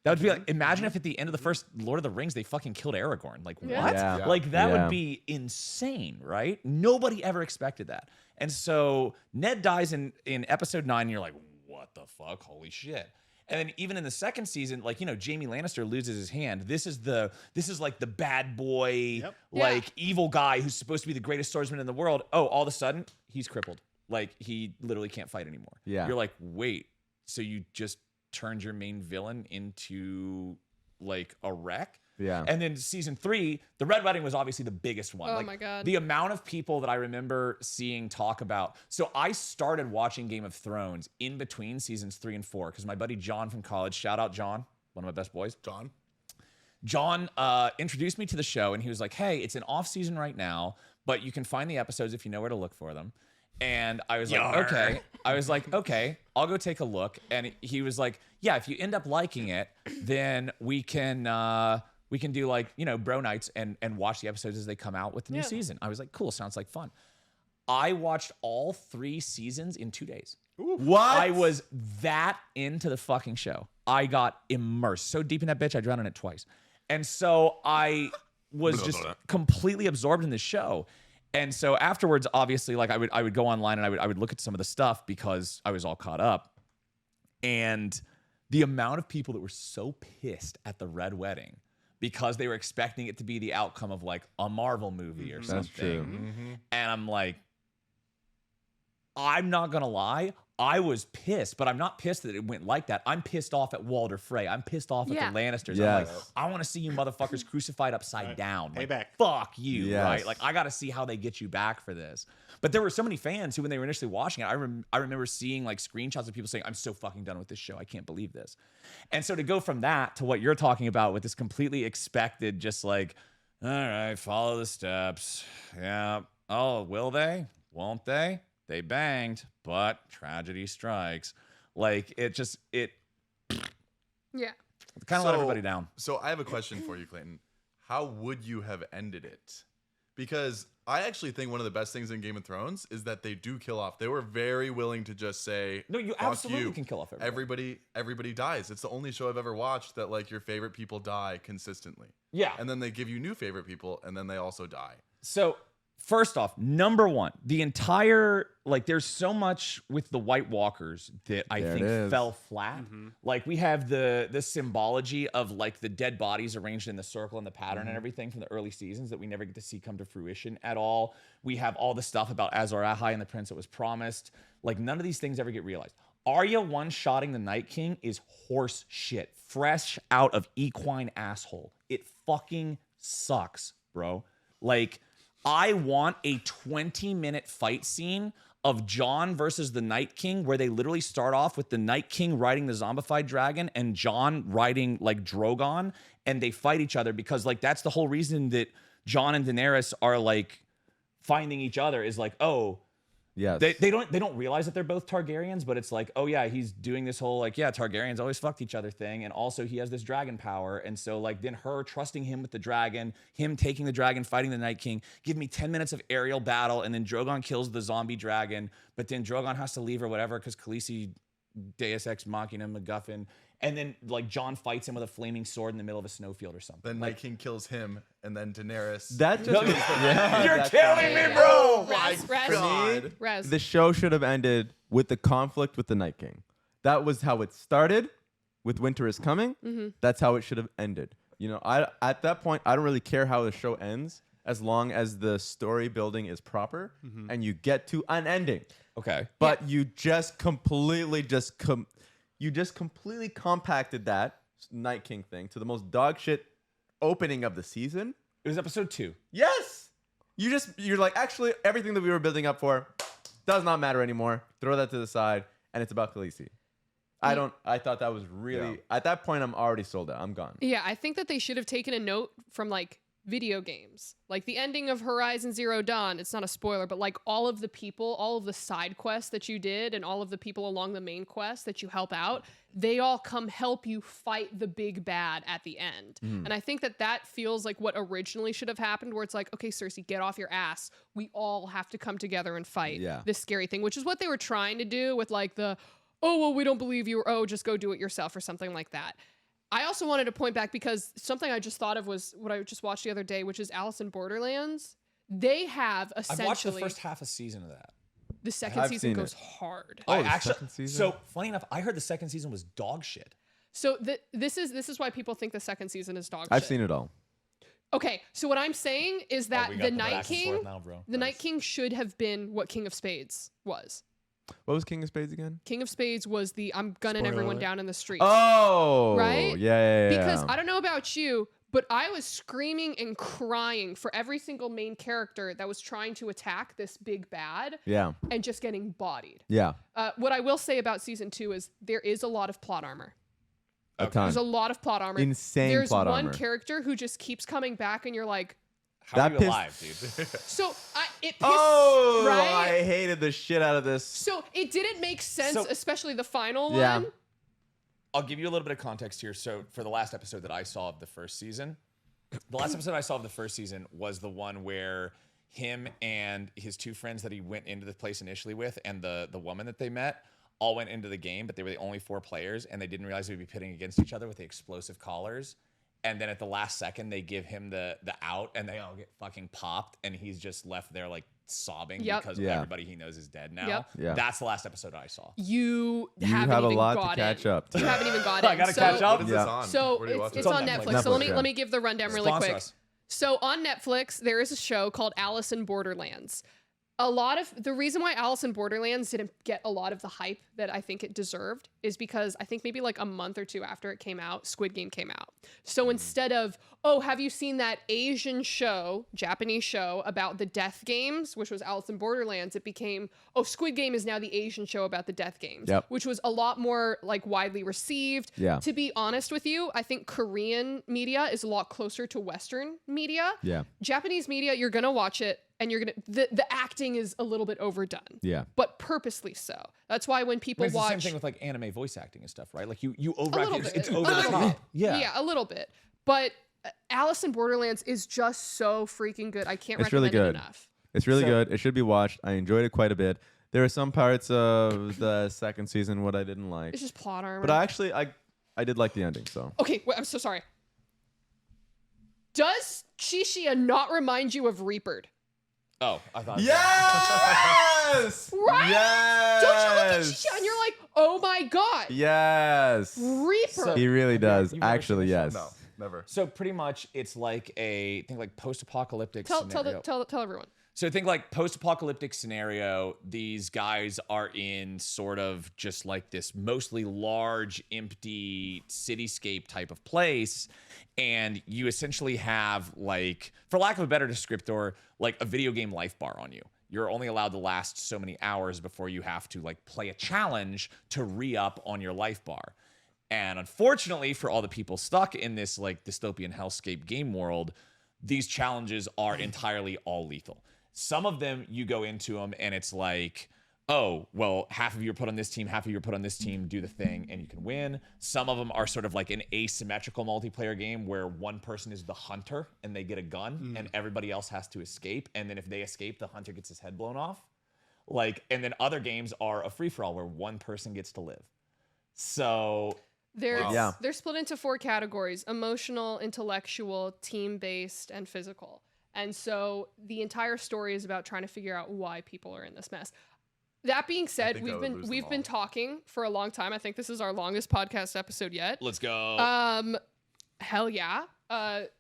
Speaker 1: That would be like, imagine if at the end of the first Lord of the Rings they fucking killed Aragorn. Like
Speaker 3: Yeah.
Speaker 1: what?
Speaker 4: Yeah.
Speaker 1: Like that
Speaker 4: Yeah.
Speaker 1: would be insane, right? Nobody ever expected that. And so Ned dies in episode 9, and you're like, what the fuck? Holy shit. And then even in the second season, like, Jamie Lannister loses his hand. This is like the bad boy, like evil guy who's supposed to be the greatest swordsman in the world. Oh, all of a sudden he's crippled. Like he literally can't fight anymore.
Speaker 4: Yeah.
Speaker 1: You're like, wait, so you just turned your main villain into like a wreck?
Speaker 4: Yeah.
Speaker 1: And then season 3, the Red Wedding was obviously the biggest one.
Speaker 3: Oh
Speaker 1: Like,
Speaker 3: my God.
Speaker 1: the amount of people that I remember seeing talk about. So I started watching Game of Thrones in between seasons 3 and 4 because my buddy John from college, shout out John, one of my best boys. John introduced me to the show, and he was like, hey, it's an off season right now, but you can find the episodes if you know where to look for them. And I was like, okay. I was like, okay, I'll go take a look. And he was like, yeah, if you end up liking it, then we can do like, bro nights and watch the episodes as they come out with the new season. I was like, cool, sounds like fun. I watched all 3 seasons in 2 days.
Speaker 4: What?
Speaker 1: I was that into the fucking show. I got immersed so deep in that bitch, I drowned in it twice. And so I was just completely absorbed in the show. And so afterwards, obviously, like I would go online and I would look at some of the stuff because I was all caught up. And the amount of people that were so pissed at the red wedding because they were expecting it to be the outcome of like a Marvel movie or something.
Speaker 4: That's true.
Speaker 1: And I'm like, I'm not gonna lie, I was pissed, but I'm not pissed that it went like that. I'm pissed off at Walder Frey. I'm pissed off at the Lannisters. I'm like,
Speaker 4: Yes.
Speaker 1: I want to see you motherfuckers crucified upside down. Like,
Speaker 5: Payback.
Speaker 1: fuck you,
Speaker 4: Yes.
Speaker 1: right? Like, I got to see how they get you back for this. But there were so many fans who, when they were initially watching it, I remember seeing like screenshots of people saying, I'm so fucking done with this show. I can't believe this. And so to go from that to what you're talking about with this completely expected, just like, all right, follow the steps. Yeah. Oh, will they? Won't they? They banged, but tragedy strikes. Like, it
Speaker 3: Yeah.
Speaker 1: kind of let everybody down.
Speaker 2: So I have a question for you, Clayton. How would you have ended it? Because I actually think one of the best things in Game of Thrones is that they do kill off. They were very willing to just say,
Speaker 1: No, you
Speaker 2: "Fuck
Speaker 1: absolutely
Speaker 2: you."
Speaker 1: can kill off everybody.
Speaker 2: Everybody dies. It's the only show I've ever watched that like your favorite people die consistently.
Speaker 1: Yeah.
Speaker 2: And then they give you new favorite people, and then they also die.
Speaker 1: So, first off, number one, the entire, like, there's so much with the White Walkers that I
Speaker 4: There it
Speaker 1: think
Speaker 4: is.
Speaker 1: fell flat. Like, we have the symbology of, like, the dead bodies arranged in the circle and the pattern and everything from the early seasons that we never get to see come to fruition at all. We have all the stuff about Azor Ahai and the Prince that was promised. Like, none of these things ever get realized. Arya one-shotting the Night King is horse shit. Fresh out of equine asshole. It fucking sucks, bro. Like, I want a 20-minute fight scene of Jon versus the Night King where they literally start off with the Night King riding the zombified dragon and Jon riding like Drogon, and they fight each other because like that's the whole reason that Jon and Daenerys are like finding each other is like, oh,
Speaker 4: Yes.
Speaker 1: they don't realize that they're both Targaryens, but it's like, oh yeah, he's doing this whole like, yeah, Targaryens always fucked each other thing, and also he has this dragon power, and so like then her trusting him with the dragon, him taking the dragon, fighting the Night King, give me 10 minutes of aerial battle, and then Drogon kills the zombie dragon, but then Drogon has to leave or whatever because Khaleesi, Deus Ex Machina, MacGuffin, and then like Jon fights him with a flaming sword in the middle of a snowfield or something.
Speaker 2: Then Night King kills him, and then Daenerys.
Speaker 4: That just yeah,
Speaker 1: You're
Speaker 4: that's-
Speaker 1: killing me, bro.
Speaker 3: Res. Res.
Speaker 4: The show should have ended with the conflict with the Night King. That was how it started with Winter is Coming. That's how it should have ended. You know, at that point, I don't really care how the show ends as long as the story building is proper and you get to an ending.
Speaker 1: Okay.
Speaker 4: But you just completely compacted that Night King thing to the most dog shit opening of the season.
Speaker 1: It was episode 2.
Speaker 4: Yes. You're like, actually, everything that we were building up for does not matter anymore. Throw that to the side, and it's about Khaleesi. I thought that was really at that point I'm already sold out. I'm gone.
Speaker 3: Yeah, I think that they should have taken a note from like video games. Like the ending of Horizon Zero Dawn, it's not a spoiler, but like all of the people, all of the side quests that you did and all of the people along the main quest that you help out, they all come help you fight the big bad at the end. And I think that feels like what originally should have happened, where it's like, okay, Cersei, get off your ass. We all have to come together and fight this scary thing, which is what they were trying to do with like the, oh, well, we don't believe you, or oh, just go do it yourself or something like that. I also wanted to point back because something I just thought of was what I just watched the other day, which is Alice in Borderlands. They have essentially...
Speaker 1: I've watched the first half a season of that.
Speaker 3: The second
Speaker 4: I've
Speaker 3: season
Speaker 4: seen
Speaker 3: goes
Speaker 4: it.
Speaker 3: hard.
Speaker 4: Oh,
Speaker 1: I
Speaker 4: the
Speaker 1: actually,
Speaker 4: second season?
Speaker 1: so funny enough, I heard the second season was dog shit.
Speaker 3: So this is why people think the second season is dog shit.
Speaker 4: I've seen it all.
Speaker 3: Okay, so what I'm saying is that
Speaker 1: we got
Speaker 3: the
Speaker 1: the
Speaker 3: Night
Speaker 1: back and
Speaker 3: King,
Speaker 1: forth now, bro.
Speaker 3: the
Speaker 1: Nice.
Speaker 3: Night King should have been what King of Spades was.
Speaker 4: What was King of Spades again?
Speaker 3: King of Spades was the I'm gunning
Speaker 5: Spoiler
Speaker 3: everyone
Speaker 5: alert.
Speaker 3: down in the street.
Speaker 4: Oh,
Speaker 3: Right?
Speaker 4: Yeah.
Speaker 3: Because I don't know about you, but I was screaming and crying for every single main character that was trying to attack this big bad
Speaker 4: yeah.
Speaker 3: and just getting bodied.
Speaker 4: Yeah.
Speaker 3: What I will say about season 2 is there is a lot of plot armor.
Speaker 4: A ton.
Speaker 3: There's a lot of plot armor.
Speaker 4: Insane
Speaker 3: There's
Speaker 4: plot
Speaker 3: one
Speaker 4: armor.
Speaker 3: character who just keeps coming back, and you're like,
Speaker 1: How
Speaker 4: That
Speaker 1: are you
Speaker 4: pissed-
Speaker 1: alive, dude?
Speaker 3: so it pissed,
Speaker 4: Oh,
Speaker 3: right?
Speaker 4: I hated the shit out of this.
Speaker 3: So it didn't make sense,
Speaker 1: So-
Speaker 3: especially the final
Speaker 4: Yeah.
Speaker 3: one.
Speaker 1: I'll give you a little bit of context here. So for the last episode that I saw of the first season, the last episode I saw of the first season was the one where him and his two friends that he went into the place initially with and the woman that they met all went into the game, but they were the only 4 players, and they didn't realize they would be pitting against each other with the explosive collars. And then at the last second, they give him the out, and they all get fucking popped, and he's just left there like sobbing
Speaker 3: Yep.
Speaker 1: because
Speaker 4: Yeah.
Speaker 1: everybody he knows is dead now.
Speaker 3: Yep.
Speaker 4: Yeah.
Speaker 1: That's the last episode I saw.
Speaker 3: You
Speaker 4: You
Speaker 3: haven't
Speaker 4: have a
Speaker 3: even
Speaker 4: lot to
Speaker 3: got
Speaker 4: catch
Speaker 3: in.
Speaker 4: up to.
Speaker 3: You haven't even got in.
Speaker 1: I gotta
Speaker 3: So-
Speaker 1: catch up.
Speaker 2: What is
Speaker 4: Yeah.
Speaker 2: this on?
Speaker 3: So
Speaker 2: Where do you watch
Speaker 3: it's
Speaker 2: it?
Speaker 3: on Netflix. So
Speaker 4: Netflix, yeah.
Speaker 3: let me give the rundown really
Speaker 1: Sponsor
Speaker 3: quick.
Speaker 1: us.
Speaker 3: So on Netflix, there is a show called Alice in Borderlands. A lot of the reason why Alice in Borderlands didn't get a lot of the hype that I think it deserved is because I think maybe like a month or two after it came out, Squid Game came out. So instead of, oh, have you seen that Asian show, Japanese show about the death games, which was Alice in Borderlands, it became, oh, Squid Game is now the Asian show about the death games,
Speaker 4: Yep.
Speaker 3: which was a lot more like widely received.
Speaker 4: Yeah.
Speaker 3: To be honest with you, I think Korean media is a lot closer to Western media.
Speaker 4: Yeah.
Speaker 3: Japanese media, you're gonna watch it and you're gonna the acting is a little bit overdone.
Speaker 4: Yeah.
Speaker 3: But purposely so. That's why when people
Speaker 1: It's the
Speaker 3: watch
Speaker 1: same thing with like anime voice acting and stuff, right? Like you
Speaker 3: a
Speaker 1: overact.
Speaker 3: little bit.
Speaker 1: It's
Speaker 3: A
Speaker 1: over the
Speaker 3: little
Speaker 1: top.
Speaker 3: bit.
Speaker 1: Yeah.
Speaker 3: a little bit. But Alice in Borderlands is just so freaking good. I can't
Speaker 4: It's really
Speaker 3: recommend it
Speaker 4: good.
Speaker 3: enough.
Speaker 4: It's really
Speaker 1: So-
Speaker 4: good. It should be watched. I enjoyed it quite a bit. There are some parts of the second season what I didn't like,
Speaker 3: It's just plot armor.
Speaker 4: but I did like the ending. So
Speaker 3: Okay, wait, I'm so sorry. Does Shishia not remind you of Reapered?
Speaker 1: Oh, I thought.
Speaker 4: yes,
Speaker 3: Right?
Speaker 4: yes,
Speaker 3: Don't you look at Shishia and you're like, oh my god,
Speaker 4: yes.
Speaker 3: Reaper.
Speaker 4: He really does.
Speaker 1: you've never
Speaker 4: Actually,
Speaker 1: seen
Speaker 4: yes.
Speaker 2: No, never.
Speaker 1: So pretty much, it's like I think like post-apocalyptic
Speaker 3: tell
Speaker 1: scenario.
Speaker 3: everyone.
Speaker 1: So think like post-apocalyptic scenario. These guys are in sort of just like this mostly large, empty cityscape type of place, and you essentially have like, for lack of a better descriptor, like a video game life bar on you. You're only allowed to last so many hours before you have to like play a challenge to re-up on your life bar. And unfortunately for all the people stuck in this like dystopian hellscape game world, these challenges are entirely all lethal. Some of them, you go into them and it's like, oh, well, half of you are put on this team, half of you are put on this team, do the thing, and you can win. Some of them are sort of like an asymmetrical multiplayer game where one person is the hunter and they get a gun and everybody else has to escape. And then if they escape, the hunter gets his head blown off. Like, and then other games are a free-for-all where one person gets to live. So
Speaker 3: They're split into 4 categories: emotional, intellectual, team-based, and physical. And so the entire story is about trying to figure out why people are in this mess. That being said,
Speaker 2: think I would lose them
Speaker 3: we've been
Speaker 2: all.
Speaker 3: talking for a long time. I think this is our longest podcast episode yet.
Speaker 1: let's go.
Speaker 3: Hell yeah.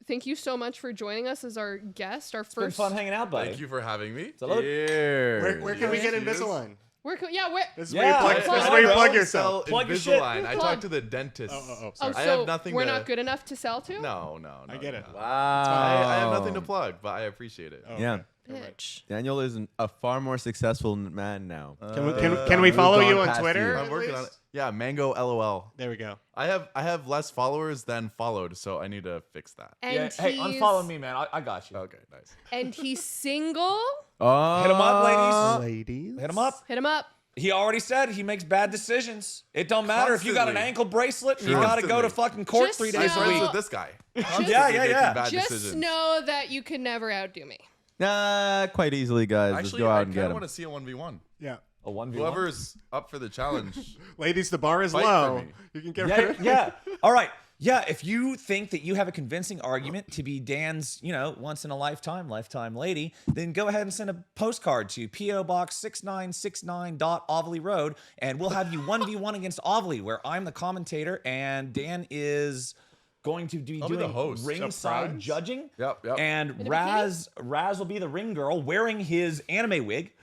Speaker 3: Thank you so much for joining us as our guest, our
Speaker 1: It's been
Speaker 3: first.
Speaker 1: fun hanging out, buddy.
Speaker 2: Thank you for having me.
Speaker 1: Salute.
Speaker 4: Cheers.
Speaker 5: Where can we get
Speaker 2: Cheers.
Speaker 5: Invisalign?
Speaker 3: Where
Speaker 5: This is
Speaker 1: Yeah,
Speaker 5: where you
Speaker 1: that's
Speaker 5: plug, this
Speaker 1: fine,
Speaker 5: is where you
Speaker 1: bro.
Speaker 5: plug yourself.
Speaker 1: Plug your shit.
Speaker 2: Invisalign. I
Speaker 3: Plug.
Speaker 2: talked to the dentist.
Speaker 3: Oh,
Speaker 2: Sorry.
Speaker 3: so
Speaker 2: I have nothing
Speaker 3: we're
Speaker 2: to.
Speaker 3: not good enough to sell to?
Speaker 2: No.
Speaker 5: I get it.
Speaker 2: no.
Speaker 4: Wow.
Speaker 2: I have nothing to plug, but I appreciate it.
Speaker 5: Oh,
Speaker 4: Yeah.
Speaker 5: okay.
Speaker 3: Bitch.
Speaker 4: Daniel is a far more successful man now.
Speaker 5: Can we follow
Speaker 4: We've
Speaker 5: you
Speaker 4: gone
Speaker 5: on
Speaker 4: past
Speaker 5: Twitter?
Speaker 4: you.
Speaker 2: I'm
Speaker 5: at
Speaker 2: working on
Speaker 5: least?
Speaker 2: it. Yeah, Mango LOL.
Speaker 5: There we go.
Speaker 2: I have less followers than followed, so I need to fix that.
Speaker 3: And
Speaker 1: Yeah, hey,
Speaker 3: he's,
Speaker 1: unfollow me, man. I got you.
Speaker 2: Okay, nice.
Speaker 3: And he's single.
Speaker 4: Oh,
Speaker 1: Hit him up, ladies.
Speaker 5: Ladies.
Speaker 1: Hit him up.
Speaker 3: Hit him up.
Speaker 1: He already said he makes bad decisions. It don't matter if you got an
Speaker 2: Constantly.
Speaker 1: ankle bracelet and you got to go to
Speaker 2: Constantly.
Speaker 1: fucking court
Speaker 3: Just
Speaker 1: 3
Speaker 3: know-
Speaker 1: days
Speaker 2: I'm
Speaker 1: a
Speaker 2: friends
Speaker 1: week.
Speaker 2: with this guy.
Speaker 1: Yeah, yeah.
Speaker 2: Bad
Speaker 3: Just
Speaker 2: decisions.
Speaker 3: know that you can never outdo me.
Speaker 4: Quite easily, guys. Let's
Speaker 2: Actually,
Speaker 4: go
Speaker 2: I
Speaker 4: out and
Speaker 2: kind
Speaker 4: get
Speaker 2: of
Speaker 4: him.
Speaker 2: want to see a 1v1.
Speaker 5: Yeah.
Speaker 1: A 1v1.
Speaker 2: Whoever's up for the challenge.
Speaker 5: Ladies, the bar is
Speaker 2: Fight for
Speaker 5: low.
Speaker 2: me.
Speaker 5: You can get
Speaker 1: Yeah,
Speaker 5: rid of
Speaker 1: yeah. All right. Yeah, if you think that you have a convincing argument to be Dan's, once in a lifetime lady, then go ahead and send a postcard to P.O. Box 6969 Ovilee Road, and we'll have you 1v1 against Ovilee, where I'm the commentator and Dan is going to be
Speaker 2: I'll be
Speaker 1: doing
Speaker 2: the host.
Speaker 1: ringside
Speaker 5: Surprise.
Speaker 1: judging.
Speaker 2: Yep.
Speaker 1: And
Speaker 3: In a
Speaker 1: Raz will be the ring girl wearing his anime wig,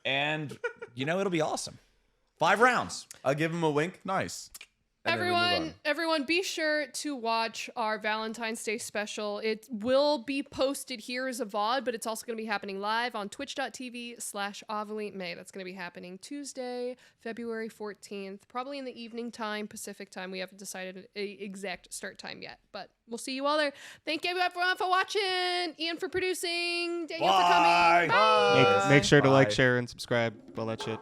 Speaker 1: and it'll be awesome. 5 rounds.
Speaker 4: I'll give him a wink.
Speaker 2: Nice. And then we move
Speaker 3: Everyone, be sure to watch our Valentine's Day special. It will be posted here as a VOD, but it's also going to be happening live on twitch.tv/Ovilee May. That's going to be happening Tuesday, February 14th, probably in the evening time, Pacific time. We haven't decided an exact start time yet, but we'll see you all there. Thank you everyone for watching, Ian for producing, Daniel for coming.
Speaker 1: Bye.
Speaker 3: Bye.
Speaker 5: Make sure to like,
Speaker 4: Bye.
Speaker 5: share, and subscribe. All that shit.